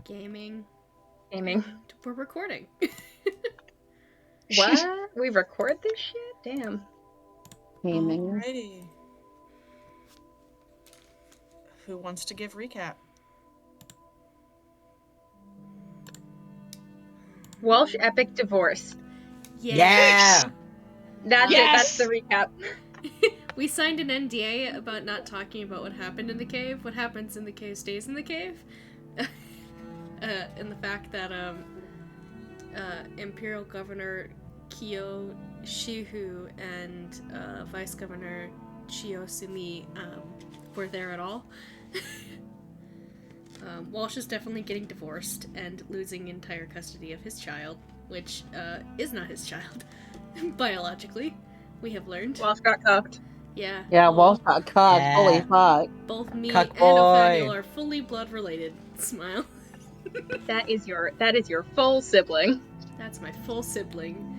Gaming. Gaming. We're recording. What? We record this shit? Damn. Gaming. Alrighty. Who wants to give recap? Welsh epic divorce. Yeah. That's it. That's the recap. We signed an NDA about not talking about what happened in the cave. What happens in the cave stays in the cave. And the fact that Imperial Governor Kyo Shihu and Vice Governor Chio Sumi were there at all. Walsh is definitely getting divorced and losing entire custody of his child, which is not his child, biologically, we have learned. Walsh got cucked. Yeah. Yeah, Walsh got cucked. Yeah. Holy fuck. Both me Cuck and boy. Othaniel are fully blood related. Smile. That is your full sibling. That's my full sibling.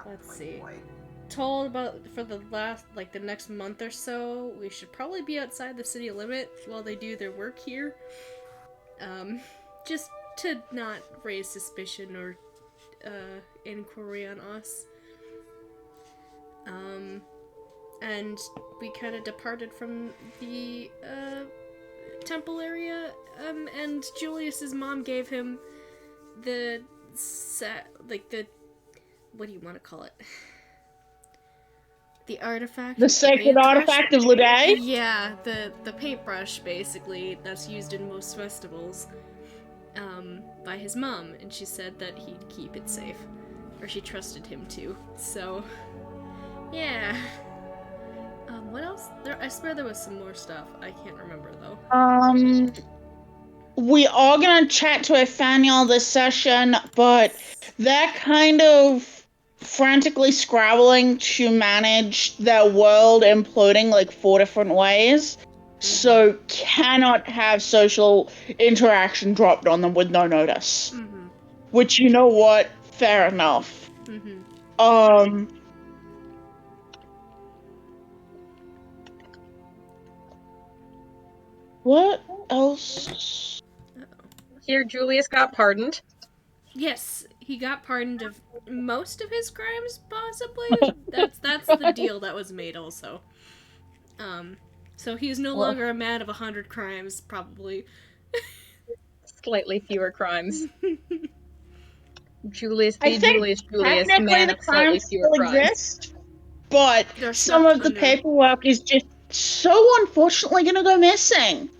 Let's see. Told about for the next month or so, we should probably be outside the city limit while they do their work here. Just to not raise suspicion or inquiry on us. And we kind of departed from the temple area, and Julius's mom gave him the what do you want to call it? The artifact. The sacred artifact of Luday? Yeah, the paintbrush, basically, that's used in most festivals, by his mom, and she said that he'd keep it safe. Or she trusted him to, so... Yeah. What else? I swear there was some more stuff. I can't remember, though. We are gonna chat to Othaniel this session, but they're kind of frantically scrabbling to manage their world imploding like 4 different ways, so cannot have social interaction dropped on them with no notice. Mm-hmm. Which, you know what? Fair enough. Mm-hmm. What else? Here, Julius got pardoned. Yes, he got pardoned of most of his crimes, possibly. That's the deal that was made, also. So he's no longer a man of 100 crimes, probably. Slightly fewer crimes. Julius, I think Julius, technically man the of slightly crimes fewer still crimes. exist, but They're some snuck of the under. paperwork is just so unfortunately gonna go missing.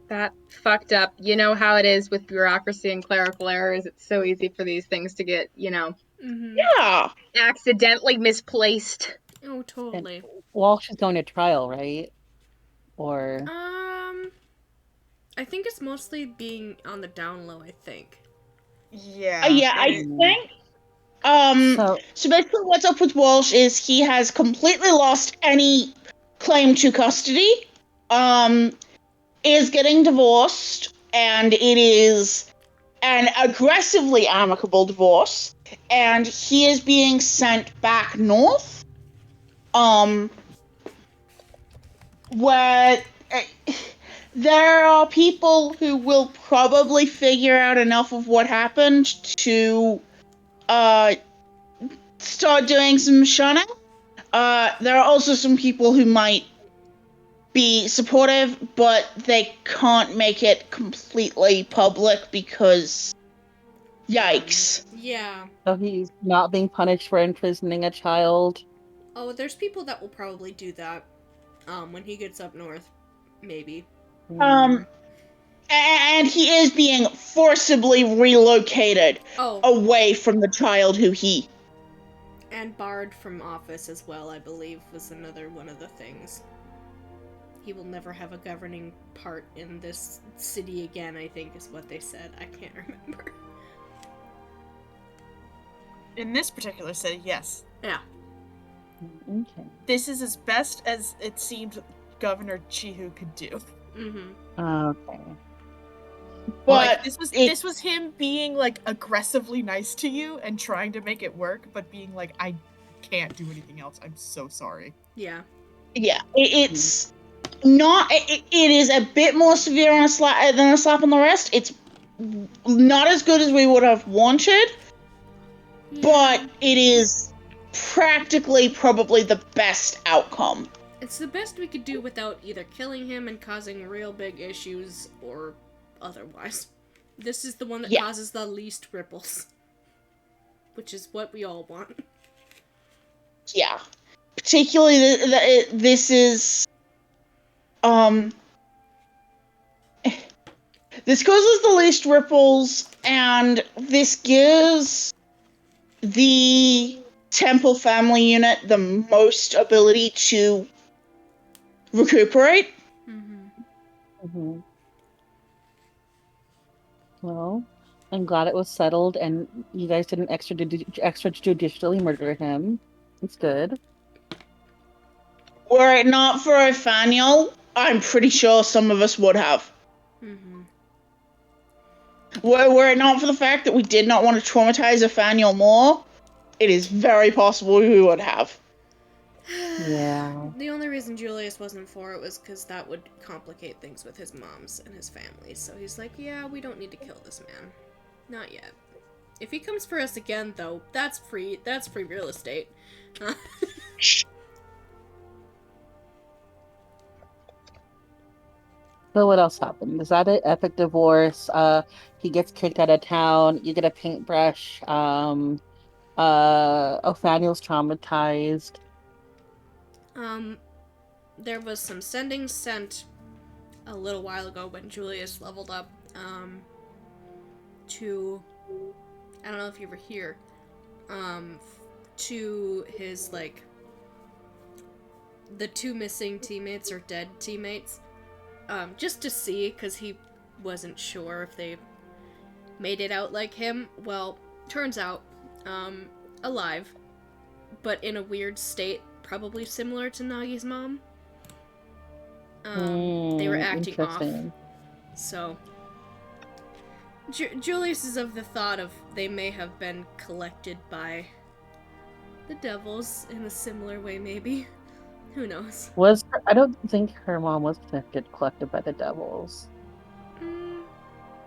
That fucked up. You know how it is with bureaucracy and clerical errors. It's so easy for these things to get, Mm-hmm. Yeah. accidentally misplaced. Oh, totally. Walsh is going to trial, right? Or... I think it's mostly being on the down low, I think. Yeah. Yeah, I think. So basically, what's up with Walsh is he has completely lost any claim to custody. Is getting divorced, and it is an aggressively amicable divorce, and he is being sent back north. Where there are people who will probably figure out enough of what happened to start doing some shunning. There are also some people who might be supportive, but they can't make it completely public because yikes. Yeah. So he's not being punished for imprisoning a child? Oh, there's people that will probably do that, when he gets up north. Maybe. And he is being forcibly relocated away from the child who he... And barred from office as well, I believe, was another one of the things. He will never have a governing part in this city again, I think is what they said. I can't remember. In this particular city, yes. Yeah. Okay. This is as best as it seemed Governor Chihu could do. Mm-hmm. Okay. But this was him being like aggressively nice to you and trying to make it work, but being like, I can't do anything else. I'm so sorry. Yeah. Yeah, it's not. It is a bit more severe on than a slap on the wrist. It's not as good as we would have wanted, but it is practically probably the best outcome. It's the best we could do without either killing him and causing real big issues or otherwise. This is the one that Yeah. causes the least ripples, which is what we all want. Yeah, particularly this is this causes the least ripples, and this gives the Temple family unit the most ability to recuperate. Mm-hmm. Well, I'm glad it was settled and you guys didn't extrajudicially murder him. It's good. Were it not for Othaniel, I'm pretty sure some of us would have. Were it not for the fact that we did not want to traumatize Othaniel more, it is very possible we would have. Yeah. The only reason Julius wasn't for it was because that would complicate things with his moms and his family. So he's like, yeah, we don't need to kill this man. Not yet. If he comes for us again, though, that's free real estate. So what else happened? Is that it? Epic divorce. He gets kicked out of town. You get a paintbrush. Othaniel's traumatized. There was some sending sent a little while ago when Julius leveled up, to, I don't know if you were here, to his, like, the 2 missing teammates or dead teammates, just to see, because he wasn't sure if they made it out like him. Well, turns out, alive, but in a weird state, probably similar to Nagi's mom. They were acting off. So, Julius is of the thought of they may have been collected by the devils in a similar way, maybe. Who knows? I don't think her mom was collected by the devils.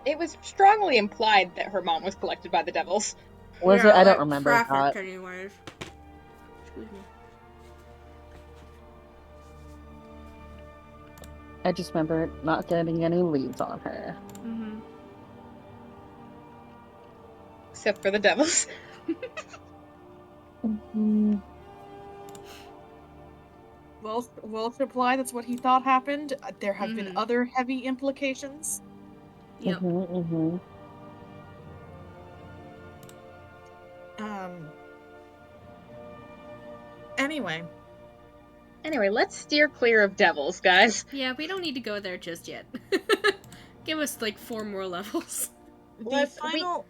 It was strongly implied that her mom was collected by the devils. Was it? I don't remember that. Anyways. Excuse me. I just remember not getting any leads on her. Except for the devils. Will reply that's what he thought happened. There have been other heavy implications. Yep. Anyway, let's steer clear of devils, guys. Yeah, we don't need to go there just yet. Give us like 4 more levels.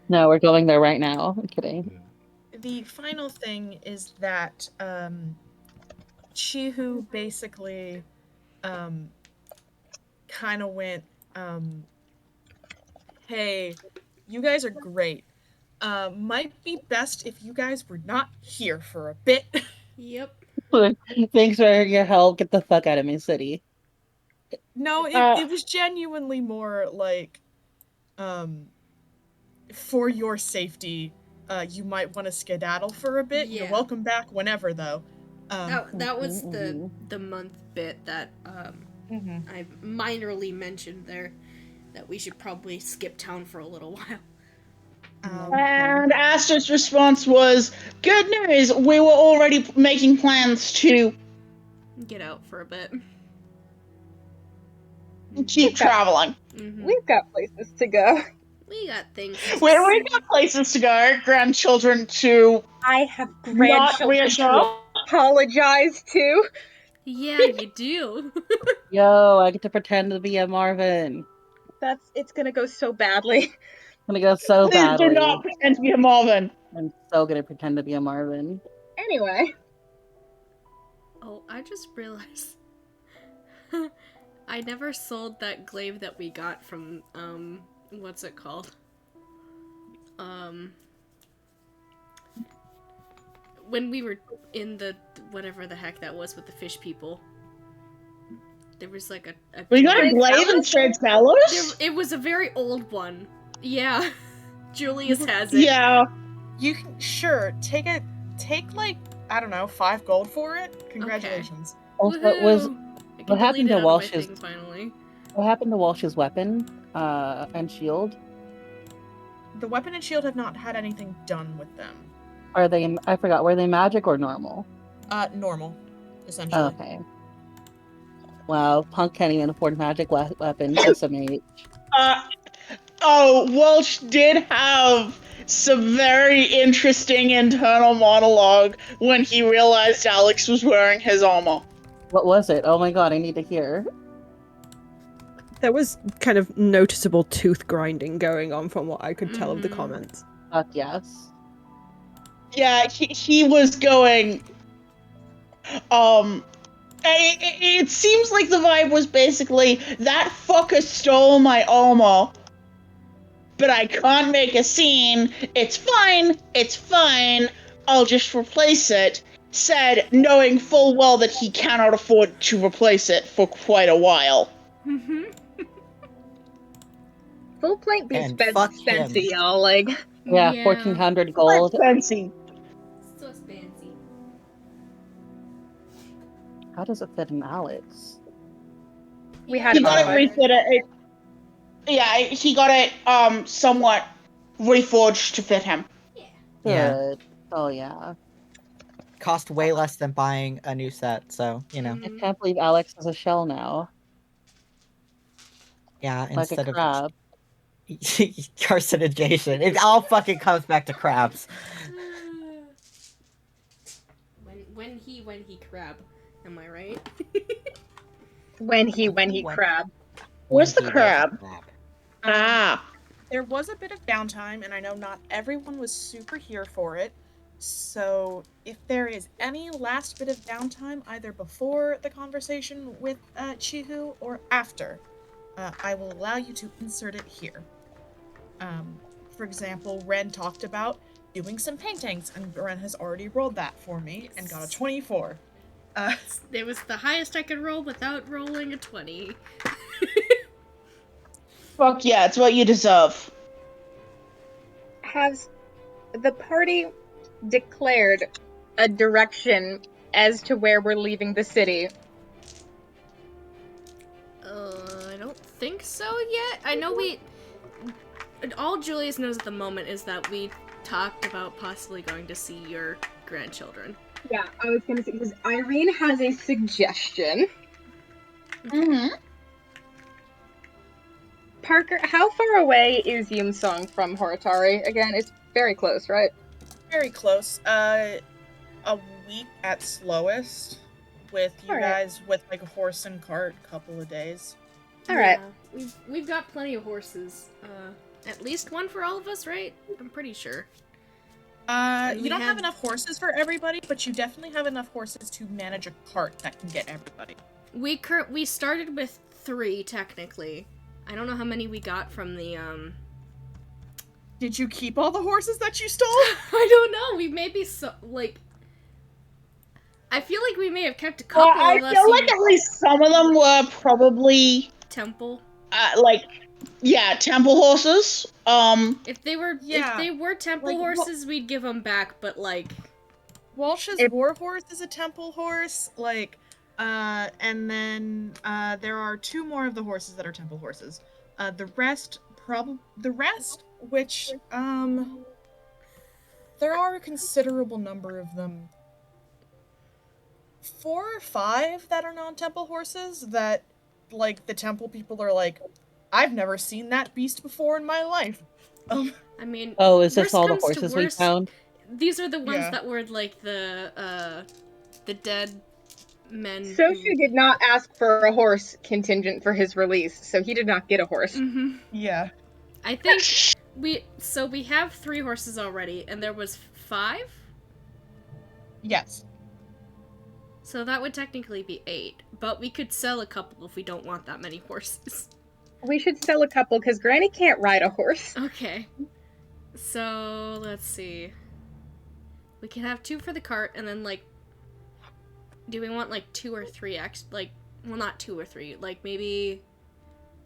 No, we're going there right now. I'm kidding. The final thing is that Chihu basically kind of went, hey, you guys are great. Might be best if you guys were not here for a bit. Yep. Thanks for your help. Get the fuck out of my city. No, it was genuinely more like, for your safety, you might want to skedaddle for a bit. Yeah. You're welcome back whenever, though. That was the month bit that I minorly mentioned there, that we should probably skip town for a little while. And Aster's response was, good news, we were already making plans to get out for a bit. Keep traveling. We've got places to go. We got things. We got places to go, grandchildren to I have grandchildren to apologize to. Yeah, you do. Yo, I get to pretend to be a Marvin. It's gonna go so badly. It's gonna go so Please badly. do not pretend to be a Marvin. I'm so gonna pretend to be a Marvin. Anyway. Oh, I just realized I never sold that glaive that we got from, what's it called? When we were in the, whatever the heck that was with the fish people. There was like a We got glaive. Glaive and Straightellus? It was a very old one. Yeah. Julius has it. Yeah. You can take like, I don't know, 5 gold for it. Congratulations. Also, Woohoo! I can what happened delete it to out of my Walsh's thing finally. what happened to Walsh's weapon and shield? The weapon and shield have not had anything done with them. Are they? I forgot. Were they magic or normal? Normal, essentially. Okay. Wow, Punk can't even afford magic weapons. SMH. Welch did have some very interesting internal monologue when he realized Alex was wearing his armor. What was it? Oh my god, I need to hear. There was kind of noticeable tooth grinding going on from what I could tell of the comments. Fuck yes. Yeah, he was going. It seems like the vibe was basically that fucker stole my armor, but I can't make a scene. It's fine. It's fine. I'll just replace it. Said, knowing full well that he cannot afford to replace it for quite a while. Full point beats And fuck him. fancy, y'all. Like, Yeah, 1,400 gold. Fancy. So fancy. How does it fit in Alex? we had He it got it modified. refitted. Yeah, he got it somewhat reforged to fit him. Yeah. Good. Oh yeah. Cost way less than buying a new set, so, you know. I can't believe Alex has a shell now. Yeah, Like a instead crab. of carcinization. It all fucking comes back to crabs. When he crab. Am I right? When he crab. Where's the When he crab? was a crab. Ah. There was a bit of downtime, and I know not everyone was super here for it. So, if there is any last bit of downtime, either before the conversation with Chihu or after, I will allow you to insert it here. For example, Ren talked about doing some paintings, and Ren has already rolled that for me and got a 24. It was the highest I could roll without rolling a 20. Fuck yeah, it's what you deserve. Has the party declared a direction as to where we're leaving the city? I don't think so yet. I know all Julius knows at the moment is that we talked about possibly going to see your grandchildren. Yeah, I was gonna say, because Irene has a suggestion. Mm-hmm. Parker, how far away is Yumsong from Horitari? Again, it's very close, right? Very close. A week at slowest, with you Alright. guys with like a horse and cart, couple of days. Alright. Yeah, we've got plenty of horses. At least one for all of us, right? I'm pretty sure. And You we don't have had- enough horses for everybody, but you definitely have enough horses to manage a cart that can get everybody. We started with 3 technically. I don't know how many we got from the Did you keep all the horses that you stole? I don't know. We maybe I feel like we may have kept a couple. I unless feel you- like at least some of them were probably temple. temple horses. If they were temple Like, horses, we'd give them back. But like, Walsh's If- war horse is a temple horse, and then there are 2 more of the horses that are temple horses. The rest, which there are a considerable number of them. 4 or 5 that are non-temple horses that, like, the temple people are like, I've never seen that beast before in my life. I mean, Oh, is this worst all the comes to horses we worst, found? These are the ones Yeah. that were like the dead men. Soshi did not ask for a horse contingent for his release, so he did not get a horse. Mm-hmm. Yeah. I think we have 3 horses already, and there was 5. Yes. So that would technically be 8, but we could sell a couple if we don't want that many horses. We should sell a couple, because Granny can't ride a horse. Okay. So, let's see. We can have 2 for the cart, and then, like, do we want, like, 2 or 3 X? Like, Well, not 2 or 3. Like maybe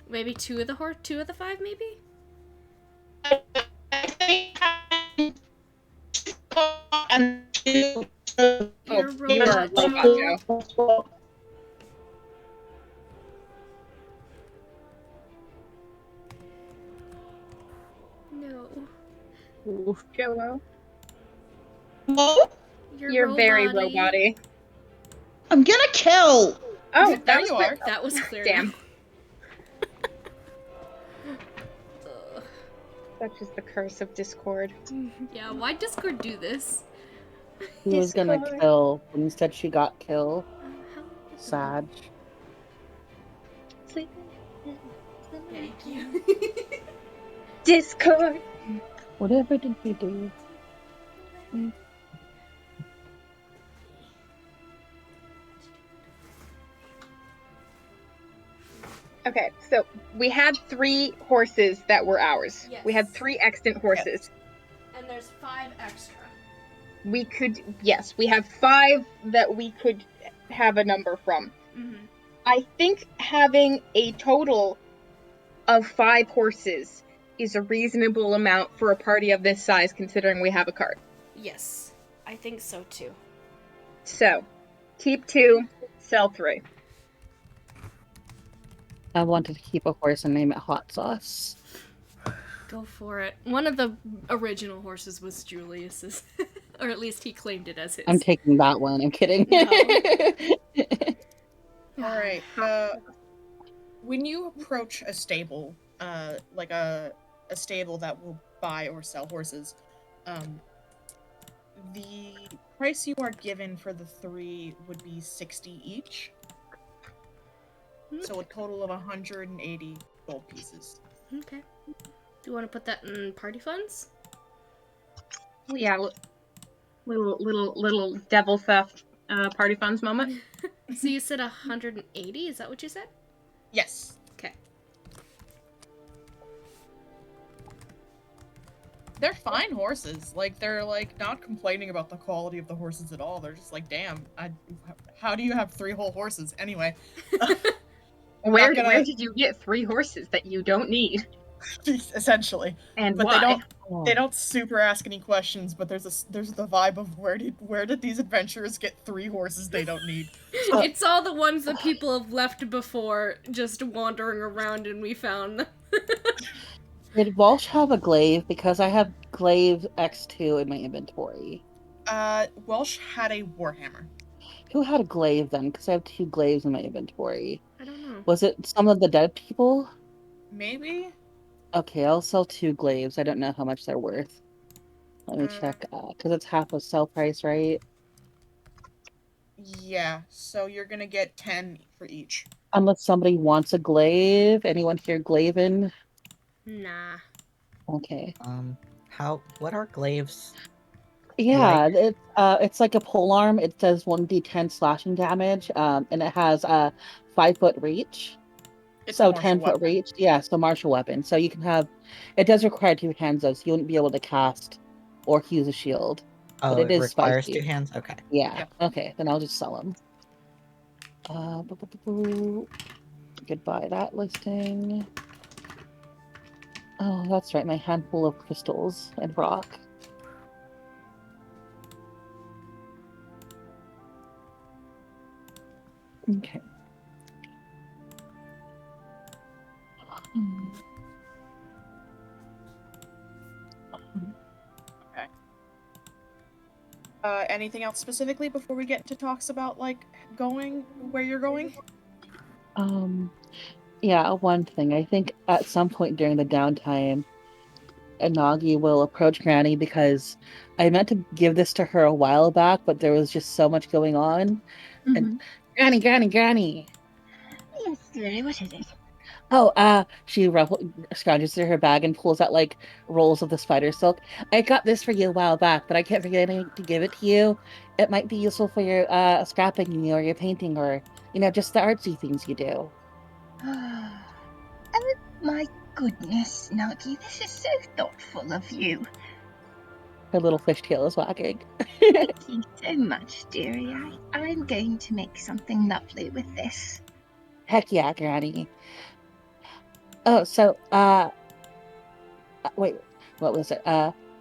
2 of the 5, maybe. I think and two. You're Oh, a you're a robot, robot, Joe. Joe. No. Oof. Joe. You're very robot-y. robot-y. I'm gonna kill. Oh, There that was you quick. are. That was clear. Damn. Ugh. Such is the curse of Discord. Yeah, why'd Discord do this? He was gonna Discord. kill, but instead she got kill. How Sad. Thank you. Discord. Whatever did we do? Okay, so we had 3 horses that were ours. Yes. We had 3 extant horses. And there's 5 extra. We have 5 that we could have a number from. Mm-hmm. I think having a total of 5 horses is a reasonable amount for a party of this size, considering we have a cart. Yes, I think so too. So, keep 2, sell 3. I wanted to keep a horse and name it Hot Sauce. Go for it. One of the original horses was Julius's, or at least he claimed it as his. I'm taking that one. I'm kidding. All right. When you approach a stable, like a stable that will buy or sell horses, the price you are given for the 3 would be 60 each. So a total of 180 gold pieces. Okay. Do you want to put that in party funds? Yeah, little devil theft party funds moment. So you said 180? Is that what you said? Yes. Okay. They're fine horses. Like, they're, like, not complaining about the quality of the horses at all. They're just like, damn, how do you have 3 whole horses? Anyway. Where did you get 3 horses that you don't need? Essentially. And but why? they don't super ask any questions, but there's the vibe of where did these adventurers get 3 horses they don't need? It's all the ones that people have left before, just wandering around, and we found them. Did Walsh have a glaive? Because I have glaive X2 in my inventory. Welsh had a warhammer. Who had a glaive then? Because I have 2 glaives in my inventory. I don't know. Was it some of the dead people? Maybe? Okay, I'll sell 2 glaives. I don't know how much they're worth. Let me check. Because it's half of sell price, right? Yeah, so you're gonna get 10 for each. Unless somebody wants a glaive. Anyone here glaiven? Nah. Okay. What are glaives? Yeah, it's like a polearm. It says 1d10 slashing damage, and it has a 5-foot reach. It's So a martial 10-foot weapon. reach. Yeah, so martial weapon. So you can have. It does require 2 hands though, so you wouldn't be able to cast or use a shield. Oh, but it is requires spicy. 2 hands? Okay. Yeah. Yep. Okay, then I'll just sell them. Goodbye that listing. Oh, that's right, my handful of crystals and rock. Okay. Anything else specifically before we get into talks about, like, going where you're going? Yeah, one thing. I think at some point during the downtime, Inagi will approach Granny because I meant to give this to her a while back, but there was just so much going on. And Granny! Yes, dearie, what is it? Oh, she scrounges through her bag and pulls out like rolls of the spider silk. I got this for you a while back, but I kept forgetting to give it to you. It might be useful for your scrapping or your painting or, just the artsy things you do. Oh, my goodness, Nagi, this is so thoughtful of you. Her little fishtail is wagging. Thank you so much, dearie. I'm going to make something lovely with this. Heck yeah, Granny. Oh, so, wait, what was it?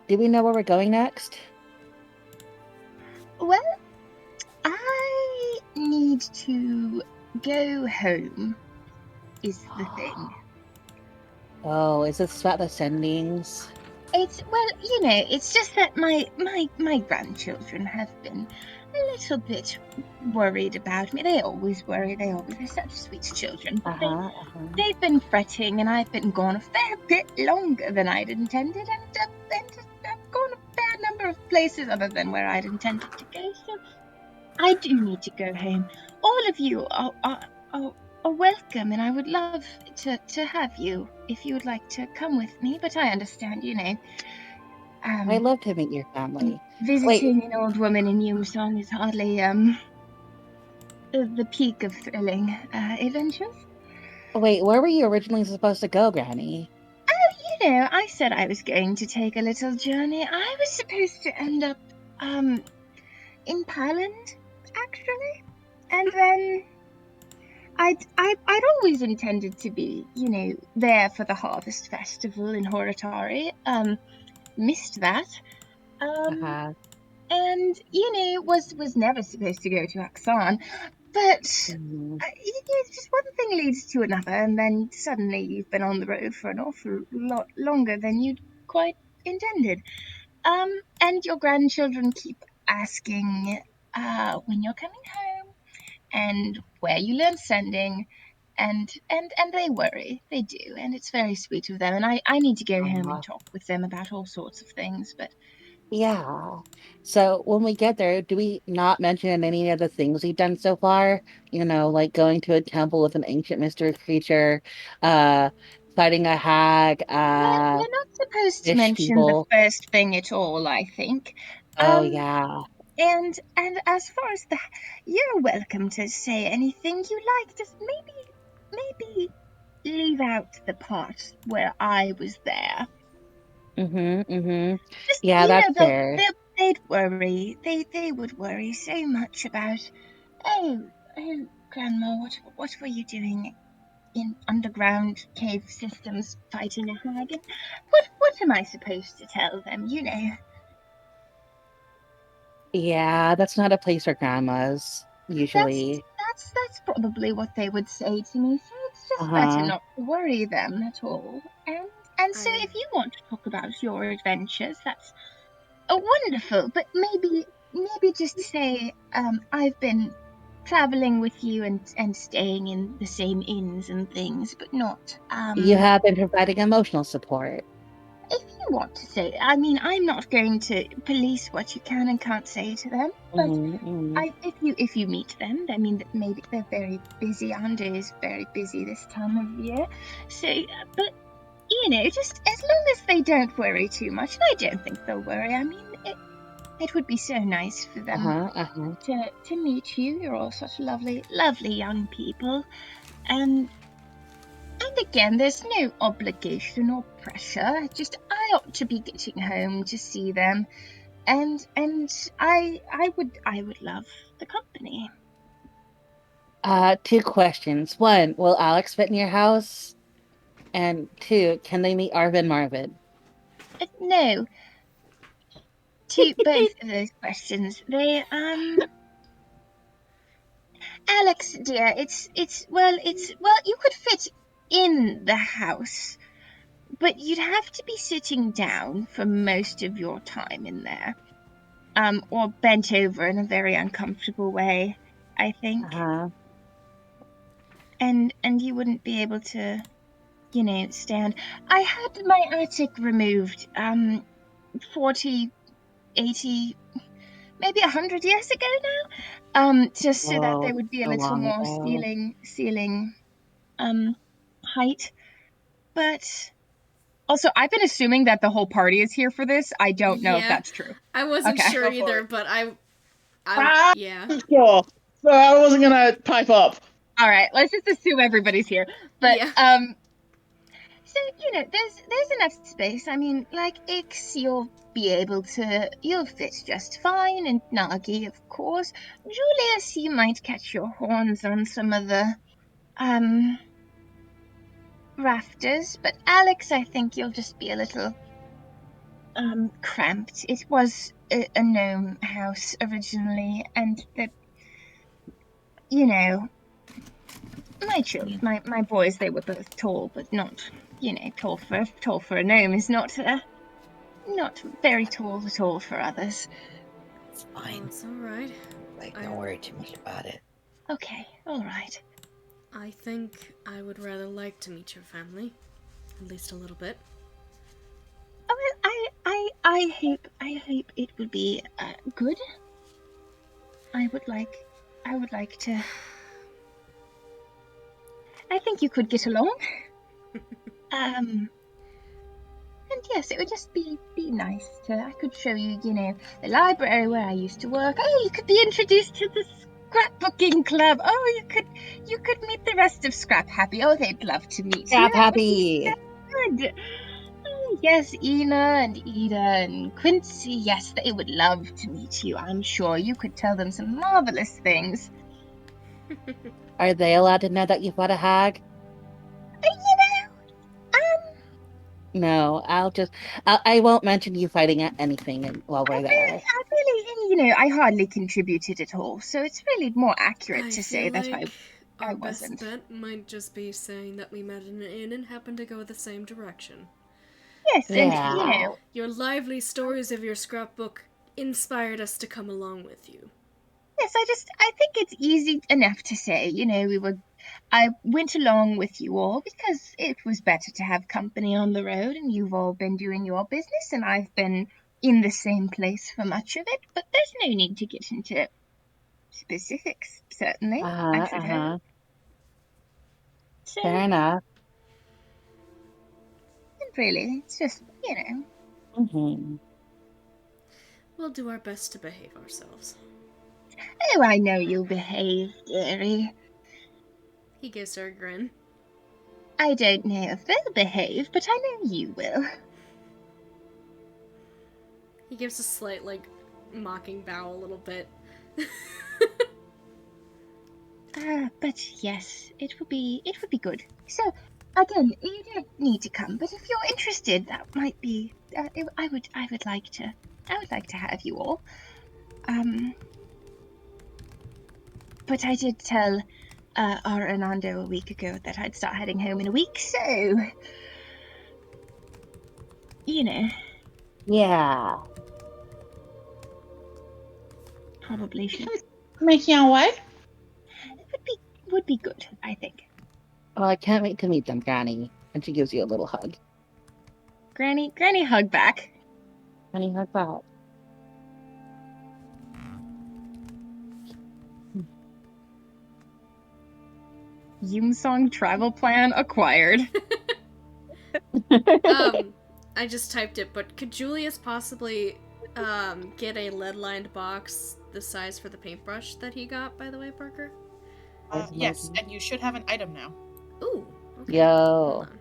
Do we know where we're going next? Well, I need to go home, is the thing. Oh, is this about the sendings? It's well, it's just that my grandchildren have been a little bit worried about me. They always worry. They're such sweet children, but they've been fretting, and I've been gone a fair bit longer than I'd intended, and I've gone a fair number of places other than where I'd intended to go. So I do need to go home. All of you are welcome, and I would love to have you if you would like to come with me. But I understand, I'd love to meet your family. Wait, visiting an old woman in Yumsong is hardly the peak of thrilling adventures. wait, where were you originally supposed to go, Granny? I said I was going to take a little journey. I was supposed to end up in Poland, actually, and then I'd always intended to be, there for the Harvest Festival in Horitari. Missed that. Uh-huh. And was never supposed to go to Aksan, but Mhm. just one thing leads to another, and then suddenly you've been on the road for an awful lot longer than you'd quite intended. And your grandchildren keep asking when you're coming home and where you learn sending, and they worry. They do, and it's very sweet of them. And I need to go home and talk with them about all sorts of things, but Yeah. So when we get there, do we not mention any of the things we've done so far? Like going to a temple with an ancient mystery creature, uh, fighting a hag, we're not supposed to fish mention the people. first thing at all, I think. Oh Um, yeah. and as far as you're welcome to say anything you like. Just maybe leave out the part where I was there. Mm-hmm. Mm-hmm. Just Yeah, that's fair. they'd worry. They would worry so much about. Oh, Grandma, what were you doing in underground cave systems fighting a hag? And what am I supposed to tell them? Yeah, that's not a place for grandmas, usually. That's probably what they would say to me. So it's just better Uh-huh. not to worry them at all. And so I if you want to talk about your adventures, that's wonderful. But maybe just say I've been traveling with you and staying in the same inns and things, but not You have been providing emotional support. if you want to say. I mean, I'm not going to police what you can and can't say to them, but Mm-hmm. if you meet them, I mean, maybe they're very busy. Andre is very busy this time of year, so but just as long as they don't worry too much, and I don't think they'll worry. I mean, it would be so nice for them Uh-huh. Uh-huh. to meet you. You're all such lovely, lovely young people, and again, there's no obligation or pressure. Just I ought to be getting home to see them, and I would love the company. Two questions. One, will Alex fit in your house? And two, can they meet Arvin Marvin? No, to both of those questions. They Alex dear, it's you could fit in the house, but you'd have to be sitting down for most of your time in there. Or bent over in a very uncomfortable way, I think. Uh-huh. And you wouldn't be able to, stand. I had my attic removed 40, 80, maybe 100 years ago now. Just so that Oh, there would be a so little long more ago. ceiling um height. But also, I've been assuming that the whole party is here for this. I don't know if yeah, that's true. I wasn't Okay. sure Go for either, it. but I I'm yeah. sure. So I wasn't gonna pipe up. All right, let's just assume everybody's here. But Yeah. so there's enough space. I mean, like Ix, you'll fit just fine, and Nagi, of course. Julius, you might catch your horns on some of the rafters, but Alex, I think you'll just be a little cramped. It was a gnome house originally, and my children, my boys, they were both tall, but not, tall for a gnome is not very tall at all for others. It's Well, fine. it's alright. Like, don't worry too much about it. Okay, all right. I think I would rather like to meet your family. At least a little bit. Oh, well, I hope it would be good. I would like to. I think you could get along. And yes, it would just be nice to. I could show you, the library where I used to work. Oh, you could be introduced to the scrapbooking club. Oh, you could meet the rest of Scrap Happy. Oh, they'd love to meet you. Scrap That would be Happy. so good. Oh, yes, Ina and Ida and Quincy. Yes, they would love to meet you. I'm sure you could tell them some marvelous things. Are they allowed to know that you've got a hag? No, I won't mention you fighting at anything while we're there. I hardly contributed at all, so it's really more accurate I to feel say that like I our wasn't. best bet might just be saying that we met in an inn and happened to go the same direction. Yes, and Yeah. Your lively stories of your scrapbook inspired us to come along with you. yes, I think it's easy enough to say, I went along with you all because it was better to have company on the road, and you've all been doing your business, and I've been in the same place for much of it, but there's no need to get into specifics, certainly, I should hope. So, Fair enough. really, it's just, Mm-hmm. We'll do our best to behave ourselves. Oh, I know you'll behave, dearie. He gives her a grin. I don't know if they'll behave, but I know you will. He gives a slight, mocking bow a little bit. But yes, it would be good. So, again, you don't need to come, but if you're interested, that might be. I would like to have you all. But I did tell our Hernando a week ago that I'd start heading home in a week, so Yeah. probably should. Making our way? It would be good, I think. Well, I can't wait to meet them, Granny. And she gives you a little hug. Granny hug back. Granny hug back. Yumsong travel plan acquired. I just typed it, but could Julius possibly get a lead-lined box the size for the paintbrush that he got, by the way, Parker? Yes, and you should have an item now. Ooh, okay. Yo. Hold on.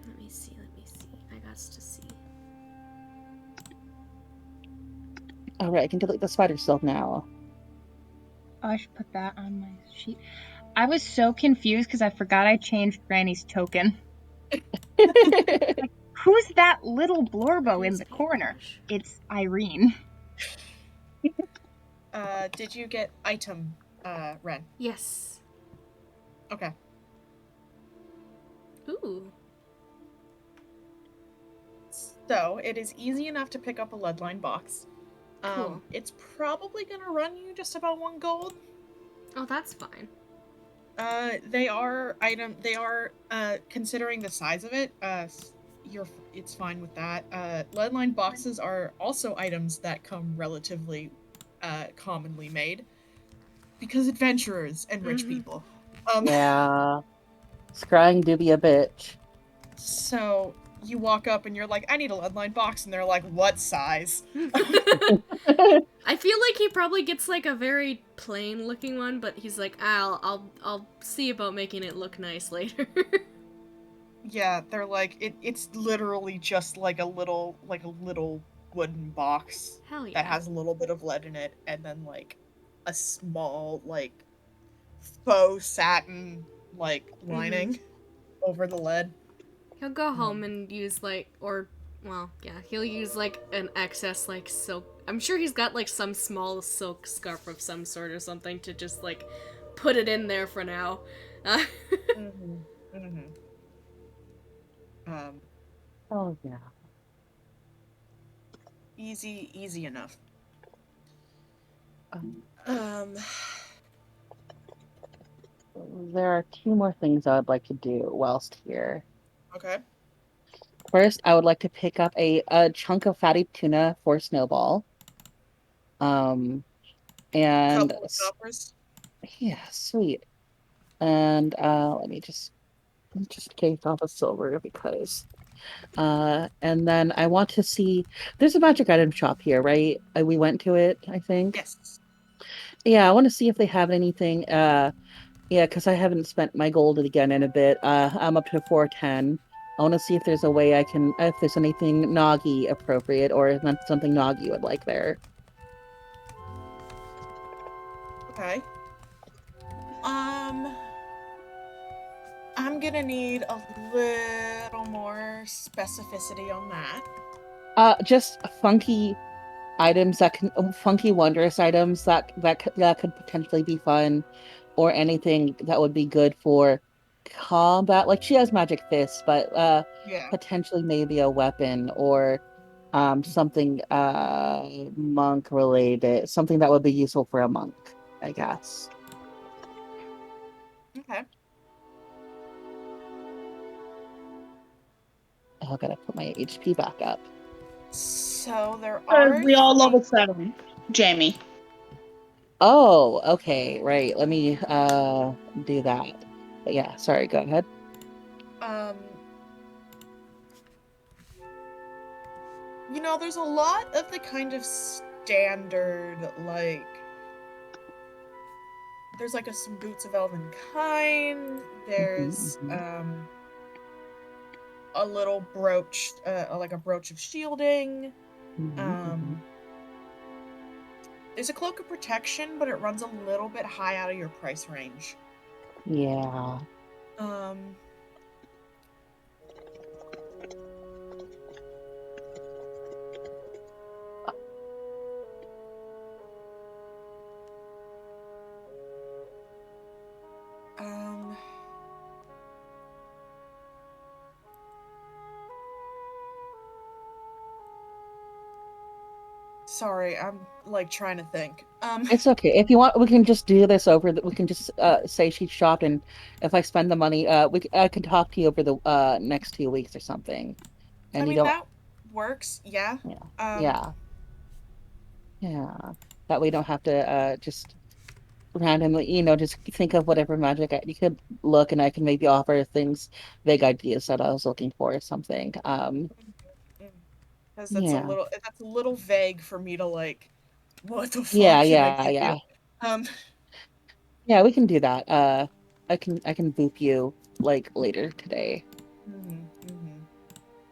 Let me see. I got to see. Alright, I can delete the spider silk now. Oh, I should put that on my sheet. I was so confused because I forgot I changed Granny's token. Who's that little blorbo in the corner? It's Irene. Did you get item, Ren? Yes. Okay. Ooh. So, it is easy enough to pick up a lead-lined box. Cool. It's probably gonna run you just about 1 gold. Oh, that's fine. They are considering the size of it, it's fine with that. Lead-lined boxes are also items that come relatively, commonly made. Because adventurers and rich people. Yeah. Scrying do be a bitch. So, you walk up and you're like, I need a lead-lined box, and they're like, what size? I feel like he probably gets like a very plain looking one, but he's like, I'll see about making it look nice later. Yeah, they're like, it's literally just like a little wooden box. Hell yeah. That has a little bit of lead in it, and then like a small like faux satin lining over the lid. He'll go home and use he'll use an excess silk. I'm sure he's got some small silk scarf of some sort or something to just put it in there for now. Oh yeah. Easy enough. Um, there are two more things I would like to do whilst here. Okay. First, I would like to pick up a chunk of fatty tuna for Snowball. And Couple of coppers. yeah, sweet. And let me just take off a silver because and then I want to see there's a magic item shop here, right? We went to it, I think. Yes. Yeah, I want to see if they have anything yeah, because I haven't spent my gold again in a bit. I'm up to 410. I want to see if there's a way I can if there's anything Noggy appropriate or if not something Noggy would like there. Okay. I'm gonna need a little more specificity on that. Just funky items that can funky wondrous items that could potentially be fun, or anything that would be good for combat. Like she has magic fists, but Yeah. potentially maybe a weapon or something monk related, something that would be useful for a monk, I guess. Okay. I gotta put my HP back up. So there are. We all level 7, Jamie. Oh, okay, right. Let me do that. But yeah, sorry, go ahead. There's a lot of the kind of standard, there's some boots of elvenkind, there's a little brooch, a brooch of shielding, there's a cloak of protection, but it runs a little bit high out of your price range. Yeah. Sorry, I'm trying to think. It's okay. If you want, we can just do this over. We can just say she shopped, and if I spend the money, I can talk to you over the next 2 weeks or something. And I you mean, don't. that works, yeah. Yeah. Yeah. That we don't have to just randomly, just think of whatever magic you could look, and I can maybe offer things, vague ideas that I was looking for or something. Because Yeah. that's a little vague for me to what the fuck Yeah, can I yeah, give you? yeah. Yeah, we can do that. I can boop you later today.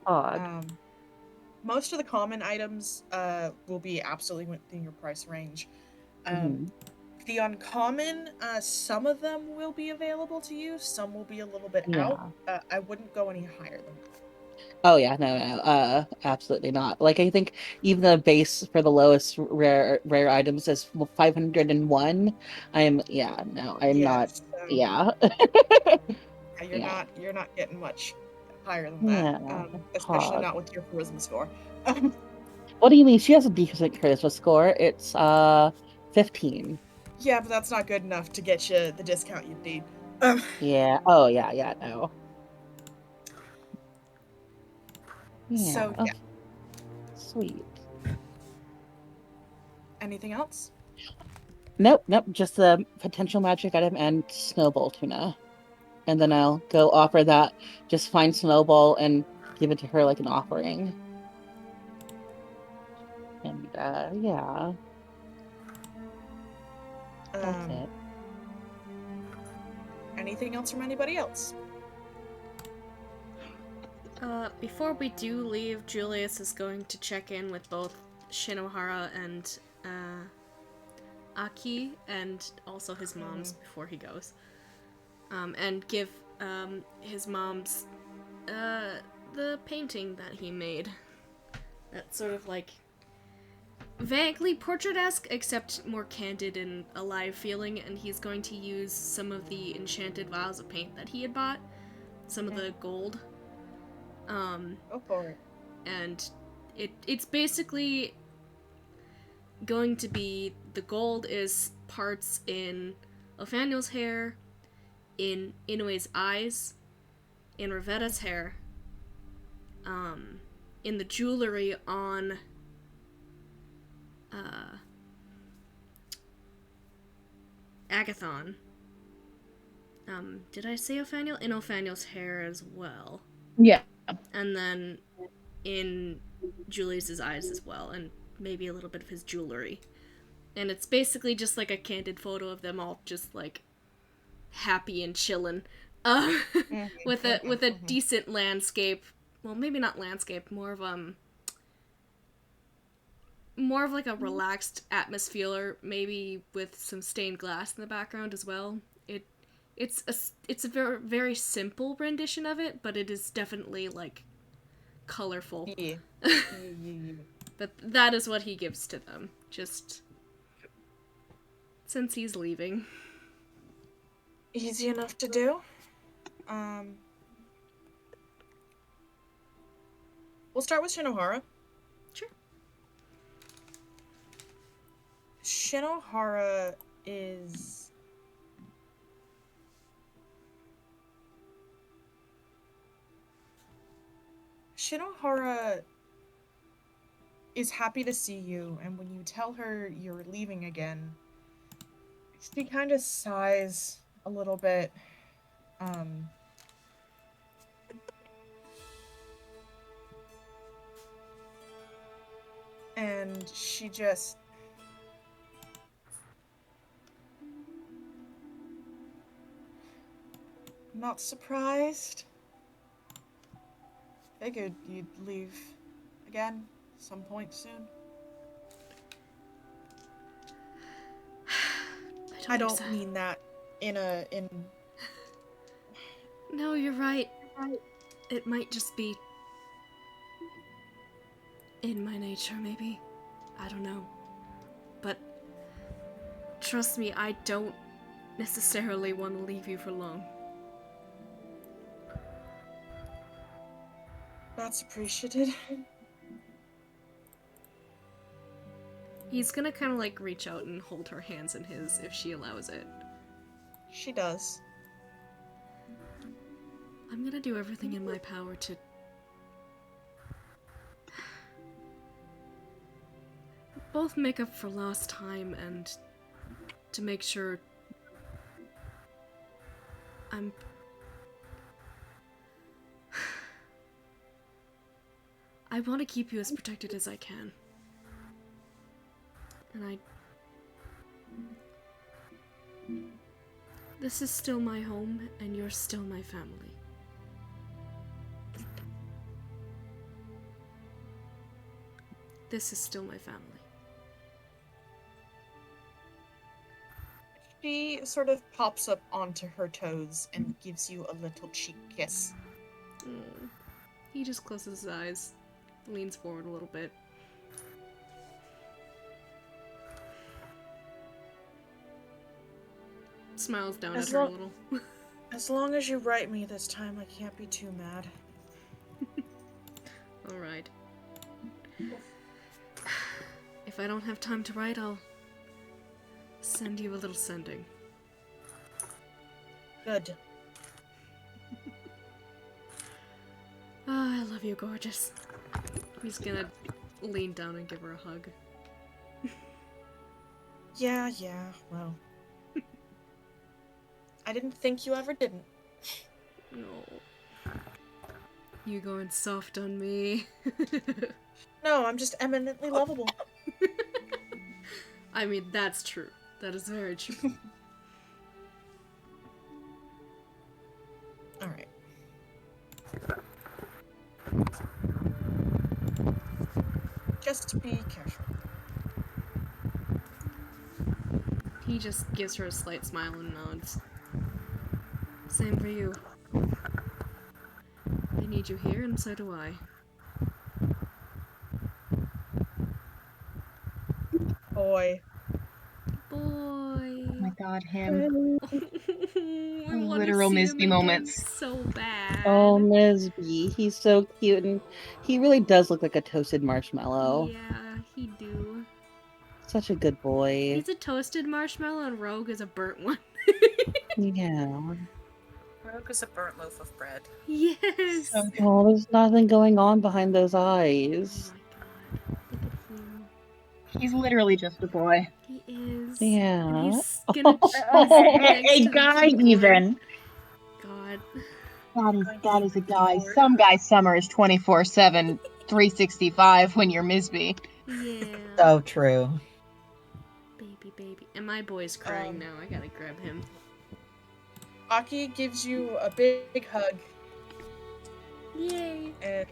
Odd. Most of the common items will be absolutely within your price range. The uncommon, some of them will be available to you, some will be a little bit out. Yeah. I wouldn't go any higher than that. Oh yeah, no, absolutely not. I think even the base for the lowest rare items is 501. I'm not. Yes. Yeah. Yeah. You're not getting much higher than that. Yeah. Especially Hog. not with your charisma score. What do you mean? She has a decent charisma score. It's 15. Yeah, but that's not good enough to get you the discount you need. Yeah. Oh yeah, yeah, no. Yeah. So yeah. Okay. Sweet. Anything else? Nope, nope. Just the potential magic item and snowball tuna. And then I'll go offer that. Just find Snowball and give it to her like an offering. And yeah, that's it. Anything else from anybody else? Before we do leave, Julius is going to check in with both Shinohara and Aki and also his mom's before he goes. And give his mom's the painting that he made. That's sort of like vaguely portrait-esque, except more candid and alive feeling, and he's going to use some of the enchanted vials of paint that he had bought, some of the gold. Go for it. And it's basically going to be, the gold is parts in Othaniel's hair, in Inoue's eyes, in Ravetta's hair, in the jewelry on Agathon. Did I say Othaniel? In Othaniel's hair as well. Yeah. And then in Julius's eyes as well, and maybe a little bit of his jewelry. And it's basically just like a candid photo of them all just like happy and chillin'. With a decent landscape. Well, maybe not landscape, more of like a relaxed atmosphere, maybe with some stained glass in the background as well. It's a very, very simple rendition of it, but it is definitely like colorful. Yeah. But that is what he gives to them, just since he's leaving. Easy enough to do. We'll start with Shinohara. Sure. Shinohara is... Shinohara is happy to see you, and when you tell her you're leaving again, she kind of sighs a little bit. And she just... Not surprised. Figured you'd leave again some point soon. I don't mean that in... No, you're right. It might just be in my nature, maybe. I don't know. But trust me, I don't necessarily want to leave you for long. That's appreciated. He's gonna kind of like reach out and hold her hands in his if she allows it. She does. I'm gonna do everything in my power to both make up for lost time and to make sure I want to keep you as protected as I can. And this is still my home, and you're still my family. This is still my family. She sort of pops up onto her toes and gives you a little cheek kiss. He just closes his eyes, leans forward a little bit. Smiles down at her a little. As long as you write me this time, I can't be too mad. Alright. If I don't have time to write, I'll send you a little sending. Good. I love you, gorgeous. He's gonna lean down and give her a hug. Yeah, well. I didn't think you ever didn't. No. You going soft on me? No, I'm just eminently lovable. I mean, that's true. That is very true. Alright. Just be careful. He just gives her a slight smile and nods. Same for you. I need you here, and so do I. Boy. Boy. Oh my god, him. I want to Literal see him Misty again moments. so bad. Oh, Misby, he's so cute, and he really does look like a toasted marshmallow. Yeah, he do. Such a good boy. He's a toasted marshmallow, and Rogue is a burnt one. Yeah. Rogue is a burnt loaf of bread. Yes. So good. Oh, there's nothing going on behind those Oh eyes. my god. Look at him. He's literally just a boy. He is. Yeah. And he's gonna. A Next time guy, keep going. even. God. That is a guy. Some guy summer is 24/7, 365 when you're Misby. Yeah. So true. Baby. And my boy's crying now. I gotta grab him. Aki gives you a big hug, Yay. and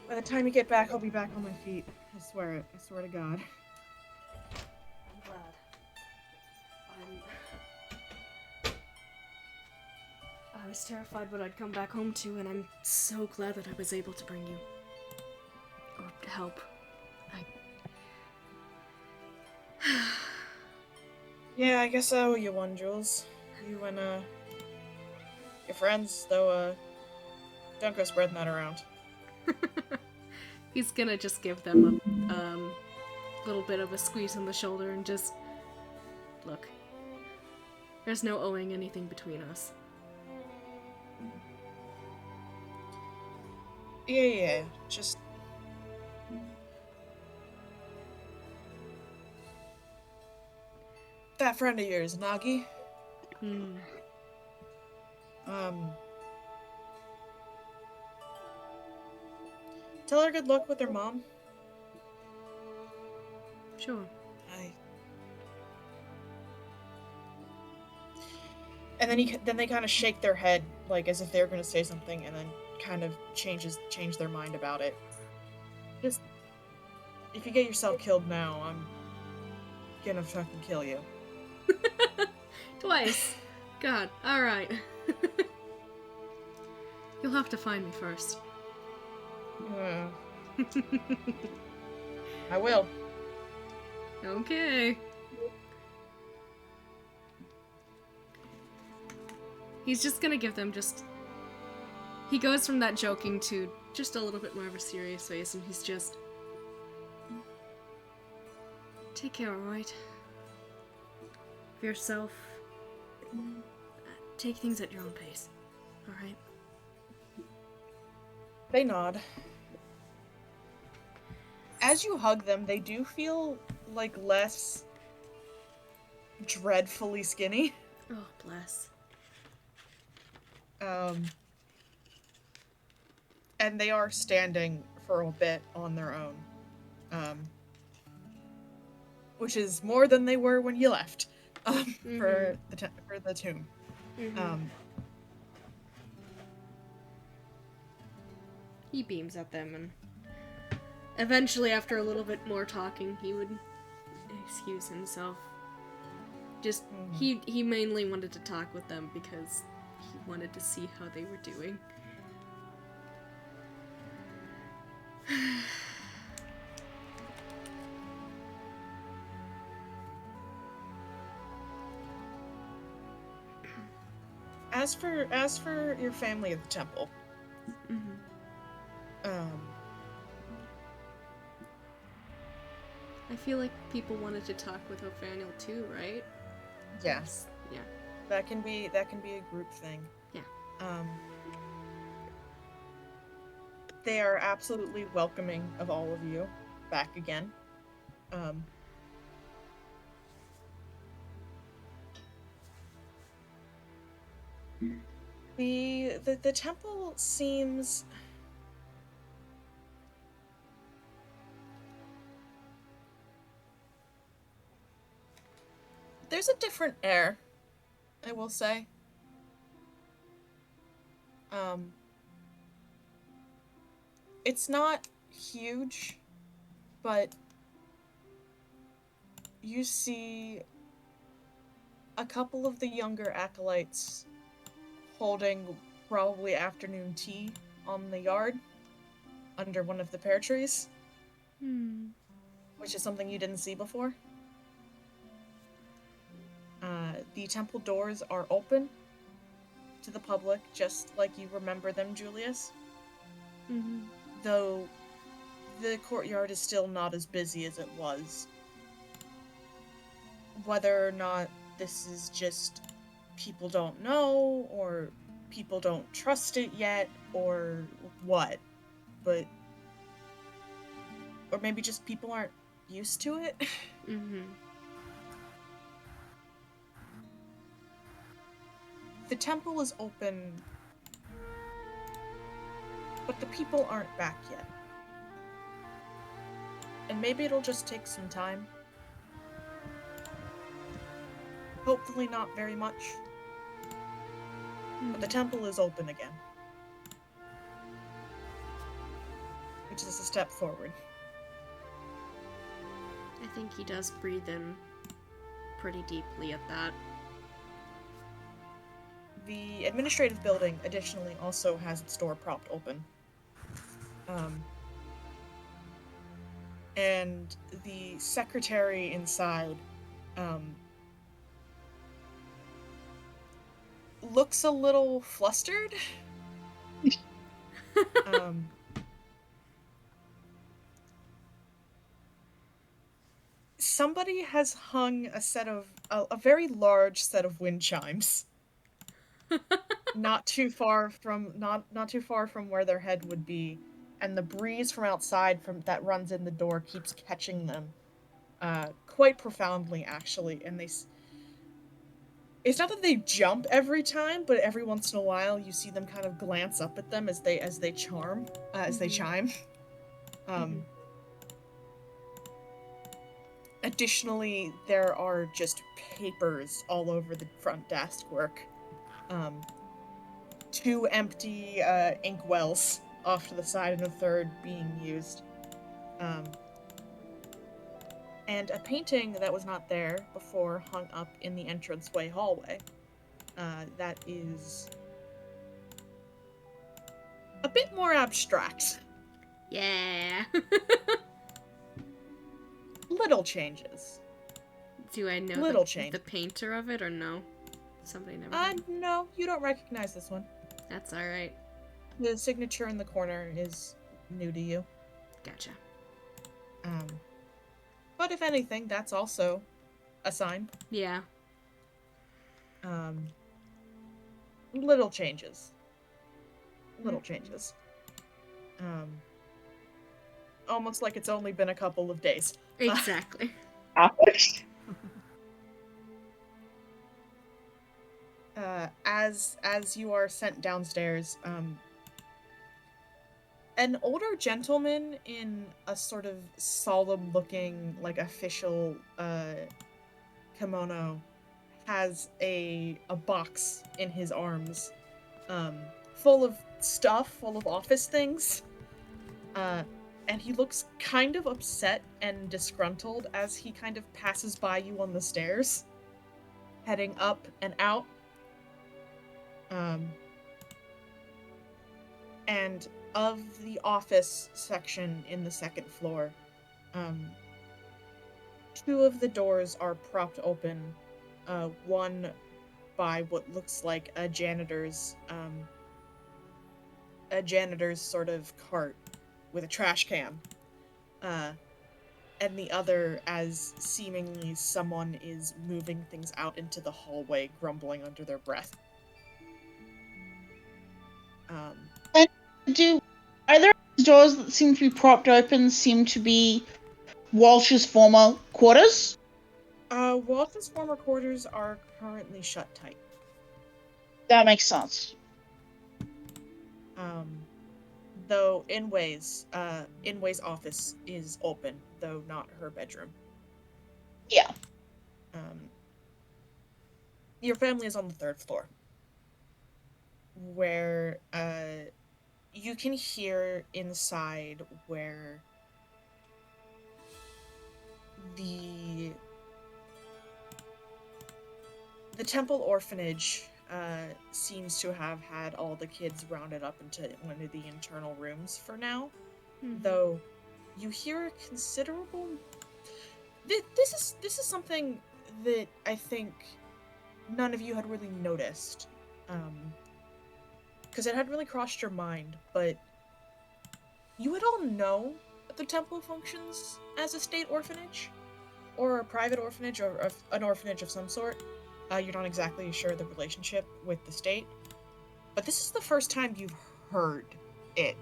by the time you get back, I'll be back on my feet. I swear it. I swear to God. I'm glad. I was terrified what I'd come back home to, and I'm so glad that I was able to bring you. Or help. Yeah, I guess I owe you one, Jules. You and, your friends, though, don't go spreading that around. He's gonna just give them a little bit of a squeeze on the shoulder and just... Look. There's no owing anything between us. Yeah, just... That friend of yours, Nagi, tell her good luck with her mom. Sure. And then they kind of shake their head, like as if they were going to say something, and then kind of change their mind about it. Just, if you get yourself killed now, I'm gonna fucking kill you. Twice. God, alright. You'll have to find me first. I will. Okay. He's just gonna give them just... He goes from that joking to just a little bit more of a serious face, and he's just... Take care, alright? Of yourself. Take things at your own pace, alright? They nod. As you hug them, they do feel, like, less dreadfully skinny. Oh, bless. And they are standing for a bit on their own. Which is more than they were when you left. For the tomb. He beams at them, and eventually, after a little bit more talking, he would excuse himself. Just, he mainly wanted to talk with them because he wanted to see how they were doing. As for your family at the temple, I feel like people wanted to talk with Othaniel too, right? yes, Yeah. that can be a group thing. Yeah. They are absolutely welcoming of all of you back again. The temple seems there's a different air, I will say. It's not huge, but you see a couple of the younger acolytes holding probably afternoon tea on the yard under one of the pear trees, which is something you didn't see before. The temple doors are open to the public, just like you remember them, Julius. Though the courtyard is still not as busy as it was. Whether or not this is just people don't know, or people don't trust it yet, or what, but... Or maybe just people aren't used to it. The temple is open, but the people aren't back yet. And maybe it'll just take some time. Hopefully not very much. But the temple is open again. Which is a step forward. I think he does breathe in pretty deeply at that. The administrative building, additionally, also has its door propped open. And the secretary inside, looks a little flustered. Somebody has hung a very large set of wind chimes. not too far from where their head would be, and the breeze from outside that runs in the door keeps catching them, quite profoundly actually. And it's not that they jump every time, but every once in a while you see them kind of glance up at them as they chime. Additionally, there are just papers all over the front desk work. 2 empty ink wells off to the side and a third being used. And a painting that was not there before hung up in the entranceway hallway. That is a bit more abstract. Yeah. Little changes. Do I know the painter of it or no? Somebody never. No, you don't recognize this one. That's all right. The signature in the corner is new to you. Gotcha. But if anything, that's also a sign. Yeah. Little changes. Little changes. Almost like it's only been a couple of days. Exactly. As you are sent downstairs, an older gentleman in a sort of solemn-looking, like, official kimono has a box in his arms, full of stuff, full of office things, and he looks kind of upset and disgruntled as he kind of passes by you on the stairs, heading up and out. And of the office section in the second floor, 2 of the doors are propped open, one by what looks like a janitor's sort of cart with a trash can, and the other as seemingly someone is moving things out into the hallway, grumbling under their breath. Do either of the doors that seem to be propped open seem to be Walsh's former quarters? Walsh's former quarters are currently shut tight. That makes sense. Though Inway's office is open, though not her bedroom. Yeah. Your family is on the 3rd floor, where you can hear inside where The temple orphanage seems to have had all the kids rounded up into one of the internal rooms for now. Though you hear considerable. This is something that I think none of you had really noticed, because it hadn't really crossed your mind. But you would all know that the temple functions as a state orphanage, or a private orphanage, or an orphanage of some sort. You're not exactly sure the relationship with the state, but this is the first time you've heard it.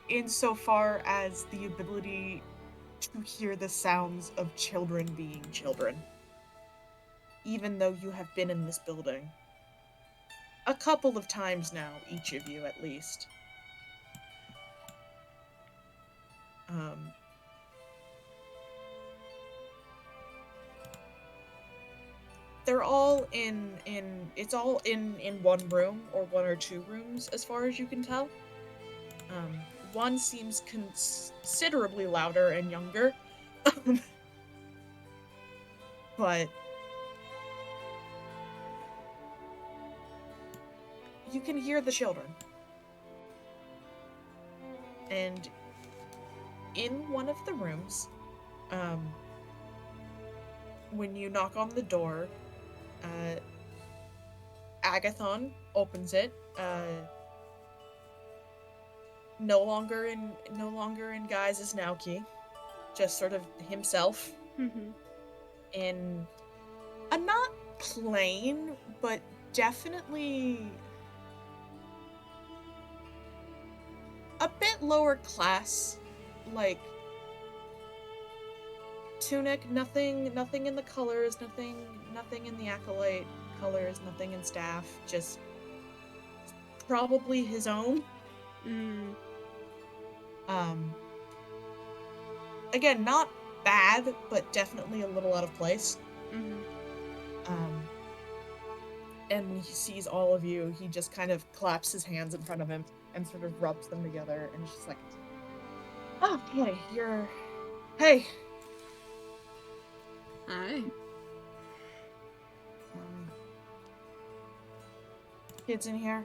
Insofar as the ability to hear the sounds of children being children, even though you have been in this building a couple of times now, each of you at least. They're all it's all in one room, or one or two rooms as far as you can tell. One seems considerably louder and younger. But you can hear the children. And in one of the rooms, when you knock on the door, Agathon opens it, no longer in guise as Naoki, just sort of himself. In a not plain, but definitely a bit lower class, like, tunic. Nothing in the colors, nothing in the acolyte colors, nothing in staff, just probably his own. Again, not bad, but definitely a little out of place. And he sees all of you. He just kind of claps his hands in front of him and sort of rubs them together, and just like, "Oh, hey, hey." Hi. Kids in here.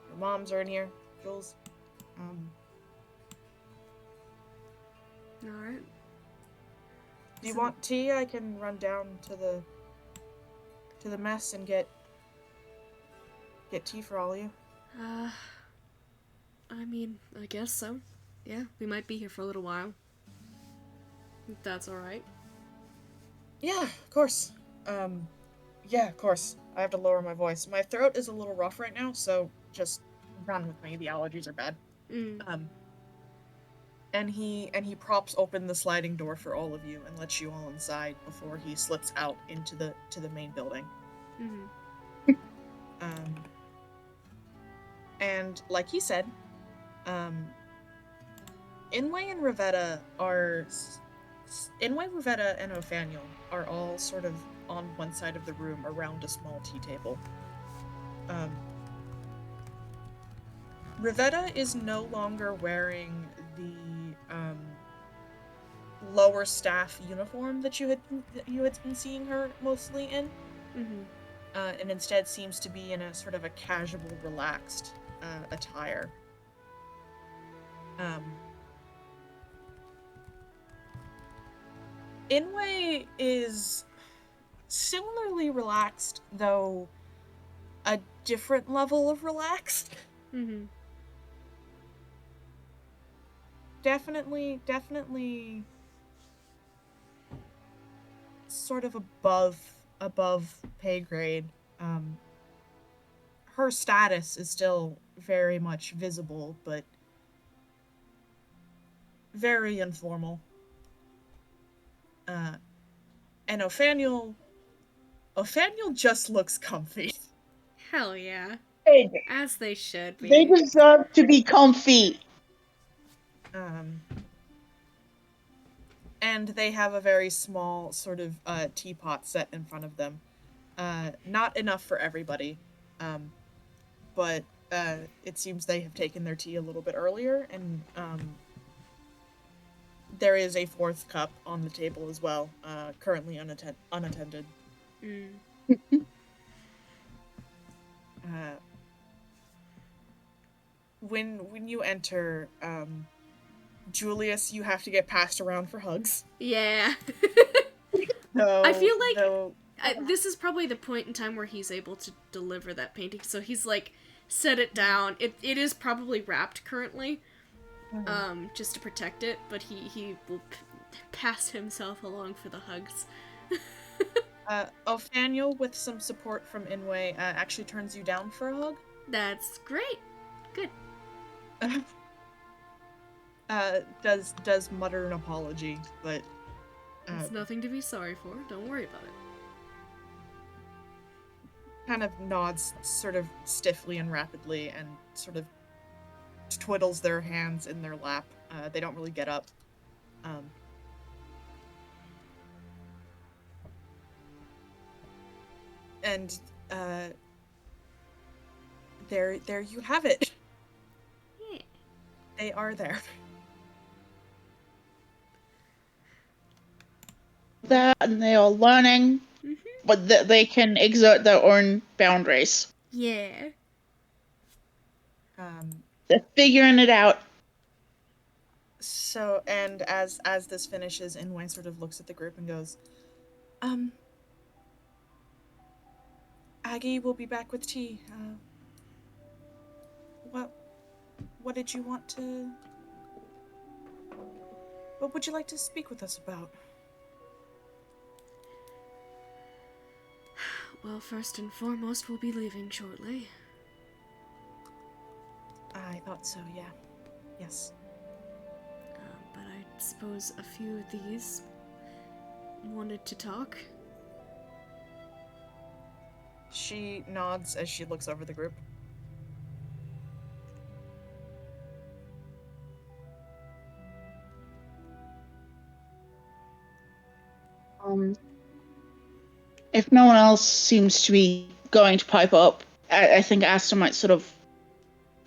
Your moms are in here, Jules. Alright. Do you want tea? I can run down to the mess and get tea for all of you. I mean, I guess so. Yeah, we might be here for a little while. If that's alright. Yeah, of course. Yeah, of course. I have to lower my voice. My throat is a little rough right now, so just run with me. The allergies are bad. And he props open the sliding door for all of you and lets you all inside before he slips out into the main building. And like he said, Inway and Rivetta and Othaniel are all sort of on one side of the room around a small tea table. Rivetta is no longer wearing the lower staff uniform that you had been seeing her mostly in, and instead seems to be in a sort of a casual, relaxed attire. Inway is similarly relaxed, though a different level of relaxed. Definitely sort of above pay grade. Her status is still very much visible, but very informal. And Othaniel just looks comfy. Hell yeah. As they should be. They deserve to be comfy. And they have a very small sort of teapot set in front of them. Not enough for everybody, but it seems they have taken their tea a little bit earlier, and there is a fourth cup on the table as well, currently unattended. Mm. When you enter, Julius, you have to get passed around for hugs. Yeah. No, I feel like no. this is probably the point in time where he's able to deliver that painting. So he's like, set it down. It is probably wrapped currently, just to protect it. But he will pass himself along for the hugs. Ophaniel, with some support from Inway, actually turns you down for a hug. That's great. Good. Does mutter an apology, but It's nothing to be sorry for. Don't worry about it. kind of nods sort of stiffly and rapidly and sort of twiddles their hands in their lap. They don't really get up. And there you have it. Yeah. They are there. That and they are learning, but they can exert their own boundaries. Yeah. They're figuring it out. So, and as this finishes, Inway sort of looks at the group and goes, Aggie will be back with tea. What did you want to... What would you like to speak with us about? Well, first and foremost, we'll be leaving shortly. I thought so, yeah. Yes. But I suppose a few of these wanted to talk. She nods as she looks over the group. If no one else seems to be going to pipe up, I think Asta might sort of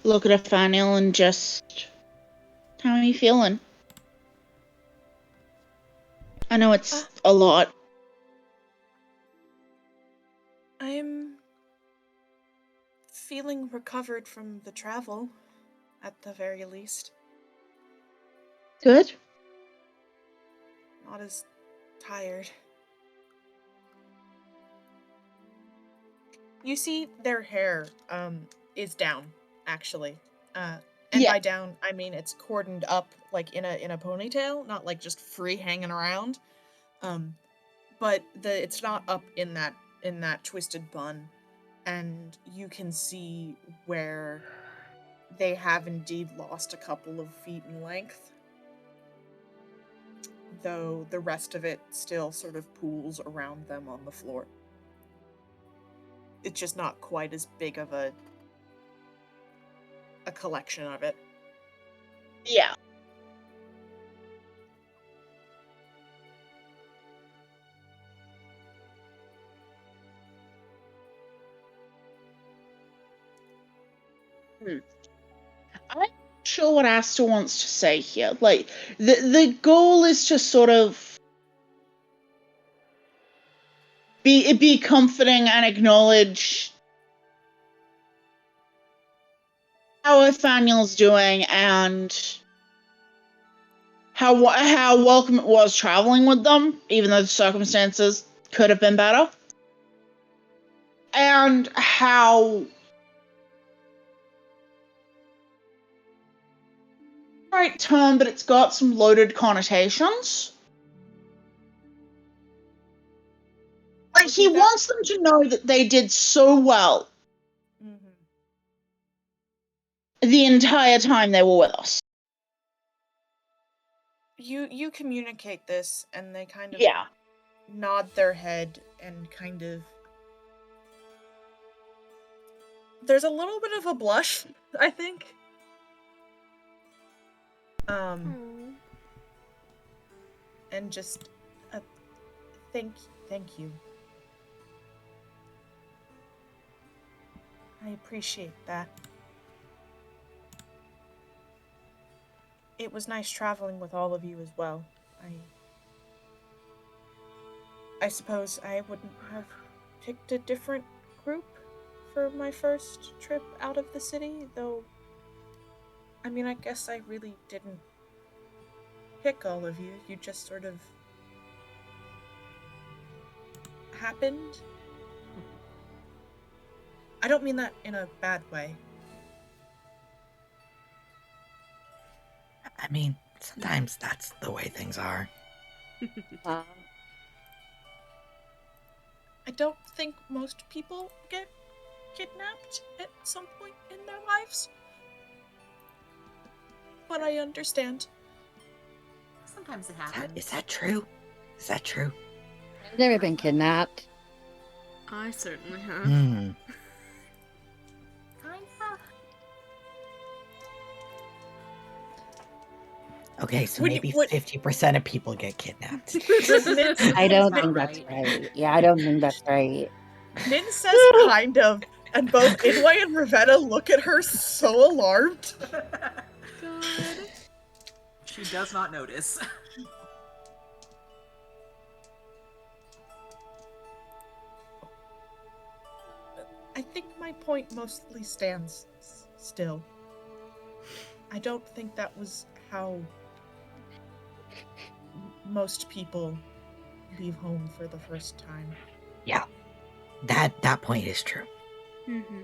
look at Nathaniel and just, how are you feeling? I know it's a lot. I'm feeling recovered from the travel, at the very least. Good? Not as tired. You see their hair, is down, actually. And Yeah. by down, I mean it's cordoned up, like, in a ponytail, not, like, just free hanging around. But it's not up in that twisted bun. And you can see where they have indeed lost a couple of feet in length. Though the rest of it still sort of pools around them on the floor. It's just not quite as big of a collection of it. Yeah. I'm not sure what Asta wants to say here. Like, the goal is to sort of be comforting and acknowledge how Nathaniel's doing and how welcome it was traveling with them, even though the circumstances could have been better. And how right term, but it's got some loaded connotations. Like, he wants them to know that they did so well the entire time they were with us. You communicate this, and they kind of nod their head and kind of... There's a little bit of a blush, I think. And just thank you. I appreciate that. it was nice traveling with all of you as well. I suppose I wouldn't have picked a different group for my first trip out of the city, though. I mean, I guess I really didn't pick all of you. You just sort of happened. I don't mean that in a bad way. I mean, sometimes that's the way things are. I don't think most people get kidnapped at some point in their lives. But I understand. Sometimes it happens. Is that true? Is that true? I've never been kidnapped. I certainly have. Kinda. Okay, so Would maybe you- would- 50% of people get kidnapped. I don't That's think not that's right. right. Yeah, I don't think that's right. Nin says kind of, and both Inway and Ravenna look at her so alarmed. God. She does not notice. I think my point mostly stands still. I don't think that was how most people leave home for the first time. Yeah, that point is true. Mm-hmm.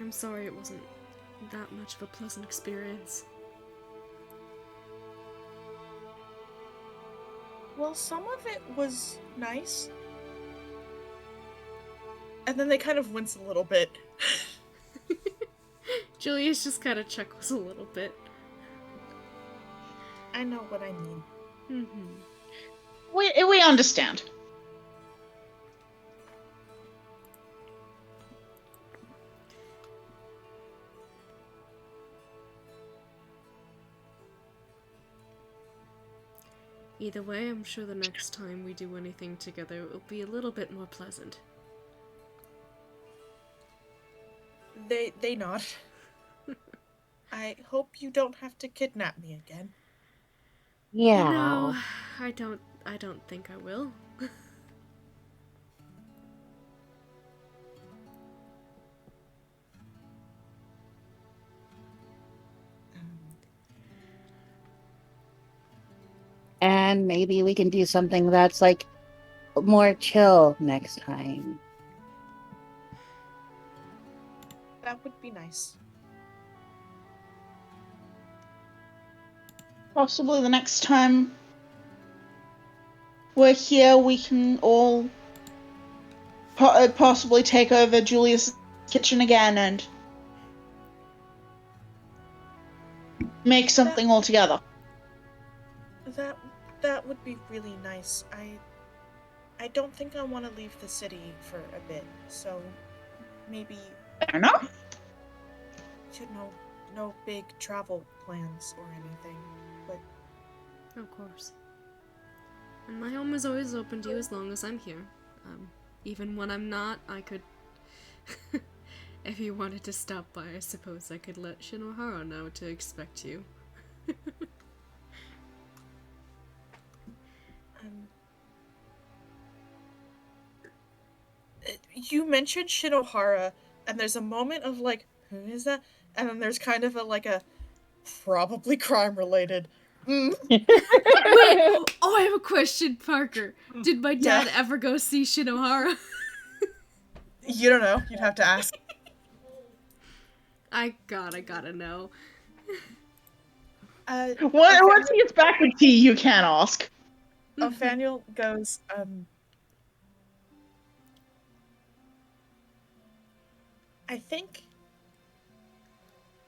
I'm sorry it wasn't that much of a pleasant experience. Well, some of it was nice. And then they kind of wince a little bit. Julius just kind of chuckles a little bit. I know what I mean. Mm-hmm. We understand. Either way, I'm sure the next time we do anything together, it will be a little bit more pleasant. They nod. I hope you don't have to kidnap me again. Yeah. No, I don't think I will. And maybe we can do something that's like more chill next time. That would be nice. Possibly the next time we're here, we can all possibly take over Julius' kitchen again and make something all together. That would be really nice. I don't think I want to leave the city for a bit, so maybe Fair enough. no big travel plans or anything, but Of course. And my home is always open to you as long as I'm here. Even when I'm not, I could... if you wanted to stop by, I suppose I could let Shinohara know to expect you. You mentioned Shinohara, and there's a moment of like, who is that? And then there's kind of a probably crime related. Wait! Oh, I have a question, Parker. Did my dad Yeah. ever go see Shinohara? You don't know. You'd have to ask. I gotta know. Once he gets back with tea, you can ask. Nathaniel goes, I think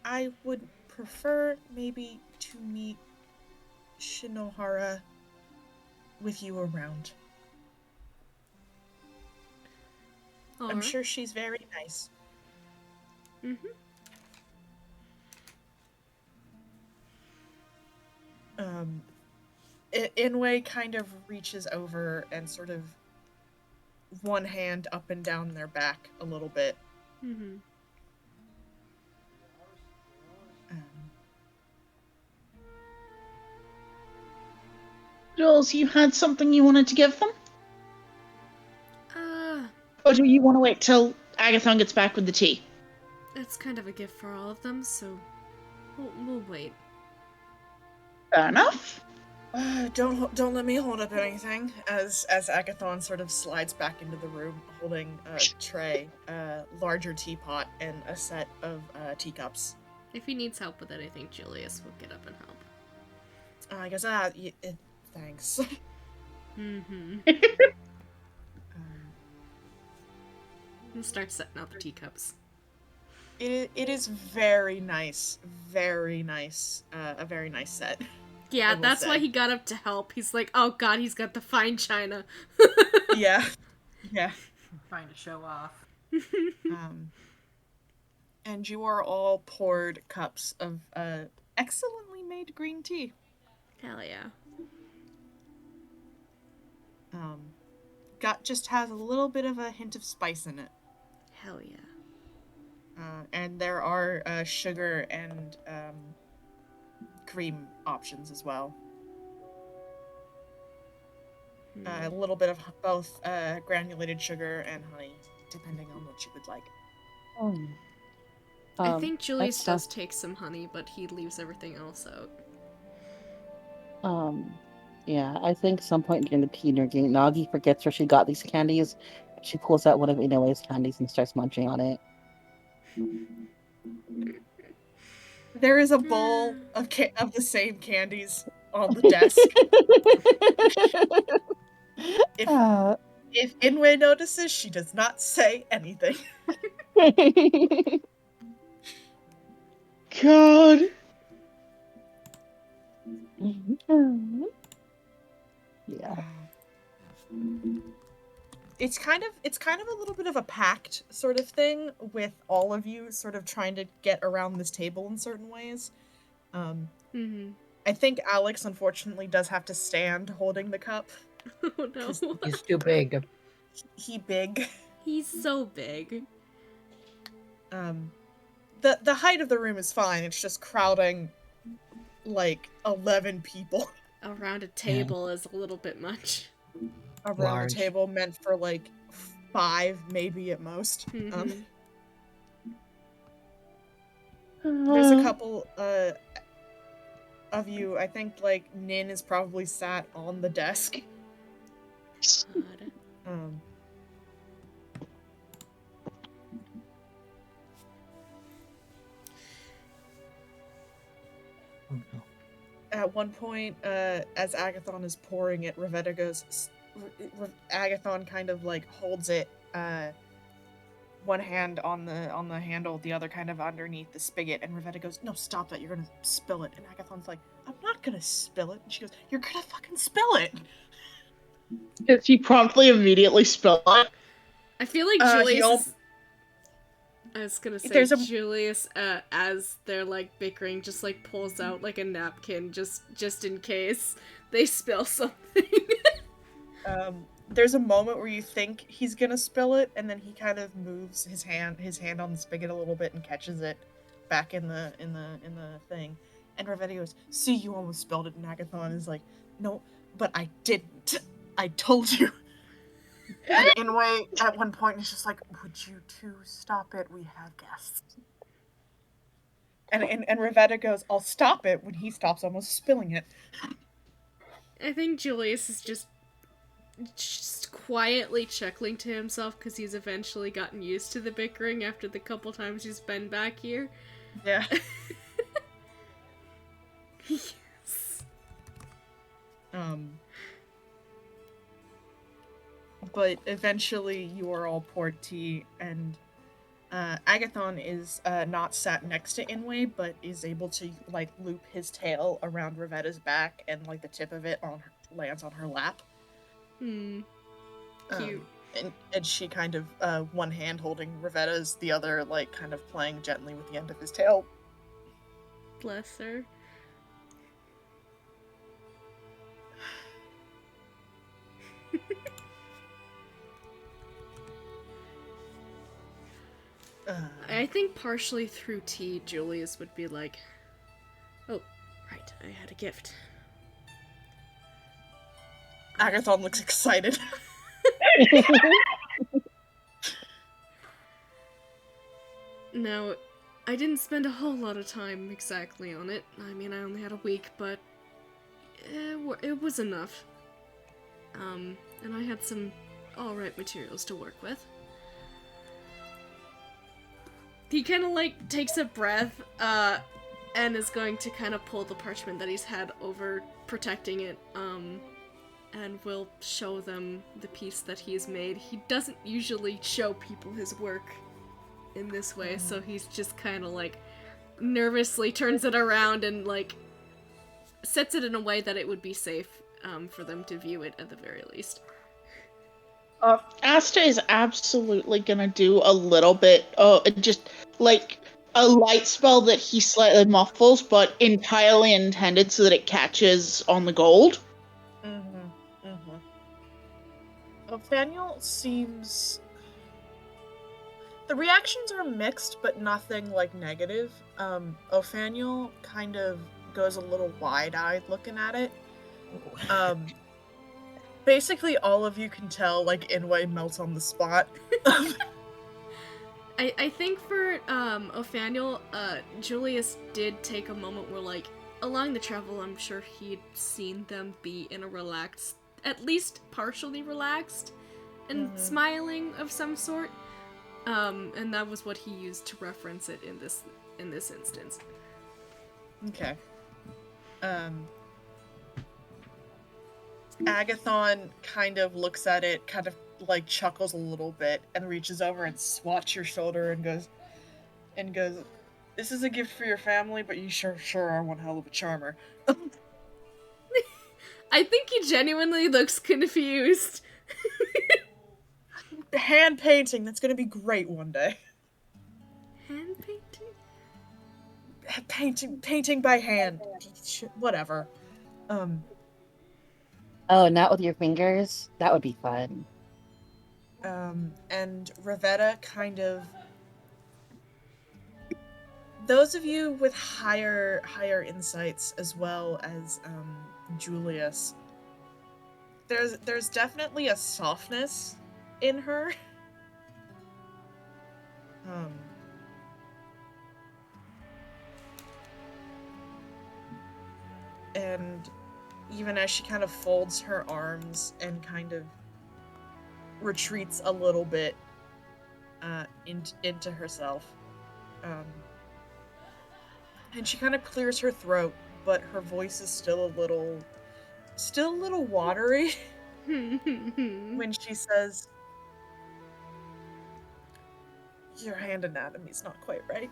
I would prefer maybe to meet Shinohara with you around. I'm Alright. sure she's very nice. Mm-hmm. Inway kind of reaches over and sort of one hand up and down their back a little bit. Mm-hmm. Jules, you had something you wanted to give them? Or do you want to wait till Agathon gets back with the tea? It's kind of a gift for all of them, so we'll wait. Fair enough. Don't let me hold up anything. As Agathon sort of slides back into the room, holding a tray, a larger teapot, and a set of teacups. If he needs help with anything, Julius will get up and help. I guess thanks. Mm-hmm. We'll start setting out the teacups. It is very nice, very nice. A very nice set. Yeah, that's why he got up to help. He's like, oh god, he's got the fine china. Yeah. Trying to show off. And you are all poured cups of excellently made green tea. Hell yeah. Just has a little bit of a hint of spice in it. Hell yeah. And there are sugar and cream options as well. A little bit of both granulated sugar and honey, depending on what you would like. I think Julius does take some honey, but he leaves everything else out. Yeah, I think some point during the tea drinking, Nagi forgets where she got these candies. She pulls out one of Inoue's candies and starts munching on it. There is a bowl of the same candies on the desk. If Inoue notices, she does not say anything. God. Yeah. It's kind of a little bit of a pact sort of thing with all of you sort of trying to get around this table in certain ways. I think Alex unfortunately does have to stand holding the cup. Oh no. He's too big. He big. He's so big. The height of the room is fine. It's just crowding like 11 people around a table is a little bit much. Around the table meant for like 5 maybe at most. There's a couple of you. I think like Nin is probably sat on the desk. God. At one point, as Agathon is pouring it, Revetta goes. Agathon kind of like holds it, one hand on the handle, the other kind of underneath the spigot, and Revetta goes, "No, stop that! You're gonna spill it." And Agathon's like, "I'm not gonna spill it." And she goes, "You're gonna fucking spill it." Does he promptly immediately spill it? I feel like Julius. I was gonna say Julius, as they're like bickering, just like pulls out like a napkin just in case they spill something. There's a moment where you think he's gonna spill it, and then he kind of moves his hand on the spigot a little bit and catches it back in the thing. And Revetta goes, "See, you almost spilled it." And Agathon is like, "No, but I didn't. I told you." And Inoue at one point is just like, "Would you two stop it? We have guests." And Revetta goes, "I'll stop it," when he stops almost spilling it. I think Julius is just quietly chuckling to himself because he's eventually gotten used to the bickering after the couple times he's been back here. Yeah. Yes. But eventually you are all poured tea, and Agathon is not sat next to Inoue, but is able to like loop his tail around Revetta's back, and like the tip of it lands on her lap. Cute. And she kind of one hand holding Revetta's, the other like kind of playing gently with the end of his tail. Bless her. I think partially through tea, Julius would be like, oh, right, I had a gift. Agathon looks excited. Now, I didn't spend a whole lot of time exactly on it. I mean, I only had a week, but it was enough. And I had some alright materials to work with. He kind of like takes a breath, and is going to kind of pull the parchment that he's had over protecting it, and will show them the piece that he's made. He doesn't usually show people his work in this way, so he's just kind of like nervously turns it around and like sets it in a way that it would be safe for them to view it at the very least. Asta is absolutely gonna do a little bit, just like a light spell that he slightly muffles, but entirely intended so that it catches on the gold. Nathaniel seems... The reactions are mixed, but nothing, like, negative. Othaniel kind of goes a little wide-eyed looking at it. Basically, all of you can tell, like, Inway melts on the spot. I think for Othaniel, Julius did take a moment where, like, along the travel, I'm sure he'd seen them be in a relaxed, at least partially relaxed, and smiling of some sort. And that was what he used to reference it in this instance. Okay. Agathon kind of looks at it, kind of like chuckles a little bit, and reaches over and swats your shoulder and goes, "This is a gift for your family, but you sure are one hell of a charmer." I think he genuinely looks confused. Hand painting, that's gonna be great one day. Hand painting? Painting by hand. Whatever. Oh, not with your fingers? That would be fun. And Ravetta kind of... Those of you with higher insights, as well as Julius, there's definitely a softness in her. And even as she kind of folds her arms and kind of retreats a little bit into herself, and she kind of clears her throat, but her voice is still a little watery when she says, "Your hand anatomy's not quite right."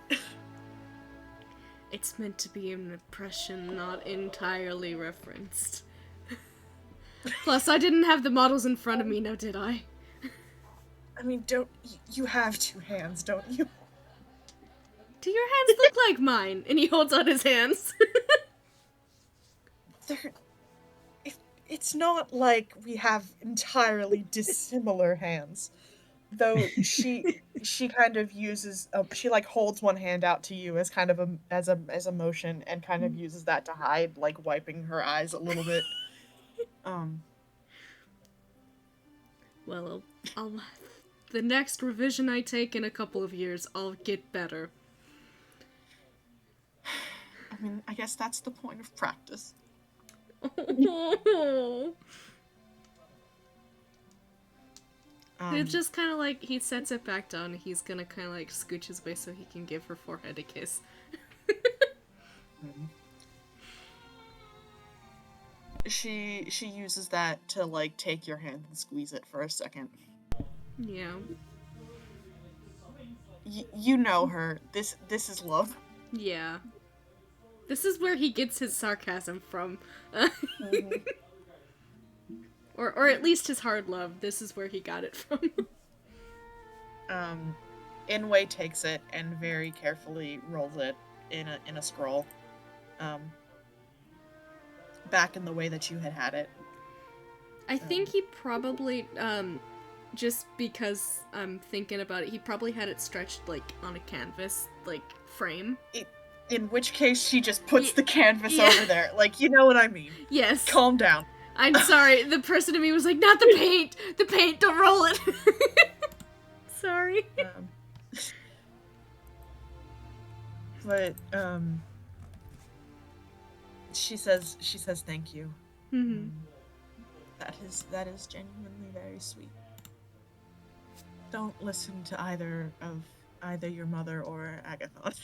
It's meant to be an impression, not entirely referenced. Plus, I didn't have the models in front of me, now did I? I mean, you have two hands, don't you? Do your hands look like mine? And he holds out his hands. It's not like we have entirely dissimilar hands. Though she kind of uses she like holds one hand out to you as kind of as a motion, and kind of uses that to hide, like wiping her eyes a little bit. Well, I'll the next revision I take in a couple of years, I'll get better. I mean, I guess that's the point of practice. It's just kind of like, he sets it back down, he's gonna kind of like scooch his way so he can give her forehead a kiss. She uses that to like take your hand and squeeze it for a second. Yeah. You know her. This is love. Yeah. This is where he gets his sarcasm from. Or at least his hard love. This is where he got it from. Inway takes it and very carefully rolls it in a scroll. Back in the way that you had it. I think he probably, just because I'm thinking about it, he probably had it stretched, like, on a canvas, like, frame. In which case, she just puts the canvas over there. Like, you know what I mean. Yes. Calm down. I'm sorry, the person in me was like, not the paint! The paint, don't roll it! Sorry. But, she says thank you. Mm-hmm. That is genuinely very sweet. Don't listen to either your mother or Agathon.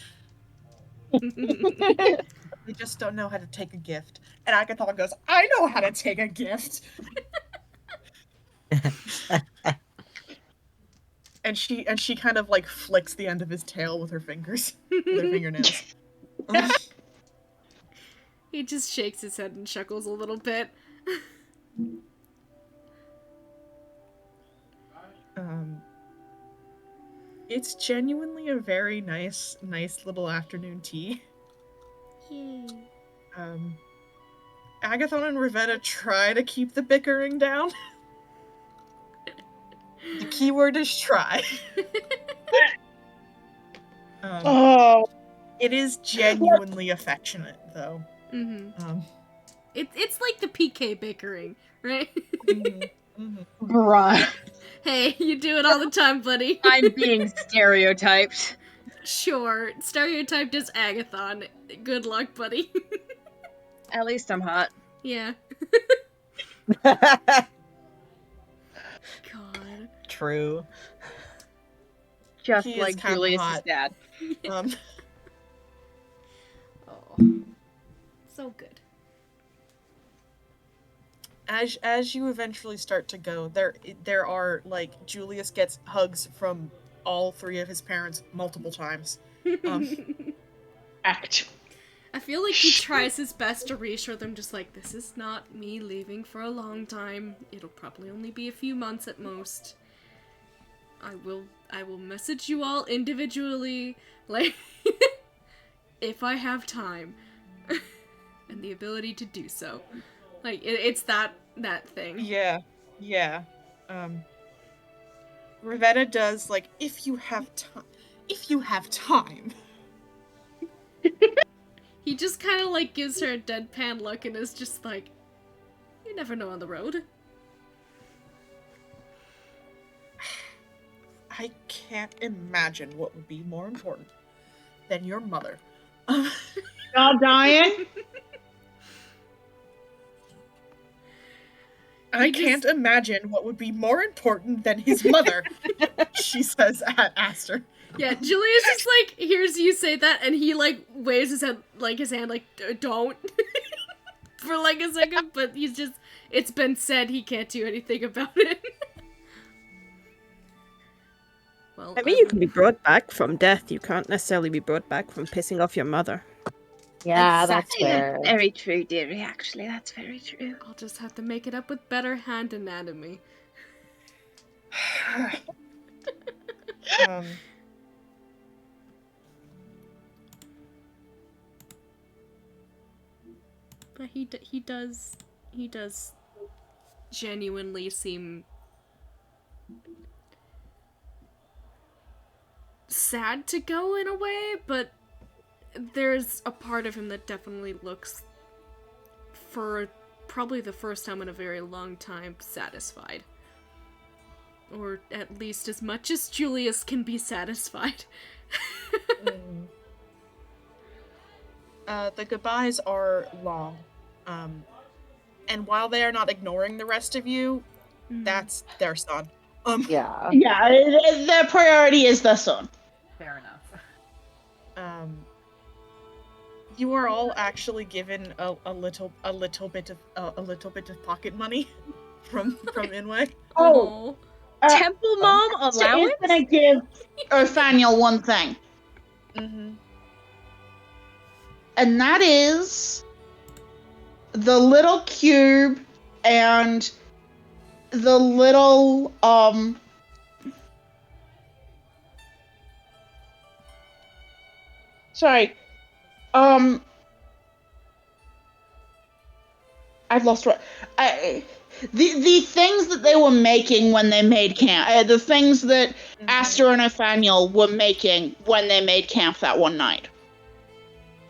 They just don't know how to take a gift. And Agathon goes, I know how to take a gift. and she kind of like flicks the end of his tail with her fingers. With her fingernails. He just shakes his head and chuckles a little bit. It's genuinely a very nice little afternoon tea. Yay. Agathon and Rivetta try to keep the bickering down. The key word is try. It is genuinely affectionate, though. Mm-hmm. It's like the PK bickering, right? Bruh. Hey, you do it all the time, buddy. I'm being stereotyped. Sure, stereotyped as Agathon. Good luck, buddy. At least I'm hot. Yeah. God. True. Just He is like kinda Julius's hot. dad. Oh. So good. As you eventually start to go, there are, like, Julius gets hugs from all three of his parents multiple times. Act. I feel like he tries his best to reassure them, just like, this is not me leaving for a long time. It'll probably only be a few months at most. I will message you all individually, like, if I have time. And the ability to do so. Like, it's that thing. Yeah. Rivetta does, like, if you have time. He just kind of, like, gives her a deadpan look and is just like, you never know on the road. I can't imagine what would be more important than your mother. Y'all dying? I can't imagine what would be more important than his mother, she says at Aster. Yeah, Julius just, like, hears you say that, and he, like, waves his head, like, his hand, like, don't. For, like, a second, but he's just, it's been said he can't do anything about it. Well, I mean, you can be brought back from death. You can't necessarily be brought back from pissing off your mother. Yeah, Exactly. that's fair. Very true, dearie, actually. That's very true. I'll just have to make it up with better hand anatomy. But he does genuinely seem sad to go in a way, but there's a part of him that definitely looks, for probably the first time in a very long time, satisfied. Or at least as much as Julius can be satisfied. The goodbyes are long. And while they are not ignoring the rest of you, that's their son. Yeah. Yeah, their priority is the son. Fair enough. You are all actually given a little bit of pocket money from Inway. Oh, Temple Mom So allowance? is gonna give Nathaniel one thing, and that is the little cube and the little Sorry. I've lost what the things that they were making when they made camp, the things that Aster and Nathaniel were making when they made camp that one night.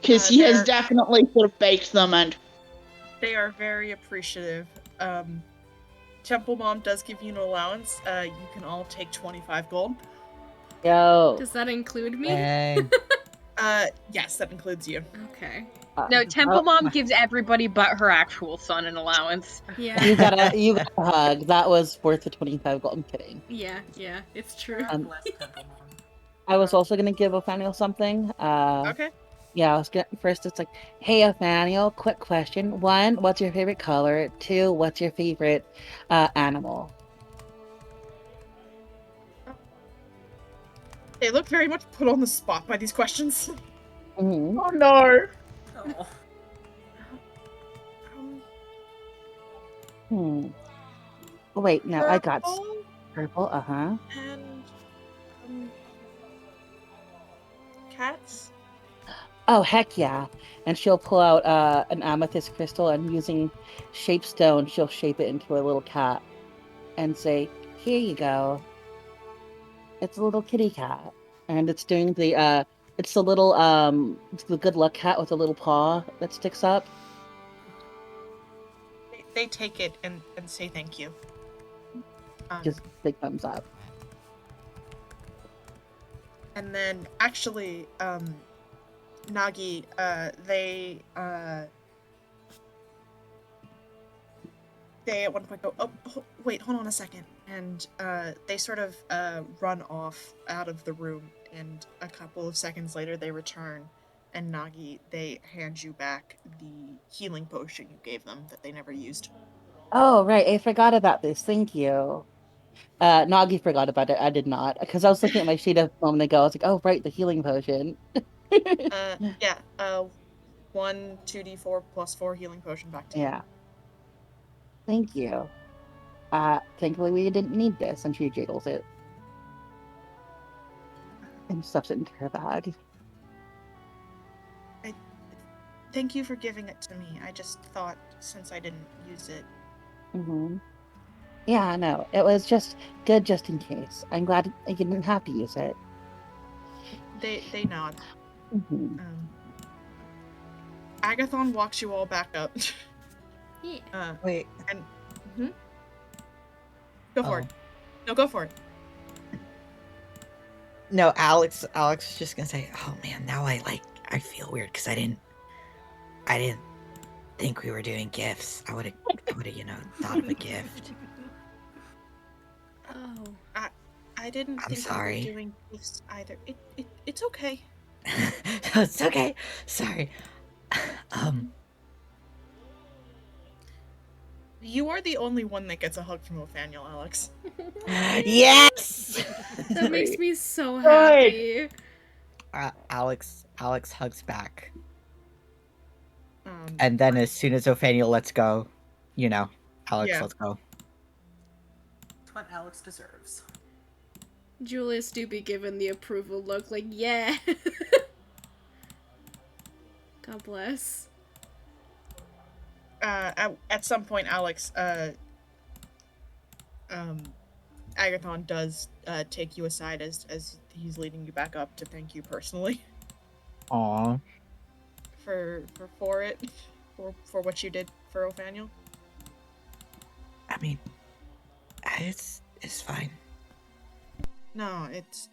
Because he has definitely sort of baked them, and they are very appreciative. Temple Mom does give you an allowance. You can all take 25 gold. Yo. Does that include me? Dang. Yes, that includes you. Okay. No, Temple Mom gives everybody but her actual son an allowance. Yeah. You got a hug. That was worth the 25 gold. I'm kidding. Yeah, it's true. Bless Temple Mom. I was also gonna give Othaniel something. Okay. Yeah, I was gonna first. It's like, hey, Othaniel, quick question. 1, what's your favorite color? 2, what's your favorite animal? They look very much put on the spot by these questions. Mm-hmm. oh no. Oh. Wait, no, I got Purple purple. and cats. Oh, heck yeah. And she'll pull out an amethyst crystal, and using shapestone, she'll shape it into a little cat and say, here you go. It's a little kitty cat. And it's doing it's the little it's the good luck cat with a little paw that sticks up. They take it and say thank you. Just big thumbs up. And then actually, Nagi, they at one point go, oh, wait, hold on a second. And they sort of run off out of the room, and a couple of seconds later they return, and Nagi, they hand you back the healing potion you gave them that they never used. Oh, right. I forgot about this. Thank you. Nagi forgot about it. I did not. Because I was looking at my sheet a moment ago. I was like, oh, right, the healing potion. Yeah, 1 2d4 plus 4 healing potion back to you. Yeah. Thank you. Thankfully we didn't need this, and she jiggles it. And stuffs it into her bag. Thank you for giving it to me. I just thought, since I didn't use it. Mm-hmm. Yeah, no, it was just good just in case. I'm glad you didn't have to use it. They nod. Mm-hmm. Agathon walks you all back up. Yeah. Wait. And go for it. No, go for it. No, Alex is just gonna say, "Oh man, now I feel weird because I didn't think we were doing gifts. I would have thought of a gift. Oh. I didn't I'm think sorry. we were doing gifts either. It's okay. It's okay. Sorry. You are the only one that gets a hug from Othaniel, Alex. Yes. That makes me so happy. Alex hugs back. And then as soon as Othaniel lets go, Alex lets go. That's what Alex deserves. Julius do be given the approval look, like, yeah. God bless. At some point, Alex, Agathon does take you aside as he's leading you back up to thank you personally. Aww. For what you did for Othaniel. I mean, it's fine. No, it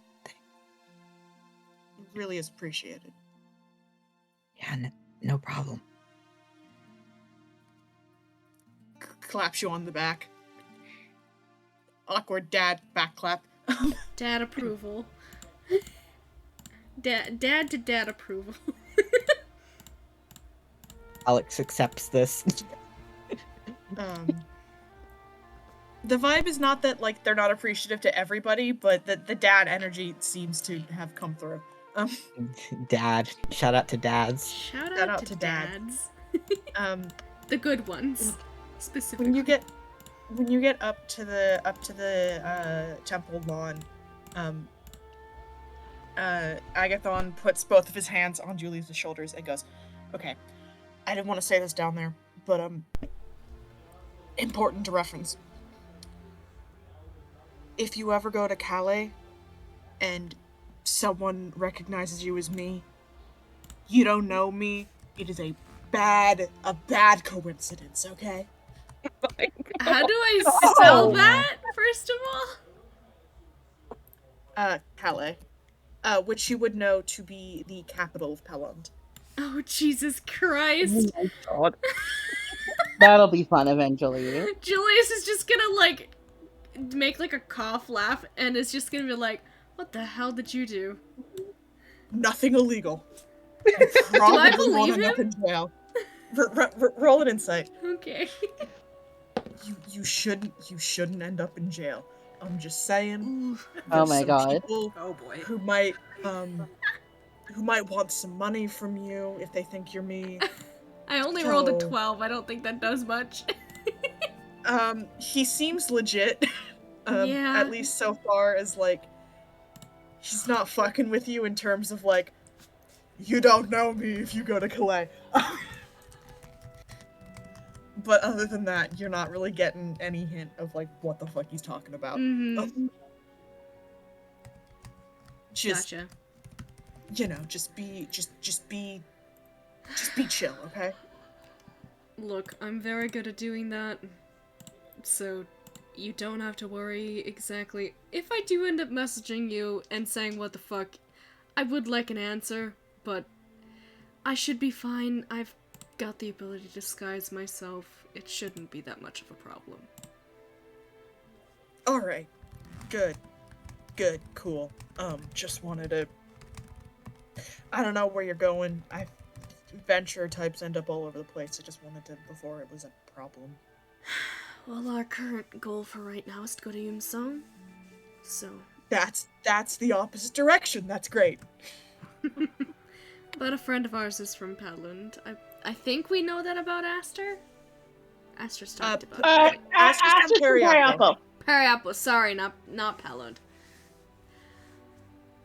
really is appreciated. Yeah, no problem. Claps you on the back. Awkward dad back clap. Dad approval. Dad to dad approval. Alex accepts this. The vibe is not that they're not appreciative to everybody, but the dad energy seems to have come through. Dad. Shout out to dads. Shout out to dads. The good ones, specifically. When you get up to the temple lawn, Agathon puts both of his hands on Julius' shoulders and goes, "Okay, I didn't want to say this down there, but important to reference. If you ever go to Calais and someone recognizes you as me, you don't know me, it is a bad coincidence, okay? How do I Oh. spell that, first of all? Calais. Which you would know to be the capital of Pelland. Oh, Jesus Christ. Oh my god. That'll be fun eventually. Julius is just gonna, like, make, like, a cough laugh, and is just gonna be like, what the hell did you do? Nothing illegal. You probably believe won't end up him? in jail. Roll an insight. Okay. You shouldn't end up in jail. I'm just saying. Oh There's my some god. people Oh boy. who might want some money from you if they think you're me. I only rolled a So- 12. I don't think that does much. He seems legit. Yeah. At least so far as, like, he's not fucking with you in terms of, like, you don't know me if you go to Calais. But other than that, you're not really getting any hint of, like, what the fuck he's talking about. Mm-hmm. Just, Gotcha. you know, just be chill, okay? Look, I'm very good at doing that. So, you don't have to worry exactly. If I do end up messaging you and saying what the fuck, I would like an answer, but I should be fine. I've got the ability to disguise myself. It shouldn't be that much of a problem. Alright. Good. Cool. Just wanted to... I don't know where you're going. Venture types end up all over the place. I just wanted to, before it was a problem. Well, our current goal for right now is to go to Yumsong. So... That's the opposite direction. That's great. But a friend of ours is from Padland. I think we know that about Aster? Aster's talked about it. Right? Aster's from Periapo. Periapo, sorry, not Padland.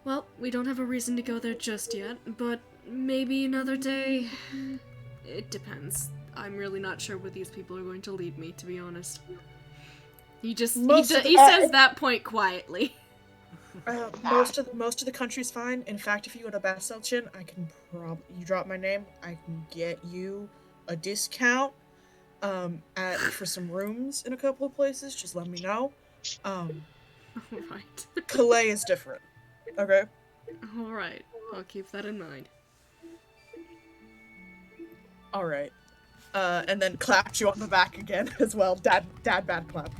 Well, we don't have a reason to go there just yet, but maybe another day. It depends. I'm really not sure where these people are going to lead me, to be honest. He says that point quietly. Most of the country's fine. In fact, if you go to Basselchin, I can you drop my name, I can get you a discount for some rooms in a couple of places. Just let me know. Alright. Calais is different. Okay? Alright. I'll keep that in mind. Alright. And then clapped you on the back again as well. Dad bad clap.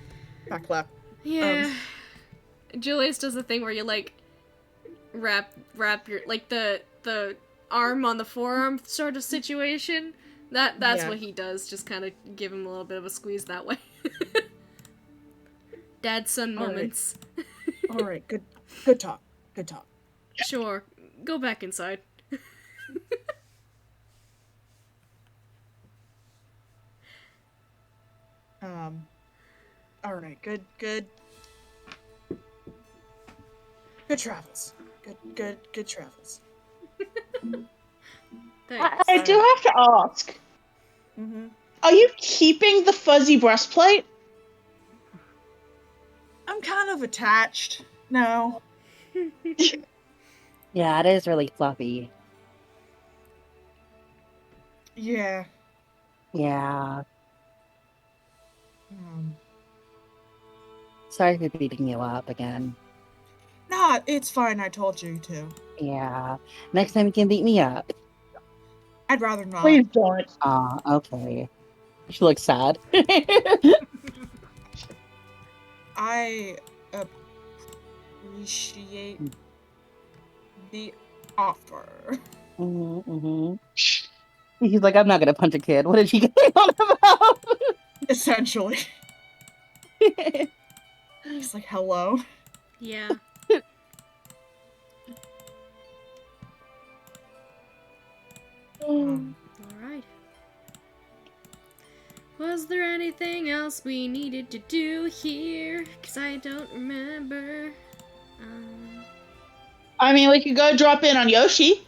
Back clap. Yeah. Julius does the thing where you, like, wrap your, like, the arm on the forearm sort of situation. That's what he does, just kind of give him a little bit of a squeeze that way. Dad-son moments. Alright, good talk. Sure, go back inside. Alright, good travels. Good travels. Thanks. I do have to ask. Mm-hmm. Are you keeping the fuzzy breastplate? I'm kind of attached. No. Yeah, it is really fluffy. Yeah. Yeah. Sorry for beating you up again. Nah, it's fine. I told you to. Yeah. Next time you can beat me up. I'd rather not. Please don't. Aw, okay. She looks sad. I appreciate the offer. He's like, I'm not gonna punch a kid. What is he going on about? Essentially. He's like, hello. Yeah. Alright. Was there anything else we needed to do here? Because I don't remember. I mean, we could go drop in on Yoshi.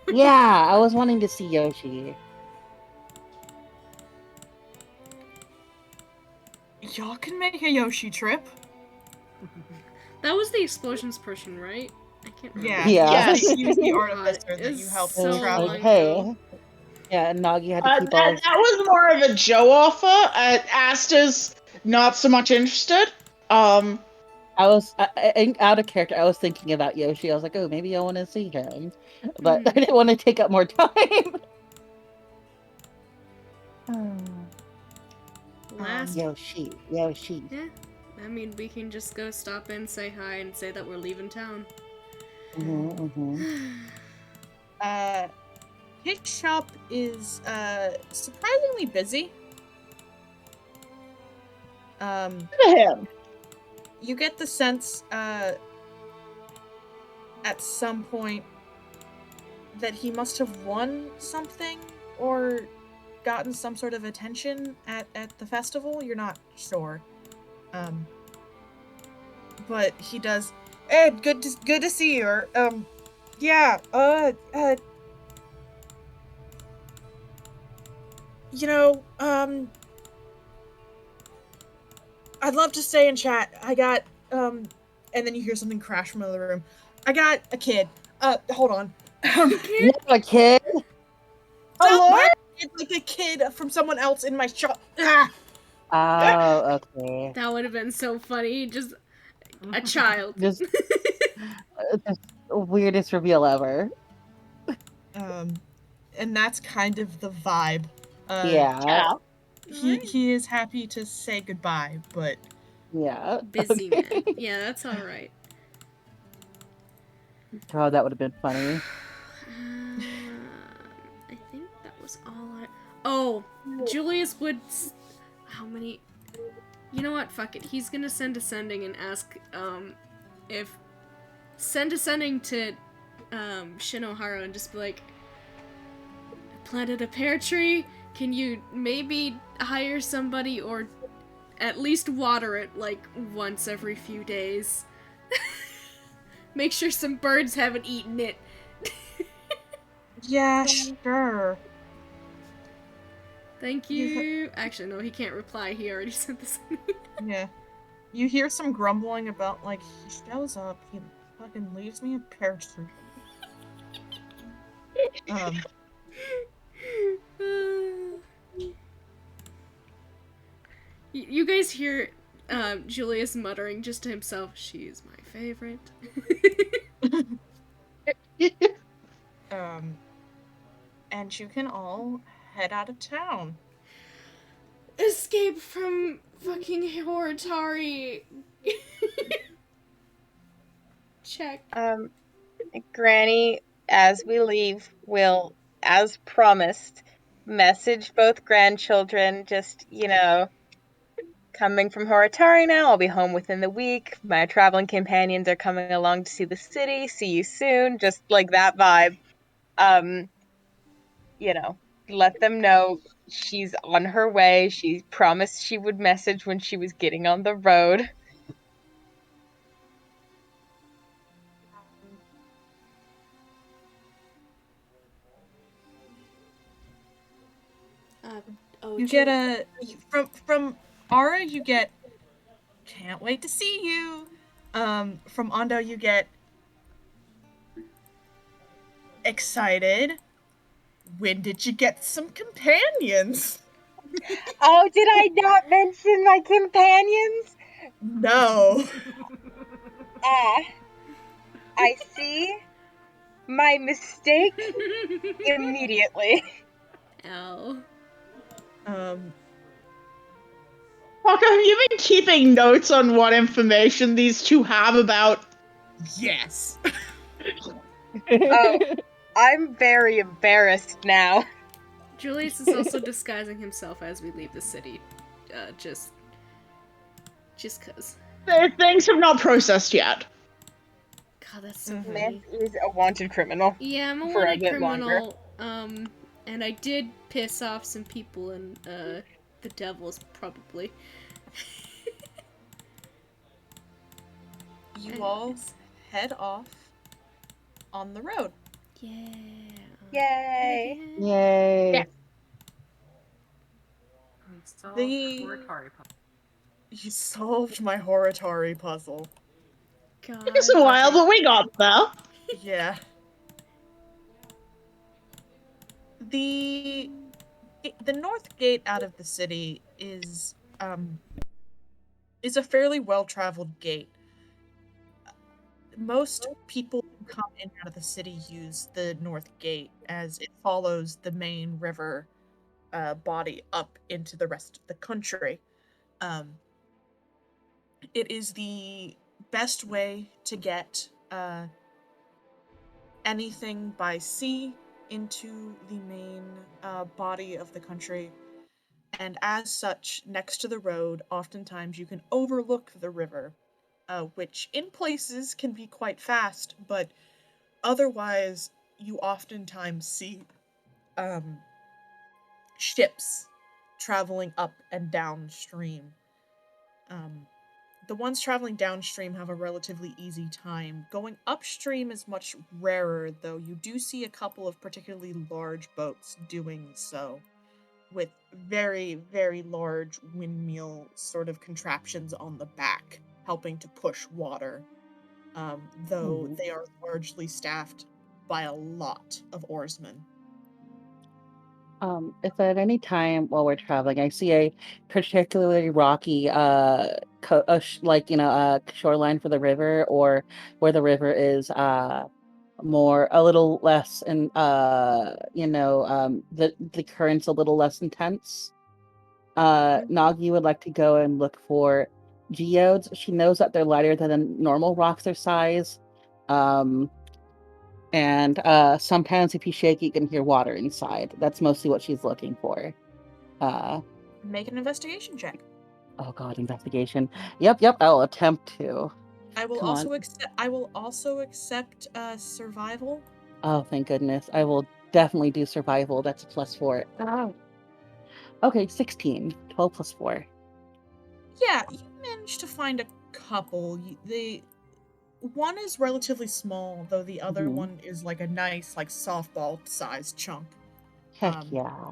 Yeah, I was wanting to see Yoshi. Y'all can make a Yoshi trip. That was the explosions portion, right? I can't remember. Yeah. He was the God, artificer that it's you helped so travel. long hey. ago. Yeah, and Nagi had to keep That, all. that was more of a Joe offer. Asta's not so much interested. I was out of character. I was thinking about Yoshi. I was like, oh, maybe I want to see him, but I didn't want to take up more time. Last. Yoshi. Yeah. I mean, we can just go stop in, say hi, and say that we're leaving town. His shop is surprisingly busy. him. You get the sense at some point that he must have won something or gotten some sort of attention at the festival. You're not sure. But he does. Hey, good to see you. Or, yeah. You know, I'd love to stay and chat. I got, and then you hear something crash from another room. I got a kid. Hold on. You have a kid? Not my kid, like a kid from someone else in my shop. Ah! Oh, okay. That would have been so funny. Just a child. Just the weirdest reveal ever. And that's kind of the vibe. Yeah. He is happy to say goodbye, but Yeah. Busy man. Yeah, that's all right. God, that would have been funny. I think that was all I. Oh, Julius would. How many? You know what? Fuck it. He's gonna send a sending and ask if send a sending to Shinohara and just be like, I planted a pear tree. Can you maybe hire somebody or at least water it like once every few days? Make sure some birds haven't eaten it. yeah, sure. Thank you. Actually, no, he can't reply. He already sent this. Yeah. You hear some grumbling about, like, he shows up, he fucking leaves me a pear tree. You guys hear Julius muttering just to himself, she's my favorite. And you can all head out of town. Escape from fucking Horitari. Check. Granny, as we leave, will, as promised, message both grandchildren, just, coming from Horitari now, I'll be home within the week. My traveling companions are coming along to see the city. See you soon. Just like that vibe. Let them know she's on her way. She promised she would message when she was getting on the road. You get from Ara, you get can't wait to see you. From Ondo, you get excited. When did you get some companions? Oh, did I not mention my companions? No. I see my mistake immediately. L. Fuck, have you been keeping notes on what information these two have about? Yes. Oh, I'm very embarrassed now. Julius is also disguising himself as we leave the city. Just cause. Things have not processed yet. God, that's so funny. Myth is a wanted criminal. Yeah, I'm a for wanted bit criminal. And I did piss off some people in the Devils, probably. You all head off on the road. Yeah. Yay! Yay! We still The- have Horitari. You solved my Horitari puzzle. God. Took us a while, but we got there. Yeah. The north gate out of the city is a fairly well-traveled gate. Most people who come in and out of the city use the north gate as it follows the main river body up into the rest of the country. Um, it is the best way to get anything by sea into the main body of the country. And as such, next to the road, oftentimes you can overlook the river, which in places can be quite fast, but otherwise you oftentimes see um, ships traveling up and downstream. Um, the ones traveling downstream have a relatively easy time. Going upstream is much rarer, though you do see a couple of particularly large boats doing so, with very, very large windmill sort of contraptions on the back, helping to push water, though they are largely staffed by a lot of oarsmen. If at any time while we're traveling, I see a particularly rocky, shoreline for the river, or where the river is, a little less, and the current's a little less intense. Nagi would like to go and look for geodes. She knows that they're lighter than normal rocks their size. And sometimes if you shake, you can hear water inside. That's mostly what she's looking for. Make an investigation check. Oh god, investigation. Yep, I'll attempt to. I will Come on. also accept survival. Oh, thank goodness. I will definitely do survival. That's a +4. Oh. Okay, 16. 12 plus 4. Yeah, you managed to find a couple. The one is relatively small, though the other Mhm. one is like a nice, like softball-sized chunk. Heck yeah.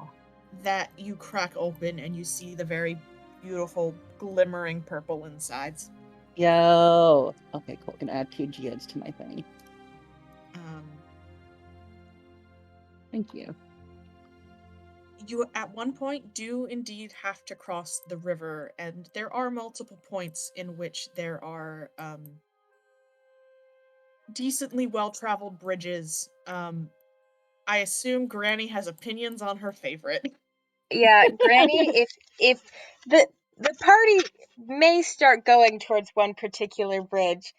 That you crack open and you see the very beautiful, glimmering purple insides. Yo. Okay, cool. Can add 2 geodes to my thing. Thank you. You at one point do indeed have to cross the river, and there are multiple points in which there are decently well-traveled bridges. I assume Granny has opinions on her favorite. Yeah, Granny, if the party may start going towards one particular bridge,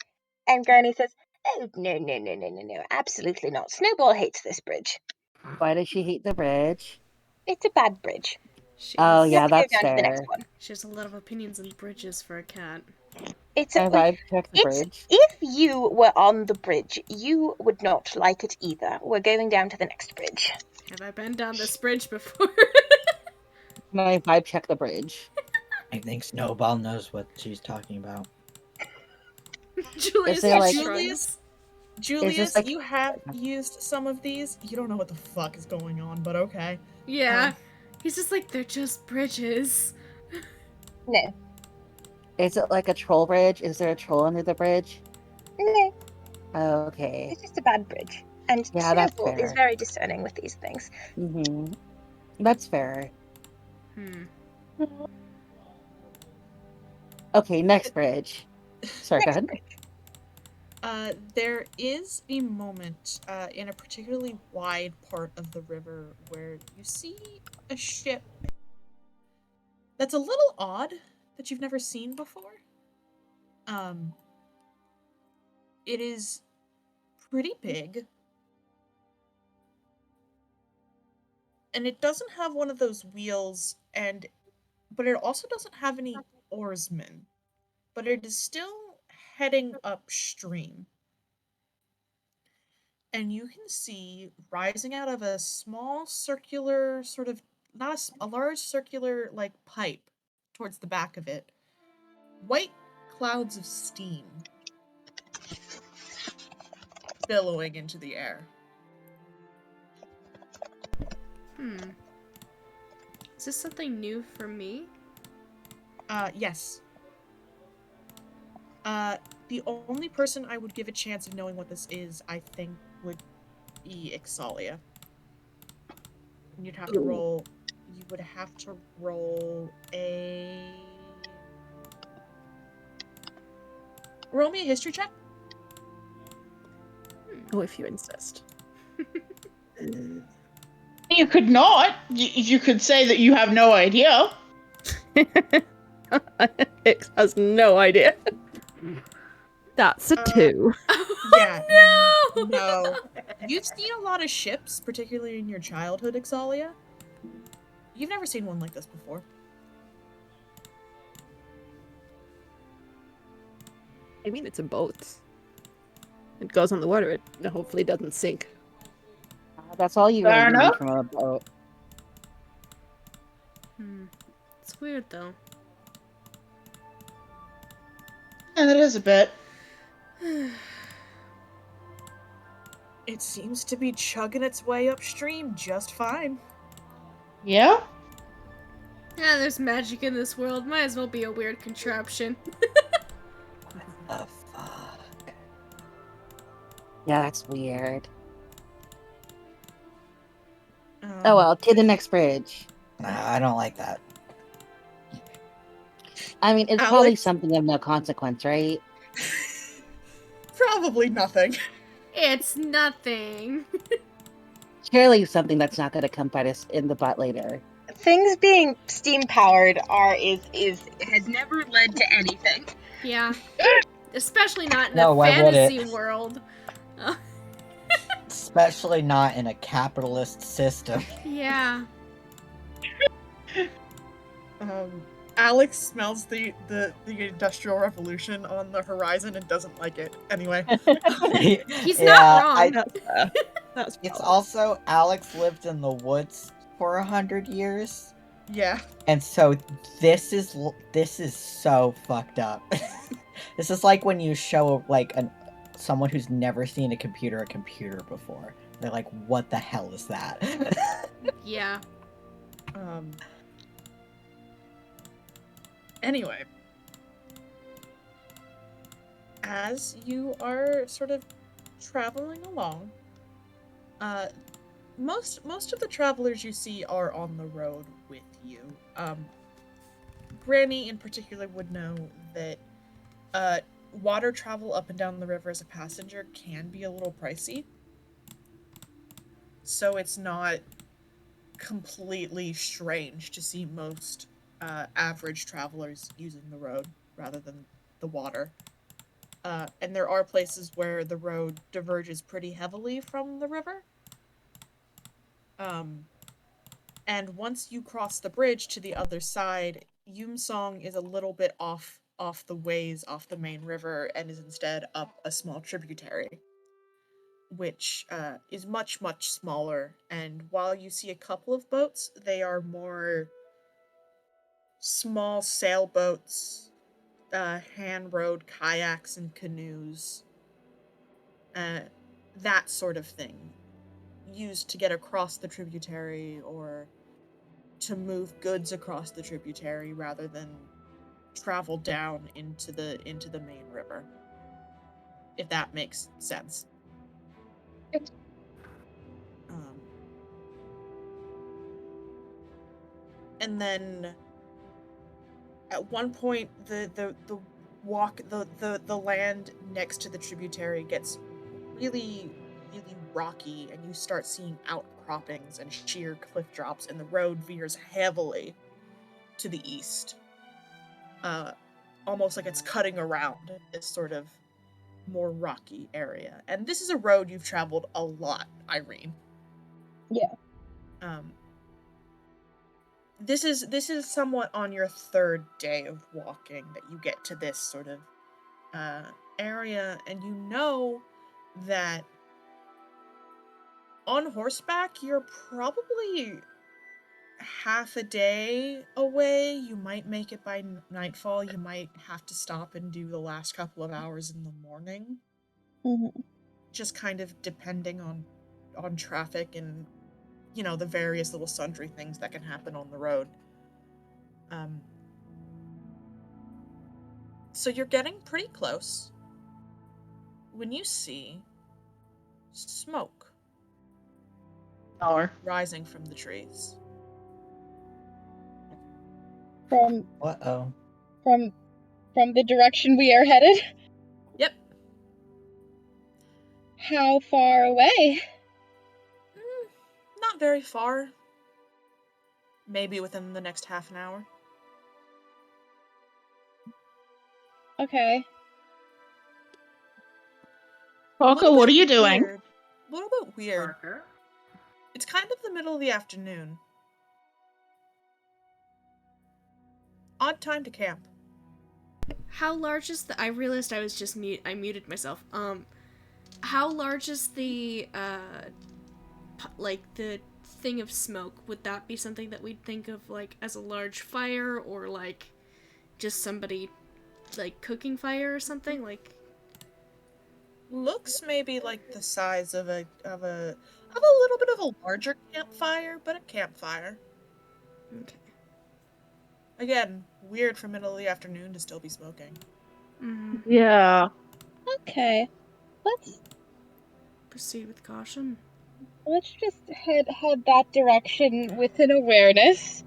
and Granny says, "Oh no, absolutely not. Snowball hates this bridge. Why does she hate the bridge? It's a bad bridge. Oh You have yeah, to go that's down to the next fair. one. She has a lot of opinions on bridges for a cat. It's I vibe check the it's bridge. if you were on the bridge, you would not like it either. We're going down to the next bridge. Have I been down this bridge before? Can I vibe check the bridge? I think Snowball knows what she's talking about. Julius, there, like- Julius, like- you have used some of these. You don't know what the fuck is going on, but okay. Yeah. He's just like, they're just bridges. No. Is it like a troll bridge? Is there a troll under the bridge? No. Okay. It's just a bad bridge. And Yeah, that's Snowball is fair. very discerning with these things. Mm-hmm. That's fair. Okay, next bridge. Sorry, go ahead. There is a moment in a particularly wide part of the river where you see a ship that's a little odd that you've never seen before. It is pretty big. And it doesn't have one of those wheels, but it also doesn't have any oarsmen. But it is still heading upstream. And you can see rising out of a small circular sort of not a large circular like pipe towards the back of it, white clouds of steam billowing into the air. Is this something new for me? Yes. The only person I would give a chance of knowing what this is, I think, would be Ixalia. You'd have to roll. You would have to roll a. Roll me a history check. Oh, if you insist. You could not. You could say that you have no idea. Hicks has no idea. That's a 2. Yeah. Oh, No. You've seen a lot of ships, particularly in your childhood, Ixalia. You've never seen one like this before. I mean, it's a boat. It goes on the water. It hopefully doesn't sink. That's all you Fair really need enough. from a boat. It's weird though. Yeah, that is a bit. It seems to be chugging its way upstream just fine. Yeah? Yeah, there's magic in this world. Might as well be a weird contraption. The fuck? Yeah, that's weird. Oh well, to the next bridge. Nah, I don't like that. I mean, it's probably Alex? something of no consequence, right? Probably nothing. It's nothing. Surely something that's not going to come bite us in the butt later. Things being steam powered has never led to anything. Yeah. Especially not in No, a why would it? fantasy world. Especially not in a capitalist system. Yeah. Alex smells the Industrial Revolution on the horizon and doesn't like it. Anyway. He's not wrong. That's It's also Alex lived in the woods for 100 years. Yeah. And so this is so fucked up. This is like when you show like someone who's never seen a computer before. They're like, what the hell is that? Yeah. Anyway. As you are sort of traveling along, most of the travelers you see are on the road with you. Granny in particular would know that water travel up and down the river as a passenger can be a little pricey. So it's not completely strange to see most average travelers using the road rather than the water. And there are places where the road diverges pretty heavily from the river. And once you cross the bridge to the other side, Yumsong is a little bit off the ways, off the main river, and is instead up a small tributary, which is much, much smaller. And while you see a couple of boats, they are more small sailboats, hand-rowed kayaks and canoes, that sort of thing, used to get across the tributary or to move goods across the tributary rather than travel down into the main river. If that makes sense. And then at one point the land next to the tributary gets really, really rocky, and you start seeing outcroppings and sheer cliff drops, and the road veers heavily to the east. Almost like it's cutting around this sort of more rocky area. And this is a road you've traveled a lot, Irene. Yeah. This is somewhat on your third day of walking that you get to this sort of area, and you know that on horseback you're probably half a day away. You might make it by nightfall. You might have to stop and do the last couple of hours in the morning. Mm-hmm. Just kind of depending on traffic and, you know, the various little sundry things that can happen on the road. So you're getting pretty close when you see smoke rising from the trees. From Uh-oh. from the direction we are headed? Yep. How far away? Not very far. Maybe within the next half an hour. Okay. Parker, what are you doing? A little bit weird. Parker? It's kind of the middle of the afternoon. Odd time to camp. How large is the? I realized I was just I muted myself. How large is the like the thing of smoke? Would that be something that we'd think of like as a large fire, or like just somebody like cooking fire or something? Like Looks maybe like the size of a little bit of a larger campfire, but a campfire. okay. Again, weird for middle of the afternoon to still be smoking. Yeah. Okay. Let's Proceed with caution. just head that direction with an awareness.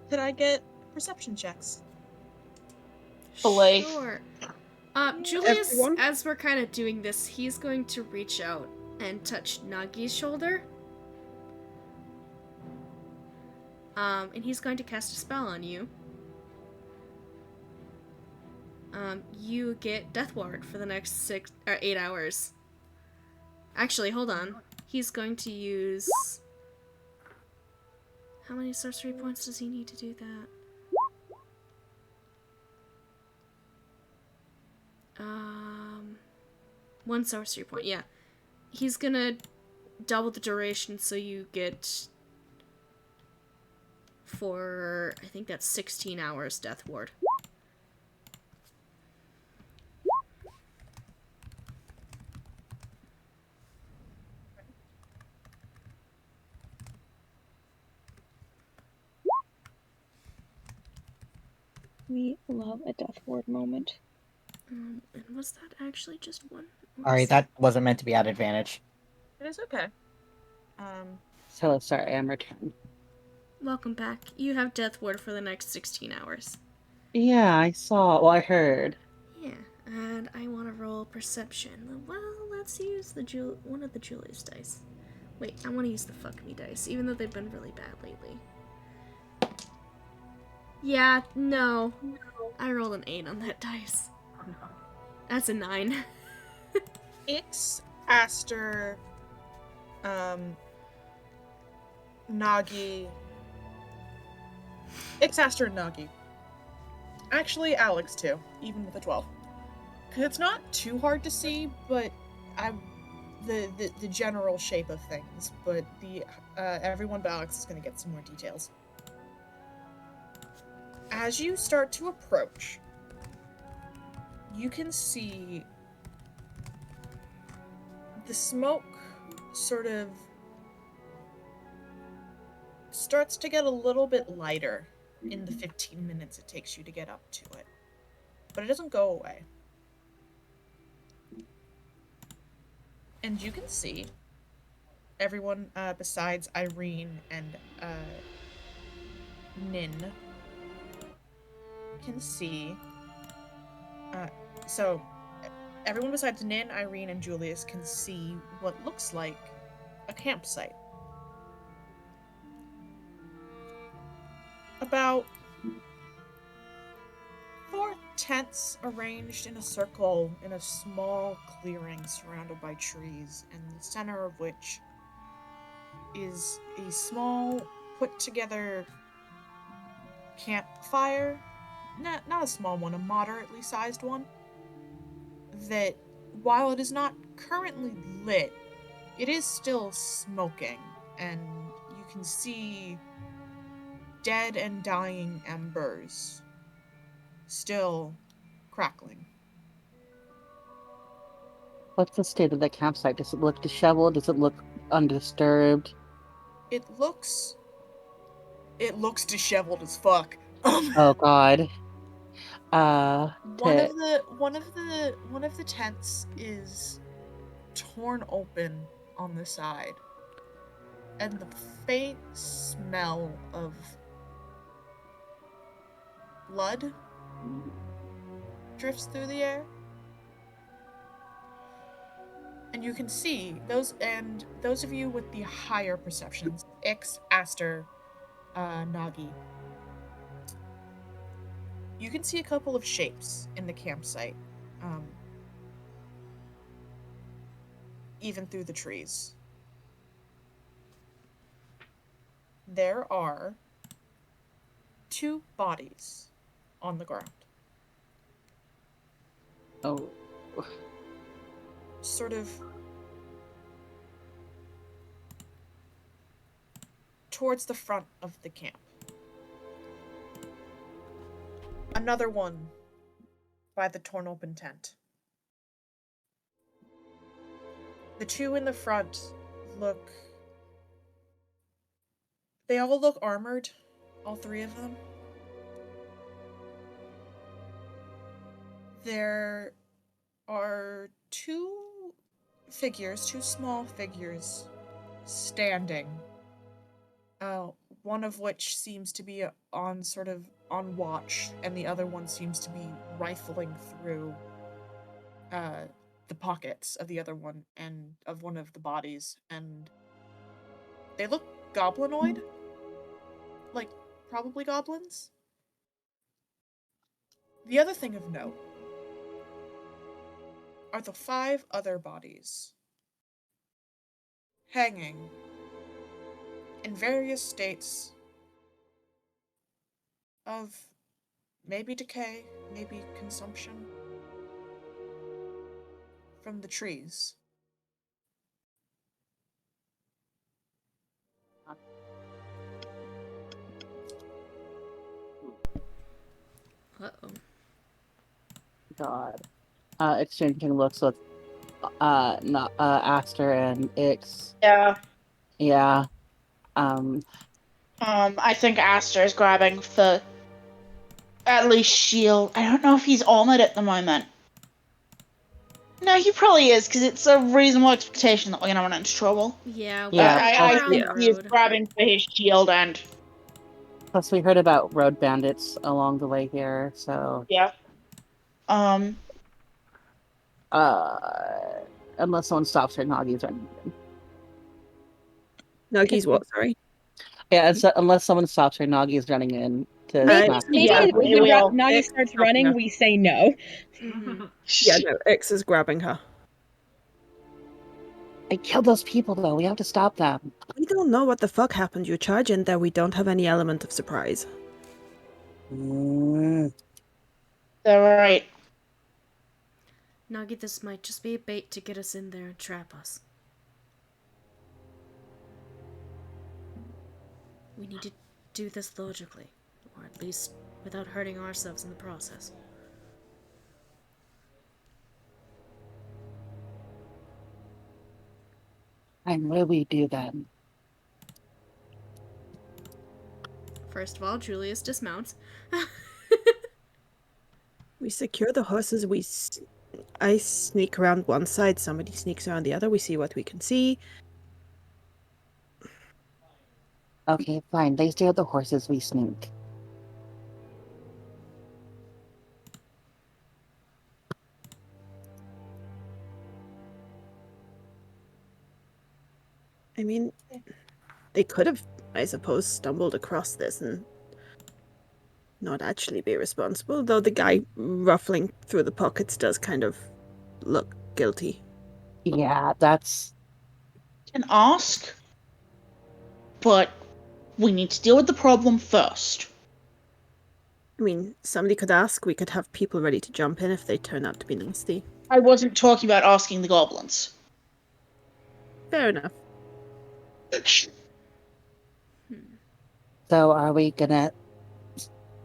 Could I get perception checks? Belief. Sure. Julius, Everyone? as we're kind of doing this, he's going to reach out and touch Nagi's shoulder. And he's going to cast a spell on you. You get Death Ward for the next 8 hours. Actually, hold on. He's going to use... How many sorcery points does he need to do that? 1 sorcery point, yeah. He's gonna double the duration, so you get... For, I think that's 16 hours Death Ward. We love a Death Ward moment. And was that actually just one? Alright, that wasn't meant to be at advantage. It is okay. So sorry, I'm returned. Welcome back. You have Death Ward for the next 16 hours. Yeah, I saw. Well, I heard. Yeah, and I want to roll perception. Well, let's use the one of the Julius dice. Wait, I want to use the fuck me dice, even though they've been really bad lately. Yeah, no. I rolled an 8 on that dice. Oh no. That's a 9. It's Aster, Nagi. It's Aster and Nagi. Actually, Alex too, even with a 12. Because it's not too hard to see, but the general shape of things. But everyone but Alex is going to get some more details. As you start to approach, you can see the smoke sort of starts to get a little bit lighter in the 15 minutes it takes you to get up to it. But it doesn't go away. And you can see everyone besides Irene and Nin can see. So everyone besides Nin, Irene, and Julius can see what looks like a campsite. About 4 tents arranged in a circle in a small clearing surrounded by trees, in the center of which is a small, put-together campfire. Not a small one, a moderately sized one. That, while it is not currently lit, it is still smoking, and you can see dead and dying embers still crackling. What's the state of the campsite? Does it look disheveled? Does it look undisturbed? It looks disheveled as fuck. Oh God. One To of the tents is torn open on the side, and the faint smell of blood drifts through the air. And you can see those of you with the higher perceptions, Ix, Aster, Nagi, you can see a couple of shapes in the campsite, even through the trees. There are 2 bodies on the ground, oh, sort of towards the front of the camp. Another one by the torn open tent. The 2 in the front they all look armored, all 3 of them. There are 2 small figures standing. One of which seems to be on watch, and the other one seems to be rifling through the pockets of the other one and of one of the bodies, and they look goblinoid, like probably goblins. The other thing of note are the 5 other bodies hanging in various states of maybe decay, maybe consumption from the trees. Uh-oh. God. Exchanging looks with not Aster and Ix. Yeah. Yeah. I think Aster is grabbing for at least shield. I don't know if he's armored at the moment. No, he probably is, because it's a reasonable expectation that we're gonna run into trouble. Yeah, Yeah, I we're on think the he is road. grabbing for his shield and Plus we heard about road bandits along the way here, so yeah. unless someone stops her, Nagi's running in. Nuggies, what? Sorry. Yeah, unless someone stops her, Nagi's running in to Maybe, smack maybe Yeah, when we all- Nagi X starts is grabbing running, her. we say no. Mm-hmm. Yeah, no, X is grabbing her. I killed those people though. We have to stop them. We don't know what the fuck happened. You charge in there, we don't have any element of surprise. Mm. They're right. Nagi, this might just be a bait to get us in there and trap us. We need to do this logically, or at least without hurting ourselves in the process. And what do we do then? First of all, Julius dismounts. We secure the horses, I sneak around one side, somebody sneaks around the other, we see what we can see. Okay, fine. They steal the horses, we sneak. I mean, they could have, I suppose, stumbled across this and not actually be responsible, though the guy ruffling through the pockets does kind of look guilty. Yeah, that's... Can ask, but we need to deal with the problem first. I mean, somebody could ask, we could have people ready to jump in if they turn out to be nasty. I wasn't talking about asking the goblins. Fair enough. So are we gonna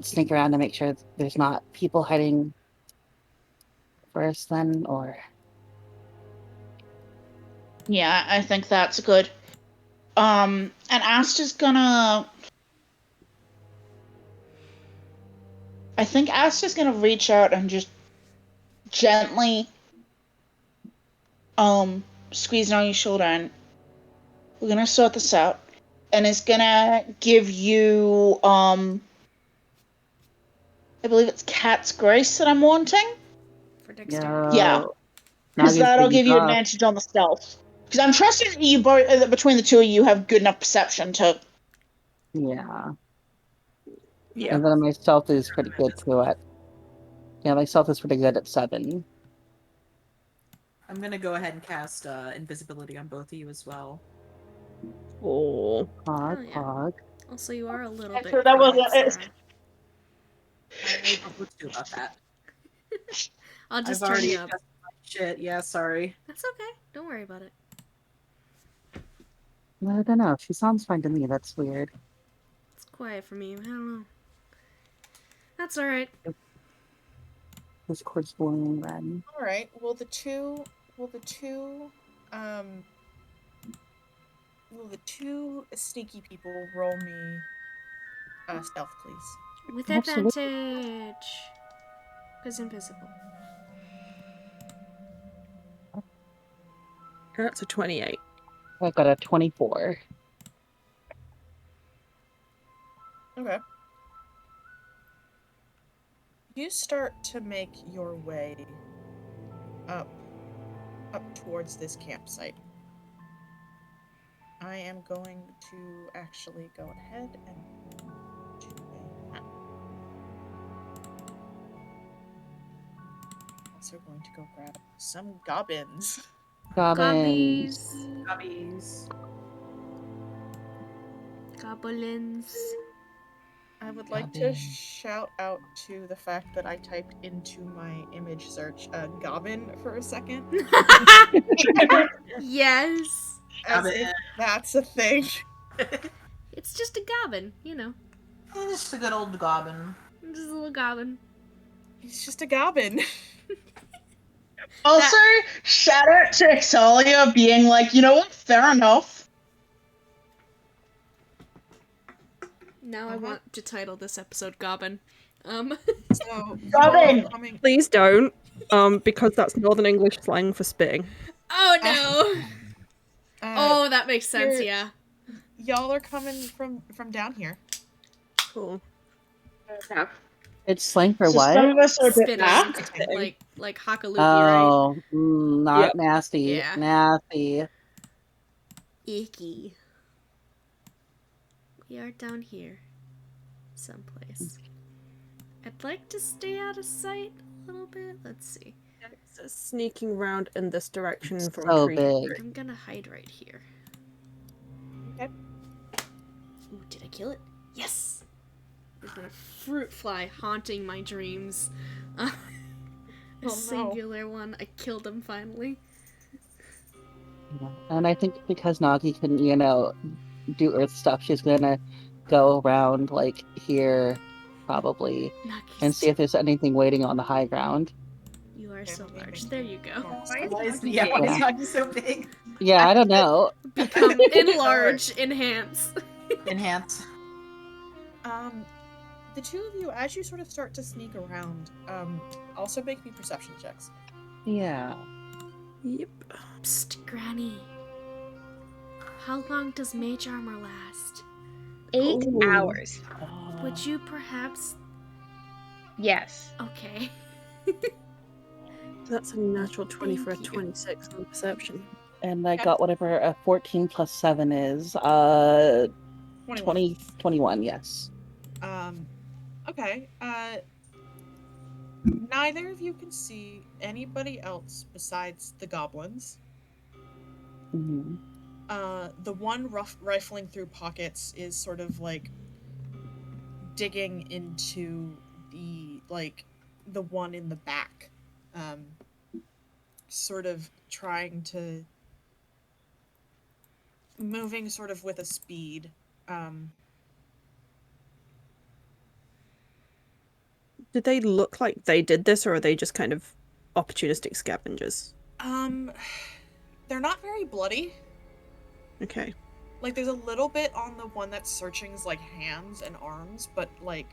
sneak around to make sure there's not people hiding first then, or... Yeah, I think that's good. And Aster's gonna... I think Asta's gonna reach out and just gently squeeze on your shoulder, and we're gonna sort this out. And it's gonna give you I believe it's Cat's Grace that I'm wanting. For dexterity. Yeah. Because Nagi's that'll baby give you draw. advantage on the stealth. Because I'm trusting that you both, that between the two of you, have good enough perception to. Yeah. Yeah. And then my stealth is pretty good too at. Yeah, my stealth is pretty good at 7. I'm gonna go ahead and cast invisibility on both of you as well. Oh. Pog, Hell yeah. pog. Also, you are a little And bit so that was quiet, Sarah. I don't know what to do about that. I'll just I've turn already you up. adjusted my shit. Yeah, sorry. That's okay. Don't worry about it. I don't know. She sounds fine to me. That's weird. It's quiet for me. I don't know. That's alright. Discord's glowing red. All right. Will the two sneaky people roll me stealth, please? With Absolutely. advantage. Because invisible. That's a 28. I got a 24. Okay. You start to make your way up towards this campsite. I am going to actually go ahead and do a map. Also going to go grab some goblins. Goblins. Gobbies. Goblins. I would like to Goblin. shout out to the fact that I typed into my image search goblin for a second. Yes. As if that's a thing. It's just a goblin, you know. It's just a good old goblin. Just a little goblin. He's just a goblin. Also, shout out to Exalia being like, you know what? Fair enough. Now I want to title this episode Goblin. So Goblin. Please don't, because that's Northern English slang for spitting. Oh no! Oh, that makes sense, yeah. Y'all are coming from down here. Cool. It's slang for So what? some of us are a bit Spitting. back. Like Hakalugi, right? Oh, not Yep. nasty. Yeah. Nasty. Icky. We are down here. Someplace. I'd like to stay out of sight a little bit. Let's see. It's sneaking around in this direction from So tree. big. I'm gonna hide right here. Okay. Ooh, did I kill it? Yes! There's been a fruit fly haunting my dreams. A no. singular one. I killed him finally. And I think because Nagi couldn't, do earth stuff, she's gonna go around, like, here, probably, and see if there's anything waiting on the high ground. You are so large. There you go. Why is Nagi so big? Yeah, I don't know. Become enlarge, enhance. Enhance. The two of you, as you sort of start to sneak around, also make me perception checks. Yeah. Yep. Psst, Granny. How long does mage armor last? 8 Ooh. hours. Would you perhaps... Yes. Okay. That's a natural 20 for a Thank you. 26 on perception. And I got whatever a 14 plus 7 is. 21, yes. Okay. Neither of you can see anybody else besides the goblins. Mm-hmm. The one rifling through pockets is sort of like digging into the one in the back, sort of trying to moving sort of with a speed. Did they look like they did this, or are they just kind of opportunistic scavengers? They're not very bloody. Okay. Like, there's a little bit on the one that's searching's, like, hands and arms, but, like,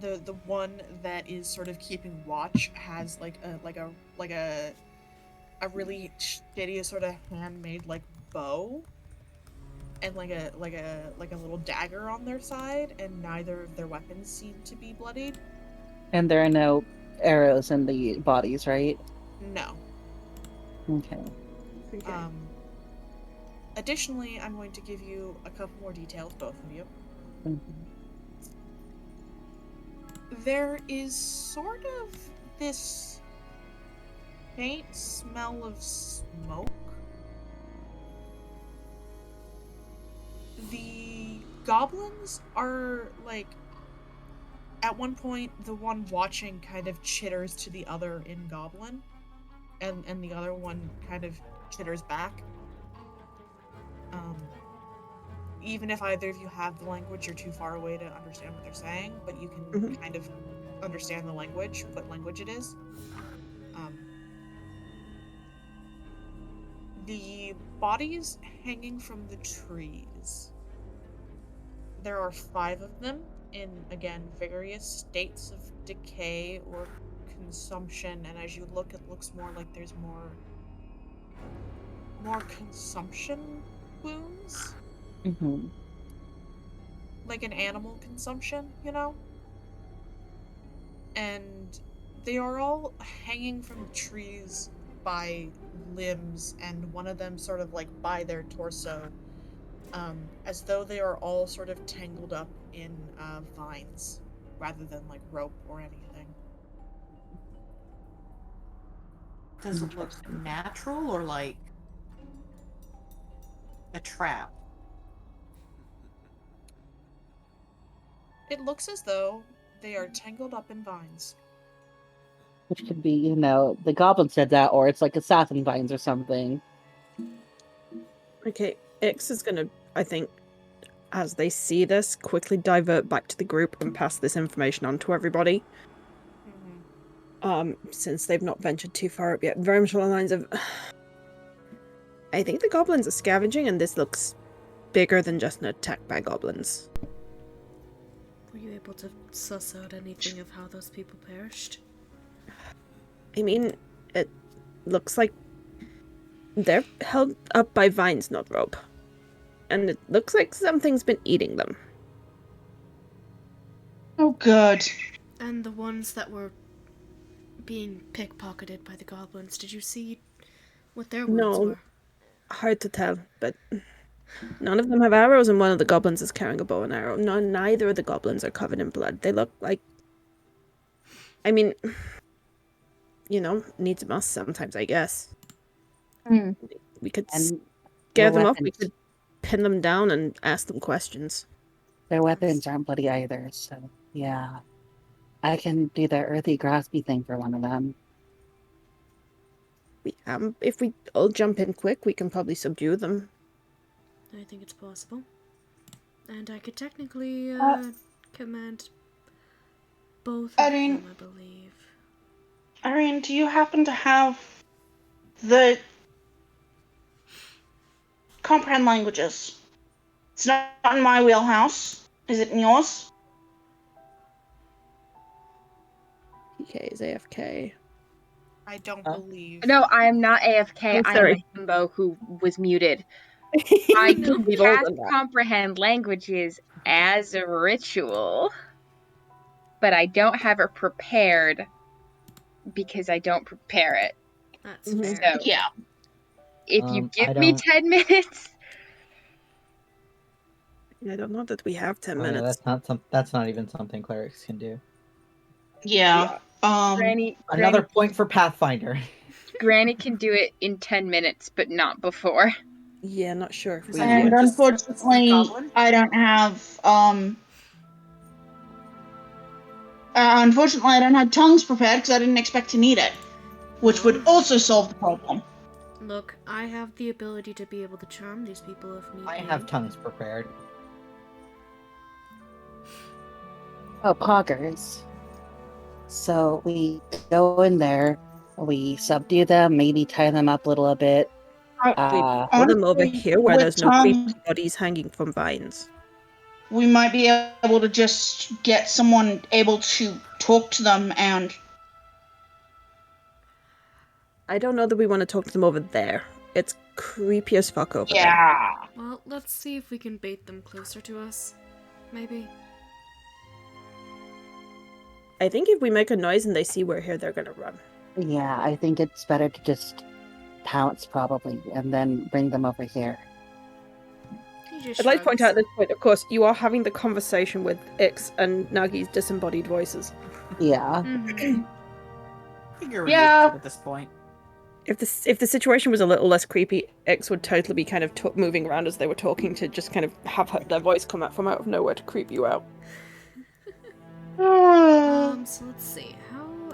the one that is sort of keeping watch has like a really shitty sort of handmade like bow and like a little dagger on their side, and neither of their weapons seem to be bloodied. And there are no arrows in the bodies, right? No. Okay. Um. Additionally, I'm going to give you a couple more details, both of you. Mhm. There is sort of this faint smell of smoke. The goblins are like, at one point, the one watching kind of chitters to the other in goblin, and the other one kind of chitters back. Even if either of you have the language, you're too far away to understand what they're saying, but you can kind of understand the language, what language it is. The bodies hanging from the trees. There are 5 of them in, again, various states of decay or consumption, and as you look, it looks more like there's more consumption wounds. Mm-hmm. Like an animal consumption, you know? And they are all hanging from the trees by limbs, and one of them sort of like by their torso, as though they are all sort of tangled up in vines rather than like rope or anything. Does it look natural or like a trap? It looks as though they are tangled up in vines. Which could be, the goblin said that, or it's like assassin vines or something. Okay, X is gonna, I think, as they see this, quickly divert back to the group and pass this information on to everybody. Since they've not ventured too far up yet. Very much along the lines of, I think the goblins are scavenging, and this looks bigger than just an attack by goblins. Were you able to suss out anything of how those people perished? I mean, it looks like they're held up by vines, not rope. And it looks like something's been eating them. Oh, good. And the ones that were being pickpocketed by the goblins, did you see what their wounds were? Hard to tell, but none of them have arrows, and one of the goblins is carrying a bow and arrow. Neither of the goblins are covered in blood. They look like... I mean, needs must sometimes, I guess. We could scare them off, we could pin them down and ask them questions. Their weapons aren't bloody either, so yeah. I can do the earthy graspy thing for one of them. If we all jump in quick, we can probably subdue them. I think it's possible. And I could technically command both of them, I believe. Irene, do you happen to have the comprehend languages? It's not in my wheelhouse. Is it in yours? PK is AFK. I don't believe. No, I am not AFK. I am a himbo who was muted. I can cast comprehend languages as a ritual, but I don't have it prepared because I don't prepare it. That's fair. So, yeah. If you give me 10 minutes. I don't know that we have 10 Oh, minutes. yeah, that's not even something clerics can do. Yeah. Another point for Pathfinder. Granny can do it in 10 minutes, but not before. Yeah, not sure if we And unfortunately, I don't have unfortunately, I don't have tongues prepared because I didn't expect to need it, which would also solve the problem. Look, I have the ability to be able to charm these people if need be. I have tongues prepared. Oh, poggers. So we go in there, we subdue them, maybe tie them up a little bit. We pull them over here where there's no creepy bodies hanging from vines. we might be able to just get someone able to talk to them and... I don't know that we want to talk to them over there. It's creepy as fuck over there. Yeah. Well, let's see if we can bait them closer to us. Maybe. I think if we make a noise and they see we're here, they're gonna run. Yeah, I think it's better to just pounce probably and then bring them over here. I'd like to point out at this point, of course, you are having the conversation with Ix and Nagi's disembodied voices. Yeah. Mm-hmm. Figure Yeah. at this point. If the situation was a little less creepy, Ix would totally be kind of moving around as they were talking to just kind of have their voice come out from out of nowhere to creep you out. So let's see.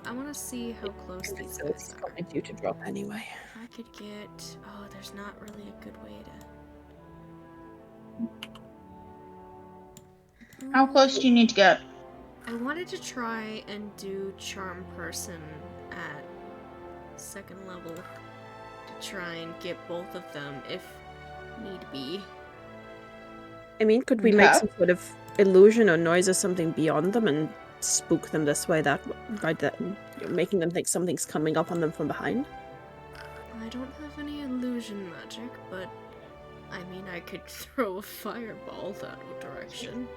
I want to see how close these So guys it's are. probably due to drop anyway. If I could get... Oh, there's not really a good way to... How close do you need to get? I wanted to try and do Charm Person at 2nd level to try and get both of them if need be. I mean, could we make Okay. some sort of illusion or noise or something beyond them and spook them this way, making them think something's coming up on them from behind? I don't have any illusion magic, but I mean, I could throw a fireball that direction.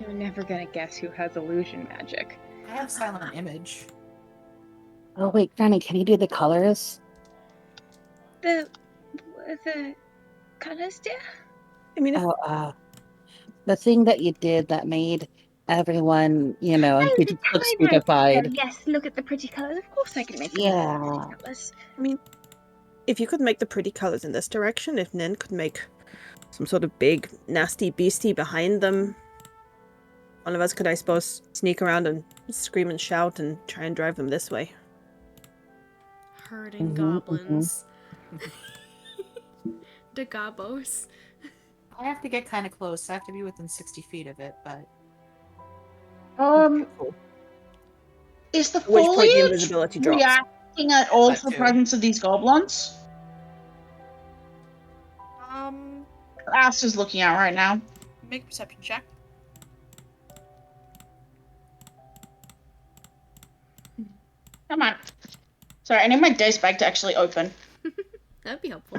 You're never gonna guess who has illusion magic. I have silent image. Oh wait, Granny, can you do the colors? The colors, dear? I mean, The thing that you did that made everyone, you know, Oh, look the timer. stupefied. Yes, look at the pretty colors. Of course I can make Yeah. pretty colors. I mean, if you could make the pretty colors in this direction, if Nin could make some sort of big, nasty beastie behind them, one of us could, I suppose, sneak around and scream and shout and try and drive them this way. Herding goblins. The gobos. I have to get kind of close. I have to be within 60 feet of it, but... Is the At which point the foliage invisibility drops. reacting at all That to the too. presence of these goblins? Asta's looking out right now. Make a perception check. Come on. Sorry, I need my dice bag to actually open. That'd be helpful.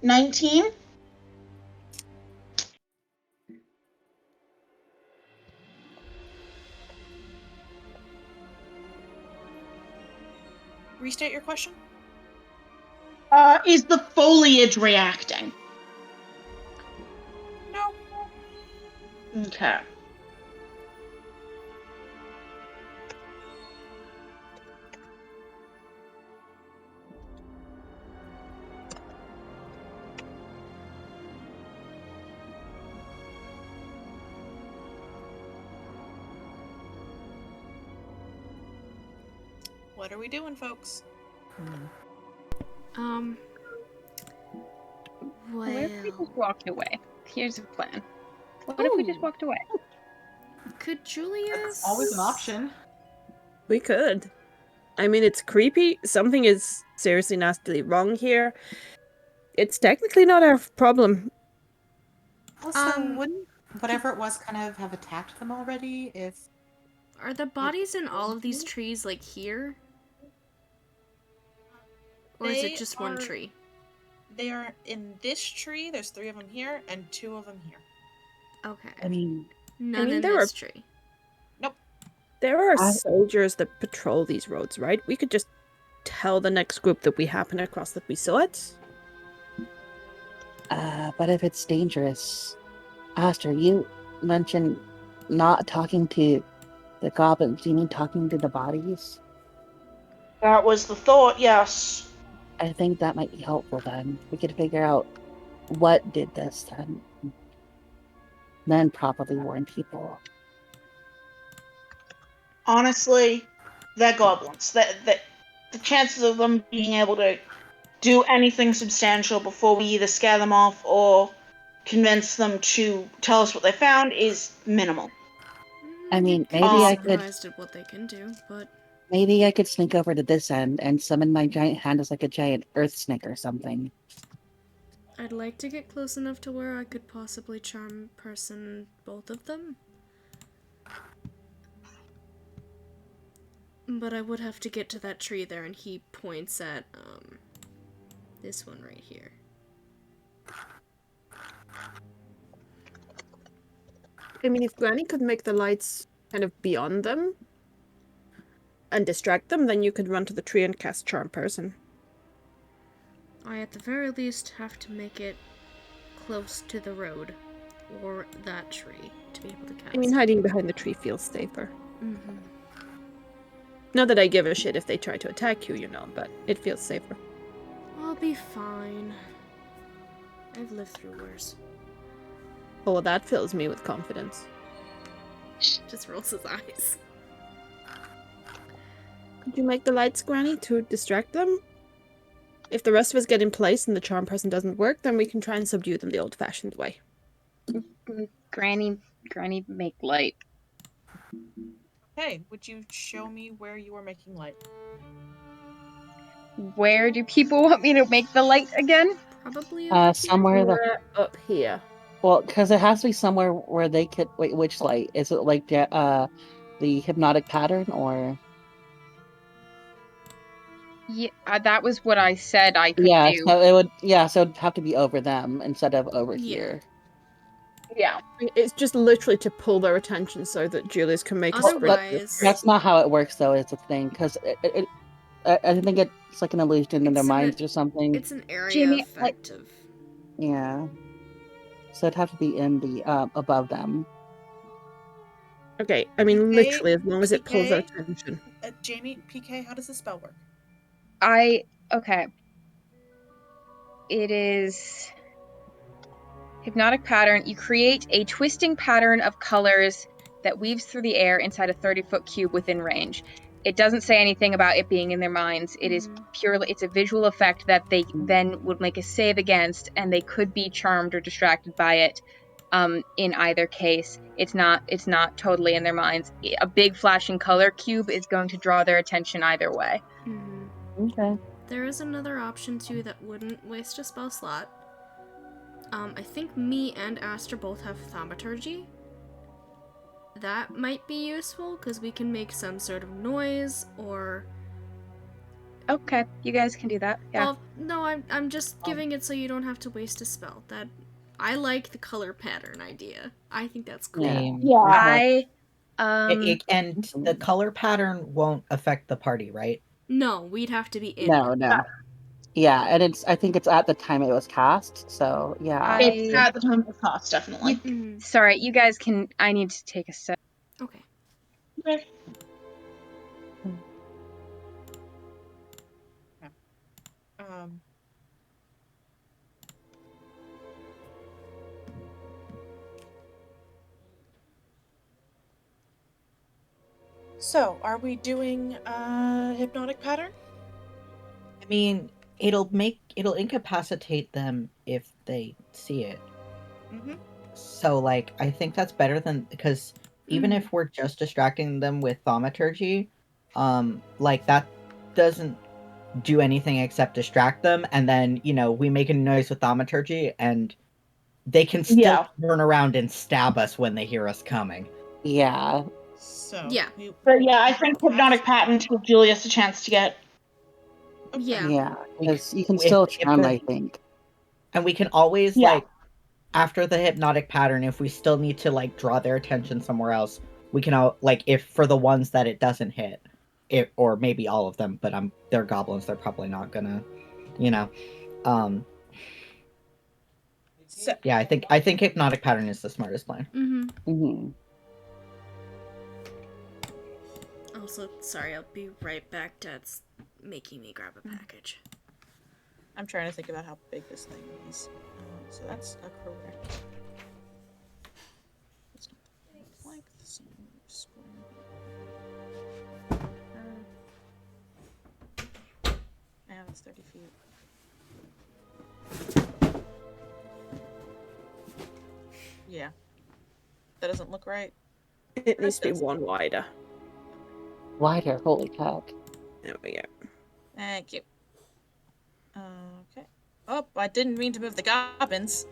19? Restate your question. Is the foliage reacting? No. Okay. What are we doing, folks? What if we Well, just walked away? Here's a plan. What if we just walked away? could Julius... Always an option. We could. I mean, it's creepy. Something is seriously nastily wrong here. It's technically not our problem. Also, wouldn't whatever it was kind of have attacked them already if... Are the bodies in all of these trees, like, here? Or is They it just one are- tree? They are in this tree. There's 3 of them here and 2 of them here. Okay. I mean, None in there this are- tree. There are I- soldiers that patrol these roads, right? We could just tell the next group that we happen across that we saw it. but if it's dangerous, Aster, you mentioned not talking to the goblins. Do you mean talking to the bodies? That was the thought, yes. I think that might be helpful then. We could figure out what did this then properly warn people. Honestly, they're goblins. The chances of them being able to do anything substantial before we either scare them off or convince them to tell us what they found is minimal. I mean, You'd maybe be I could- surprised at what they can do, but Maybe I could sneak over to this end and summon my giant hand as like a giant earth snake or something. I'd like to get close enough to where I could possibly charm person both of them. But I would have to get to that tree there, and he points at, this one right here. I mean, if Granny could make the lights kind of beyond them and distract them, then you could run to the tree and cast Charm Person. I, at the very least, have to make it close to the road, or that tree, to be able to cast. I mean, hiding behind the tree feels safer. Mm-hmm. Not that I give a shit if they try to attack you, but it feels safer. I'll be fine. I've lived through worse. Oh, well, that fills me with confidence. Just rolls his eyes. Could you make the lights, Granny, to distract them? If the rest of us get in place and the Charm Person doesn't work, then we can try and subdue them the old-fashioned way. Granny, make light. Okay, would you show me where you are making light? Where do people want me to make the light again? Probably over somewhere We're up here. Well, because it has to be somewhere where they could. Wait, which light? Is it like the hypnotic pattern or? Yeah, that was what I said I could Yeah, do. so it would. Yeah, so it'd have to be over them instead of over here. Yeah. It's just literally to pull their attention so that Julius can make Otherwise- That's not how it works, though. It's a thing because I think it's like an illusion in their minds or something. It's an area Jamie, effect of. Yeah. So it'd have to be in the above them. Okay, I mean, PK, literally, as long as it pulls their PK, attention. Jamie, PK, how does the spell work? Okay. It is hypnotic pattern. You create a twisting pattern of colors that weaves through the air inside a 30-foot cube within range. It doesn't say anything about it being in their minds. It is purely, it's a visual effect that they then would make a save against, and they could be charmed or distracted by it. In either case, it's not totally in their minds. A big flashing color cube is going to draw their attention either way. Okay. There is another option too that wouldn't waste a spell slot. I think me and Aster both have thaumaturgy. That might be useful because we can make some sort of noise or. Okay, you guys can do that. Yeah. Well, no, I'm just giving it so you don't have to waste a spell. That I like the color pattern idea. I think that's cool. Same. I and the color pattern won't affect the party, right? No, we'd have to be in. No. Yeah, and I think it's at the time it was cast. So yeah. It's at the time of the cast, definitely. Sorry, you guys can. I need to take a sip. Okay. Okay. So, are we doing hypnotic pattern? I mean, it'll incapacitate them if they see it. Mm-hmm. So, like, I think that's better than, because even if we're just distracting them with thaumaturgy, like, that doesn't do anything except distract them, and then, we make a noise with thaumaturgy, and they can still turn around and stab us when they hear us coming. Yeah. So, yeah. But yeah, I think hypnotic pattern to give Julius a chance to get. Yeah. Yeah, because you can still charm, I think. And we can always, after the hypnotic pattern, if we still need to, draw their attention somewhere else, we can, if for the ones that it doesn't hit, or maybe all of them, but they're goblins, they're probably not gonna, So, yeah, I think hypnotic pattern is the smartest plan. Also, sorry, I'll be right back. Dad's making me grab a package. I'm trying to think about how big this thing is. So that's a correct. It's not like the same square. Yeah, it's 30 feet. Yeah. That doesn't look right. It needs to be one wider. Wider, holy cow. There we go. Thank you. Okay. Oh, I didn't mean to move the goblins.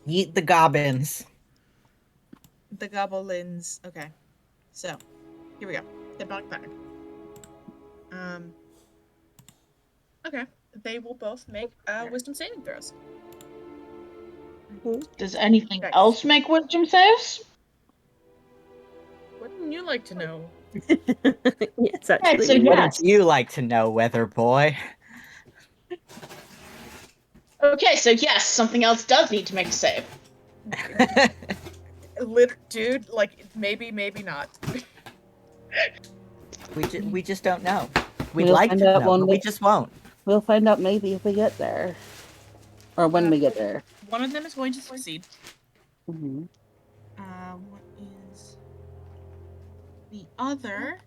Eat the goblins. The goblins. Okay. So, here we go. Hypnotic pattern. Okay. They will both make wisdom saving throws. Does anything Nice. else make wisdom saves? Wouldn't you like to know? Yes, actually. So we What would. yes. would you like to know, Weather Boy? Okay, so yes, something else does need to make a save. Dude, like, maybe not. We just don't know. We'd We'll like find to out know, one but we day. just won't. We'll find out maybe if we get there. Or when we get there. One of them is going to succeed. Mm-hmm. What is the other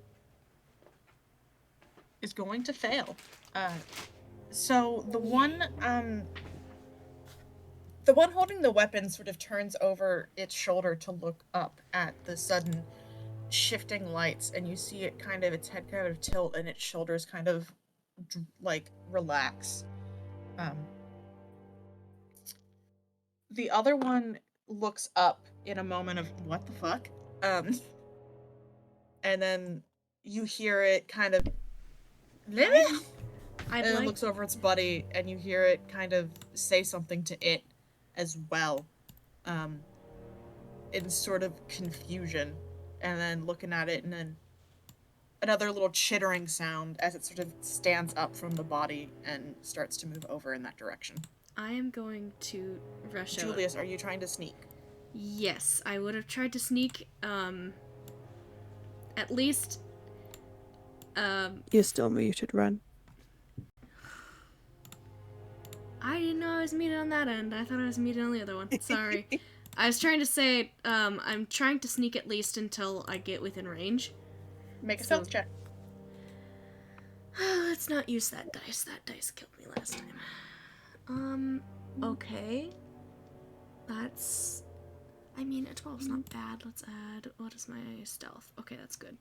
is going to fail. So the one holding the weapon sort of turns over its shoulder to look up at the sudden shifting lights, and you see it kind of, its head kind of tilt and its shoulders kind of like relax. The other one looks up in a moment of what the fuck, and then you hear it kind of and it looks over its buddy, and you hear it kind of say something to it as well, in sort of confusion, and then looking at it, and then another little chittering sound as it sort of stands up from the body and starts to move over in that direction. I am going to rush out. Julius, are you trying to sneak? Yes, I would have tried to sneak, at least, You're still muted, Ren. I didn't know I was muted on that end. I thought I was muted on the other one. Sorry. I was trying to say, I'm trying to sneak at least until I get within range. Make a stealth check. Let's not use that dice. That dice killed me last time. Okay. That's... I mean, a 12's not bad. Let's add... What is my stealth? Okay, that's good.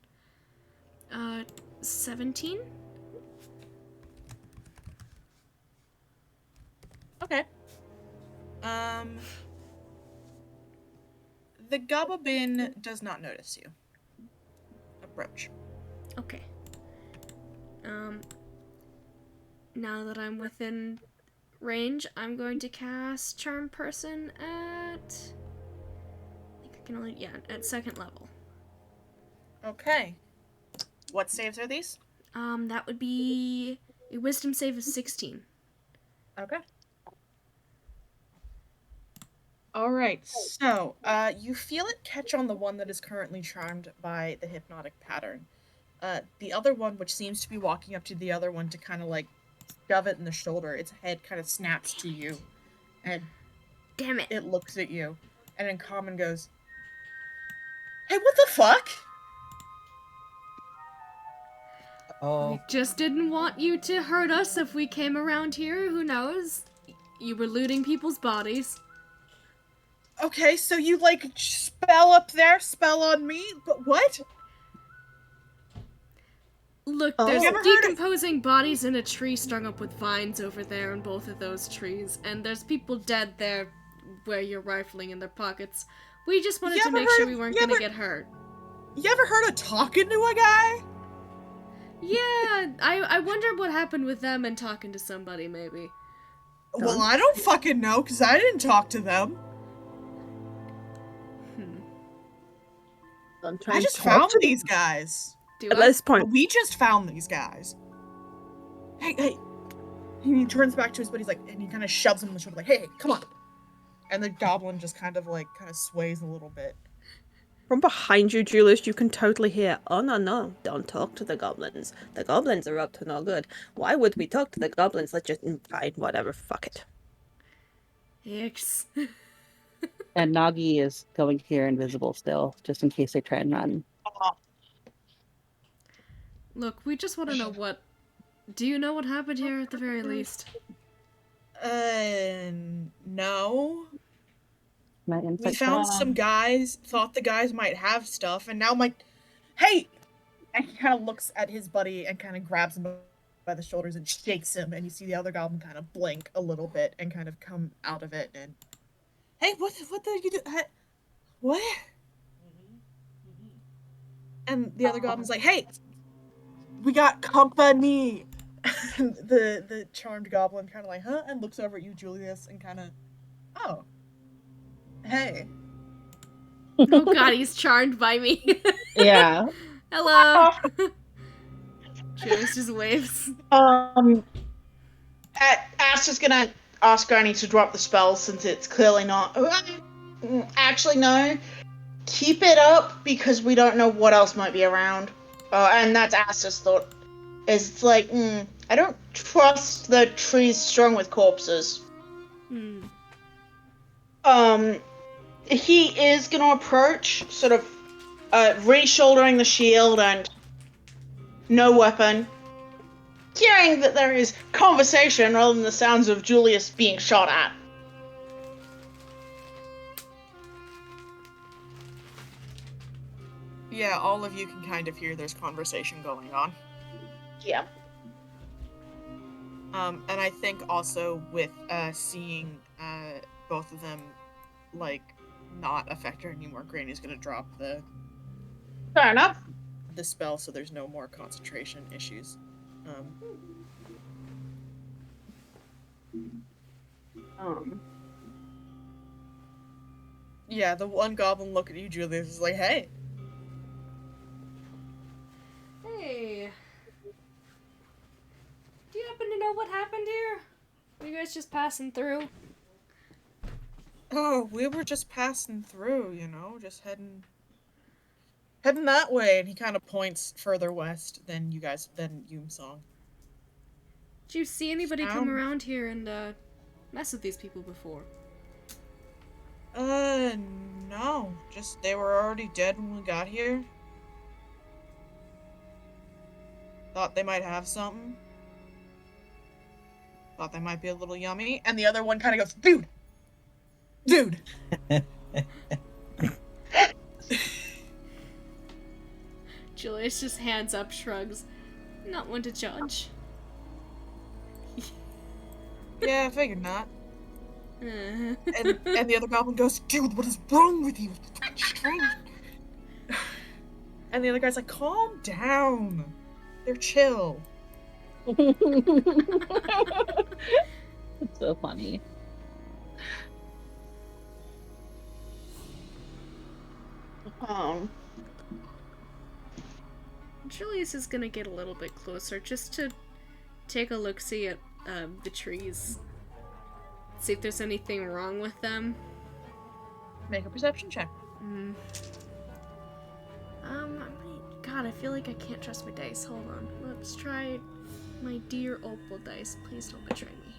17? Okay. The goblin does not notice you. Approach. Okay. Now that I'm within range, I'm going to cast Charm Person at... I think I can only... Yeah, at second level. Okay. What saves are these? That would be a wisdom save of 16. Okay. Alright, so, you feel it catch on the one that is currently charmed by the hypnotic pattern. The other one, which seems to be walking up to the other one to kind of, like, shove it in the shoulder, its head kind of snaps to you, and damn it, looks at you, and in common goes, "Hey, what the fuck?" Oh. We just didn't want you to hurt us if we came around here. Who knows? You were looting people's bodies. Okay, so you, like, spell up there, spell on me, but what? Look, there's decomposing bodies in a tree strung up with vines over there in both of those trees, and there's people dead there where you're rifling in their pockets. We just wanted to make sure we weren't gonna get hurt. You ever heard of talking to a guy? Yeah, I wonder what happened with them and talking to somebody, maybe. Well, I don't fucking know, because I didn't talk to them. I just found these guys. At this point, we just found these guys. Hey. And he turns back to his buddy, and he kind of shoves him in the shoulder, like, hey, come on. And the goblin just kind of sways a little bit. From behind you, Julius, you can totally hear, "Oh, no, don't talk to the goblins. The goblins are up to no good. Why would we talk to the goblins? Let's just fight whatever, fuck it." Yikes. And Nagi is going here invisible still, just in case they try and run. Look, we just want to know what... Do you know what happened here at the very least? No. We found check. some guys, thought the guys might have stuff, and now hey! And he kind of looks at his buddy and kind of grabs him by the shoulders and shakes him, and you see the other goblin kind of blink a little bit and kind of come out of it and, hey, what the you do? What? And the other goblin's like, hey, we got company. And the charmed goblin kind of like, huh? And looks over at you, Julius, and kind of, oh, hey. Oh god, he's charmed by me. Yeah. Hello. Julius just waves. Asta's gonna ask Granny to drop the spell since it's clearly not. Actually, no. Keep it up because we don't know what else might be around. And that's Asta's thought. It's like, I don't trust the trees strung with corpses. He is gonna approach, sort of, re-shouldering the shield and no weapon. Hearing that there is conversation rather than the sounds of Julius being shot at. Yeah, all of you can kind of hear there's conversation going on. Yeah. And I think also with seeing both of them like not affect her anymore, Granny's gonna drop the Fair enough. spell so there's no more concentration issues. Yeah, the one goblin look at you, Julius, is like, hey. Hey. Do you happen to know what happened here? Were you guys just passing through? Oh, we were just passing through, you know, just heading that way, and he kind of points further west than Yumsong. Did you see anybody come around here and mess with these people before? No. Just they were already dead when we got here. Thought they might have something. Thought they might be a little yummy. And the other one kind of goes, dude! Dude! Julius just hands up, shrugs. Not one to judge. Yeah, I figured not. And the other goblin goes, dude, what is wrong with you? Strange. And the other guy's like, calm down. They're chill. It's so funny. Julius is gonna get a little bit closer just to take a look-see at the trees. See if there's anything wrong with them. Make a perception check. God, I feel like I can't trust my dice. Hold on. Let's try my dear opal dice. Please don't betray me.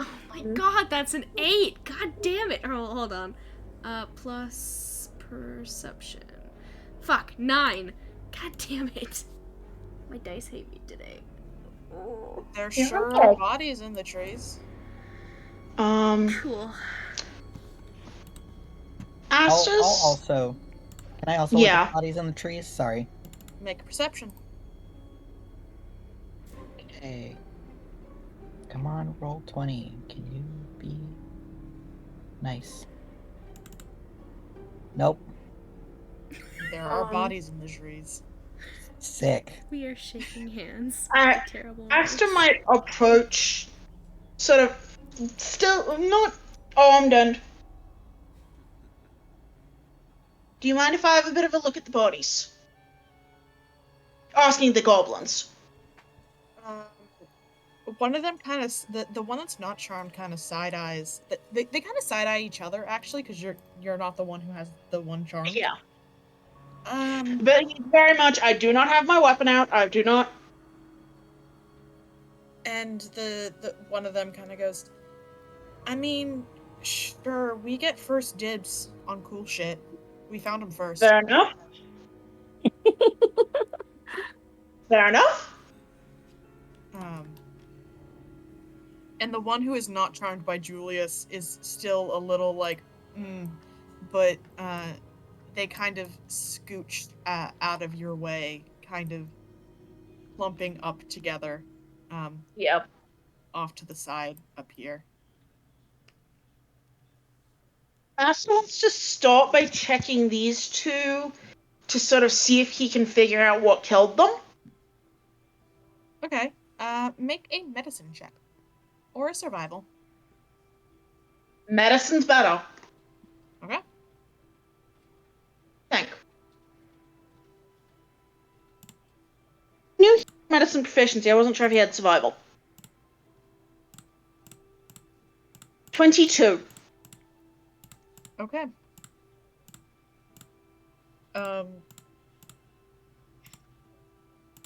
Oh my god, that's an 8! God damn it! Oh, hold on. Plus perception. Fuck, 9. God damn it. My dice hate me today. Oh. There's sure are bodies in the trees. Cool. Can I also look at bodies in the trees? Sorry. Make a perception. Okay. Come on, roll 20. Can you be nice? Nope. There are bodies in the trees. Sick. We are shaking hands. Terrible. Asta might approach, sort of, still not armed and. Do you mind if I have a bit of a look at the bodies? Asking the goblins. One of them kind of the one that's not charmed kind of side eyes. They kind of side eye each other actually because you're not the one who has the one charmed. Yeah. But very much, I do not have my weapon out. I do not. And the one of them kind of goes, I mean, sure, we get first dibs on cool shit. We found him first. Fair enough. Fair enough. And the one who is not charmed by Julius is still a little like, but they kind of scooch out of your way, kind of clumping up together. Yep. Off to the side up here. Aster wants to start by checking these two to sort of see if he can figure out what killed them. Okay. Make a medicine check. Or a survival. Medicine's better. Okay. Thank. New medicine proficiency. I wasn't sure if he had survival. 22. Okay.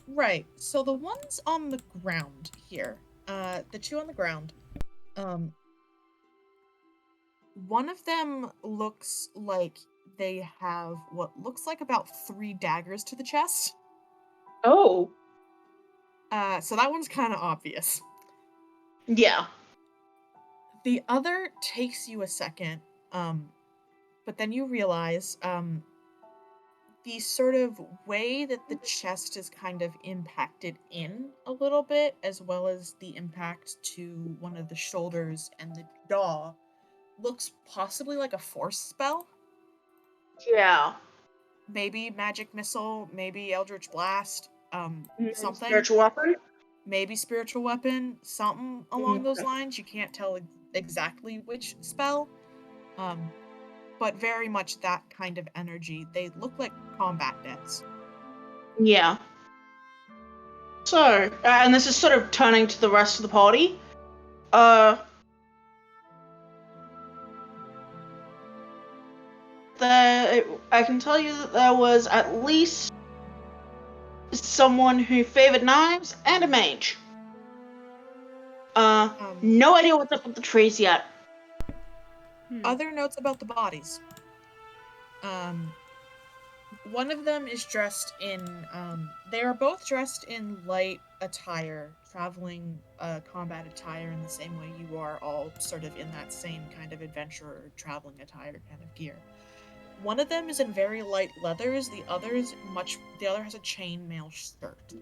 Right. So the ones on the ground here, the two on the ground, one of them looks like they have what looks like about 3 daggers to the chest. Oh. So that one's kind of obvious. Yeah. The other takes you a second, but then you realize, the sort of way that the chest is kind of impacted in a little bit, as well as the impact to one of the shoulders and the jaw, looks possibly like a force spell. Yeah. Maybe magic missile, maybe eldritch blast, something. Spiritual weapon? Maybe spiritual weapon, something along those lines. You can't tell exactly which spell. But very much that kind of energy. They look like combat deaths. Yeah. So, and this is sort of turning to the rest of the party. I can tell you that there was at least someone who favored knives and a mage. No idea what's up with the trees yet. Other notes about the bodies. One of them is dressed in, they are both dressed in light attire, traveling combat attire in the same way you are all sort of in that same kind of adventurer traveling attire kind of gear. One of them is in very light leathers, the other has a chainmail shirt.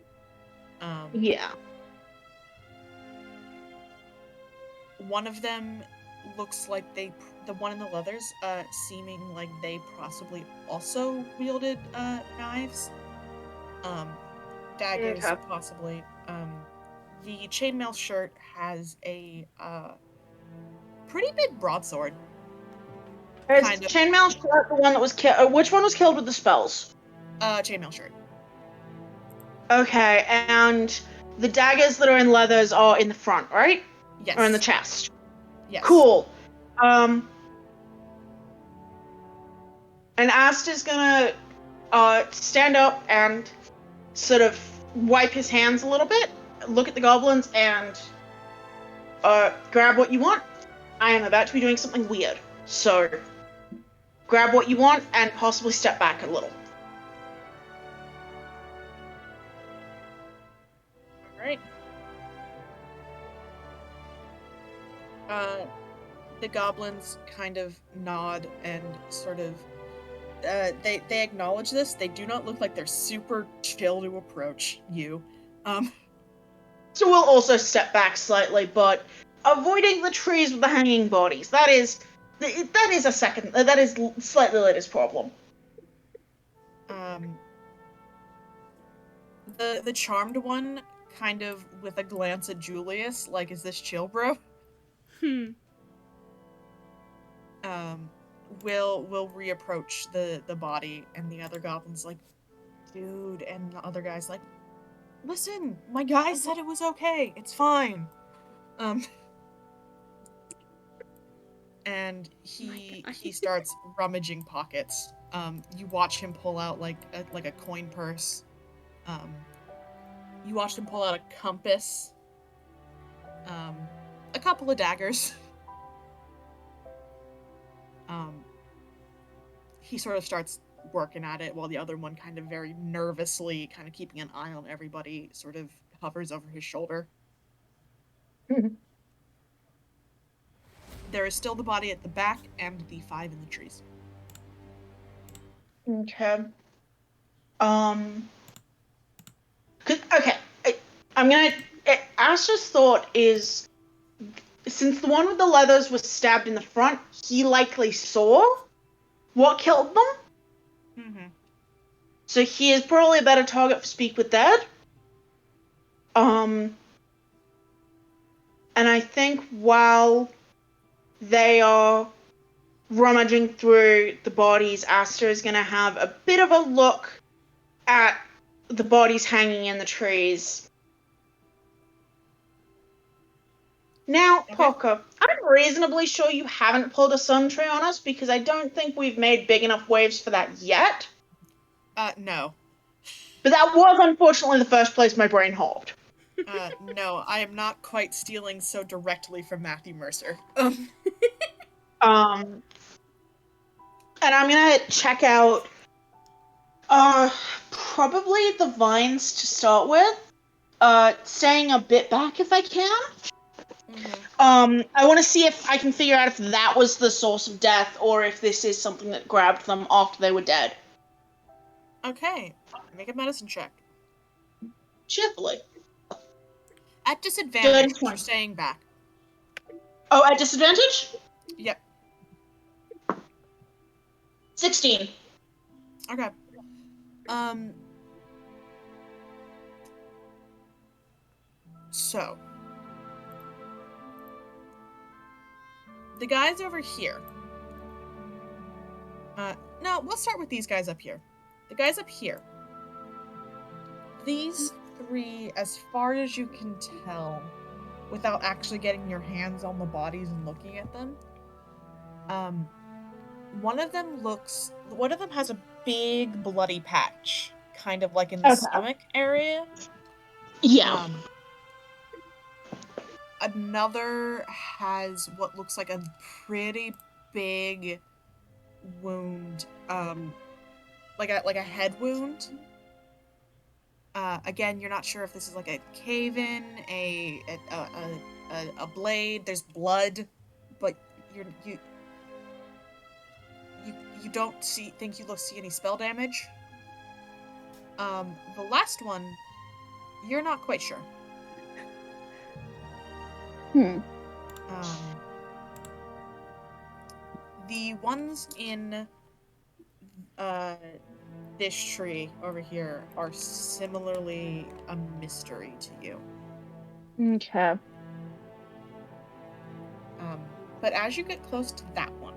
Yeah. One of them looks like the one in the leathers, seeming like they possibly also wielded knives. Daggers, possibly. The chainmail shirt has a pretty big broadsword. Is chainmail shirt the one that was killed? Which one was killed with the spells? Chainmail shirt. Okay, and the daggers that are in leathers are in the front, right? Yes. Or in the chest? Yes. Cool. And Asta's gonna stand up and sort of wipe his hands a little bit, look at the goblins, and grab what you want. I am about to be doing something weird, so grab what you want and possibly step back a little. Alright. The goblins kind of nod and sort of they acknowledge this. They do not look like they're super chill to approach you. So we'll also step back slightly, but avoiding the trees with the hanging bodies. That is slightly later's problem. The charmed one kind of with a glance at Julius, like, is this chill, bro? Will reapproach the body, and the other goblin's like, dude, and the other guy's like, listen, my guy said it was okay, it's fine. And he starts rummaging pockets. You watch him pull out like a coin purse. You watched him pull out a compass. A couple of daggers. He sort of starts working at it while the other one kind of very nervously, kind of keeping an eye on everybody, sort of hovers over his shoulder. There is still the body at the back and the 5 in the trees. Okay. Okay. Astra's thought is, since the one with the leathers was stabbed in the front, he likely saw what killed them. Mm-hmm. So he is probably a better target for Speak with Dead. And I think while they are rummaging through the bodies, Astra is going to have a bit of a look at the bodies hanging in the trees. Now, Okay. Parker, I'm reasonably sure you haven't pulled a sun tree on us because I don't think we've made big enough waves for that yet. No. But that was unfortunately the first place my brain hopped. No, I am not quite stealing so directly from Matthew Mercer. And I'm gonna check out probably the vines to start with. Staying a bit back if I can. I want to see if I can figure out if that was the source of death or if this is something that grabbed them after they were dead. Okay, make a medicine check. Cheerfully. At disadvantage, Dirty 'cause you're 20. staying back. Oh, at disadvantage? Yep. 16. Okay. So. The guys over here. No, we'll start with these guys up here. The guys up here. These three, as far as you can tell, without actually getting your hands on the bodies and looking at them, one of them has a big bloody patch, kind of like in the stomach area. Yeah. Another has what looks like a pretty big wound, like a head wound. Again, you're not sure if this is like a cave-in, a blade. There's blood, but you don't think you see any spell damage. The last one, you're not quite sure. The ones in this tree over here are similarly a mystery to you. Okay. But as you get close to that one.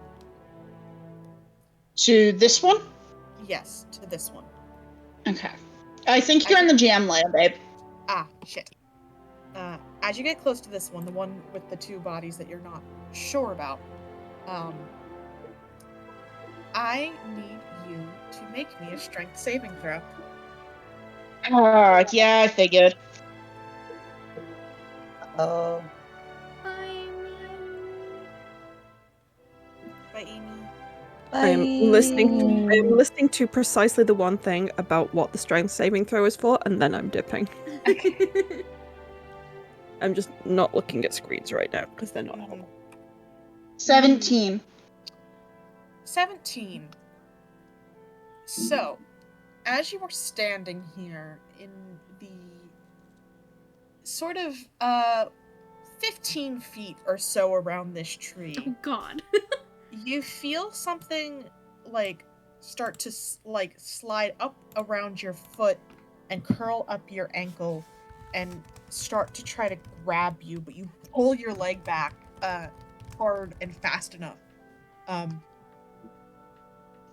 To this one? Yes, to this one. Okay. I think you're in the GM layer, babe. Ah, shit. As you get close to this one, the one with the two bodies that you're not sure about, I need you to make me a strength saving throw. Yeah, I figured. Oh. Bye, Amy. I am listening to precisely the one thing about what the strength saving throw is for, and then I'm dipping. I'm just not looking at screens right now because they're not helpful. 17. 17. So, as you were standing here in the sort of 15 feet or so around this tree. Oh god. You feel something like start to like slide up around your foot and curl up your ankle and start to try to grab you, but you pull your leg back hard and fast enough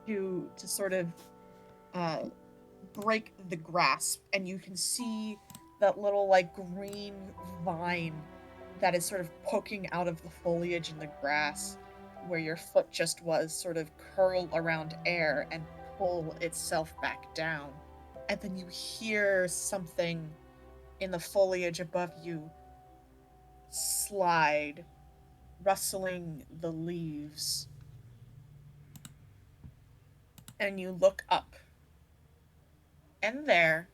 to sort of break the grasp, and you can see that little like green vine that is sort of poking out of the foliage in the grass where your foot just was sort of curl around air and pull itself back down. And then you hear something in the foliage above you slide, rustling the leaves. And you look up. And there,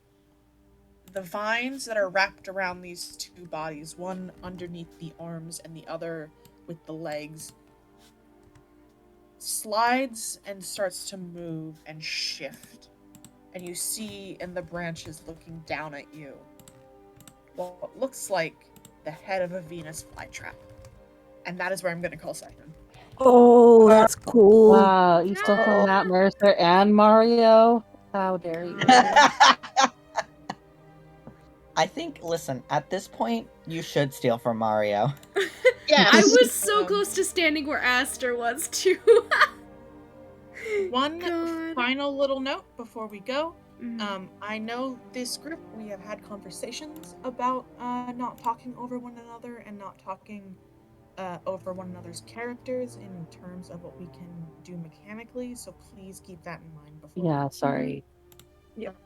the vines that are wrapped around these two bodies, one underneath the arms and the other with the legs, slides and starts to move and shift. And you see in the branches looking down at you what looks like the head of a Venus flytrap. And that is where I'm going to call second. Oh, that's cool. Wow, you stole from Matt Mercer and Mario? How dare you? I think, listen, at this point, you should steal from Mario. Yes. I was so close to standing where Aster was, too. One God. final little note before we go. Mhm. I know this group, we have had conversations about not talking over one another and not talking over one another's characters in terms of what we can do mechanically, so please keep that in mind before. Yeah, sorry. Yep.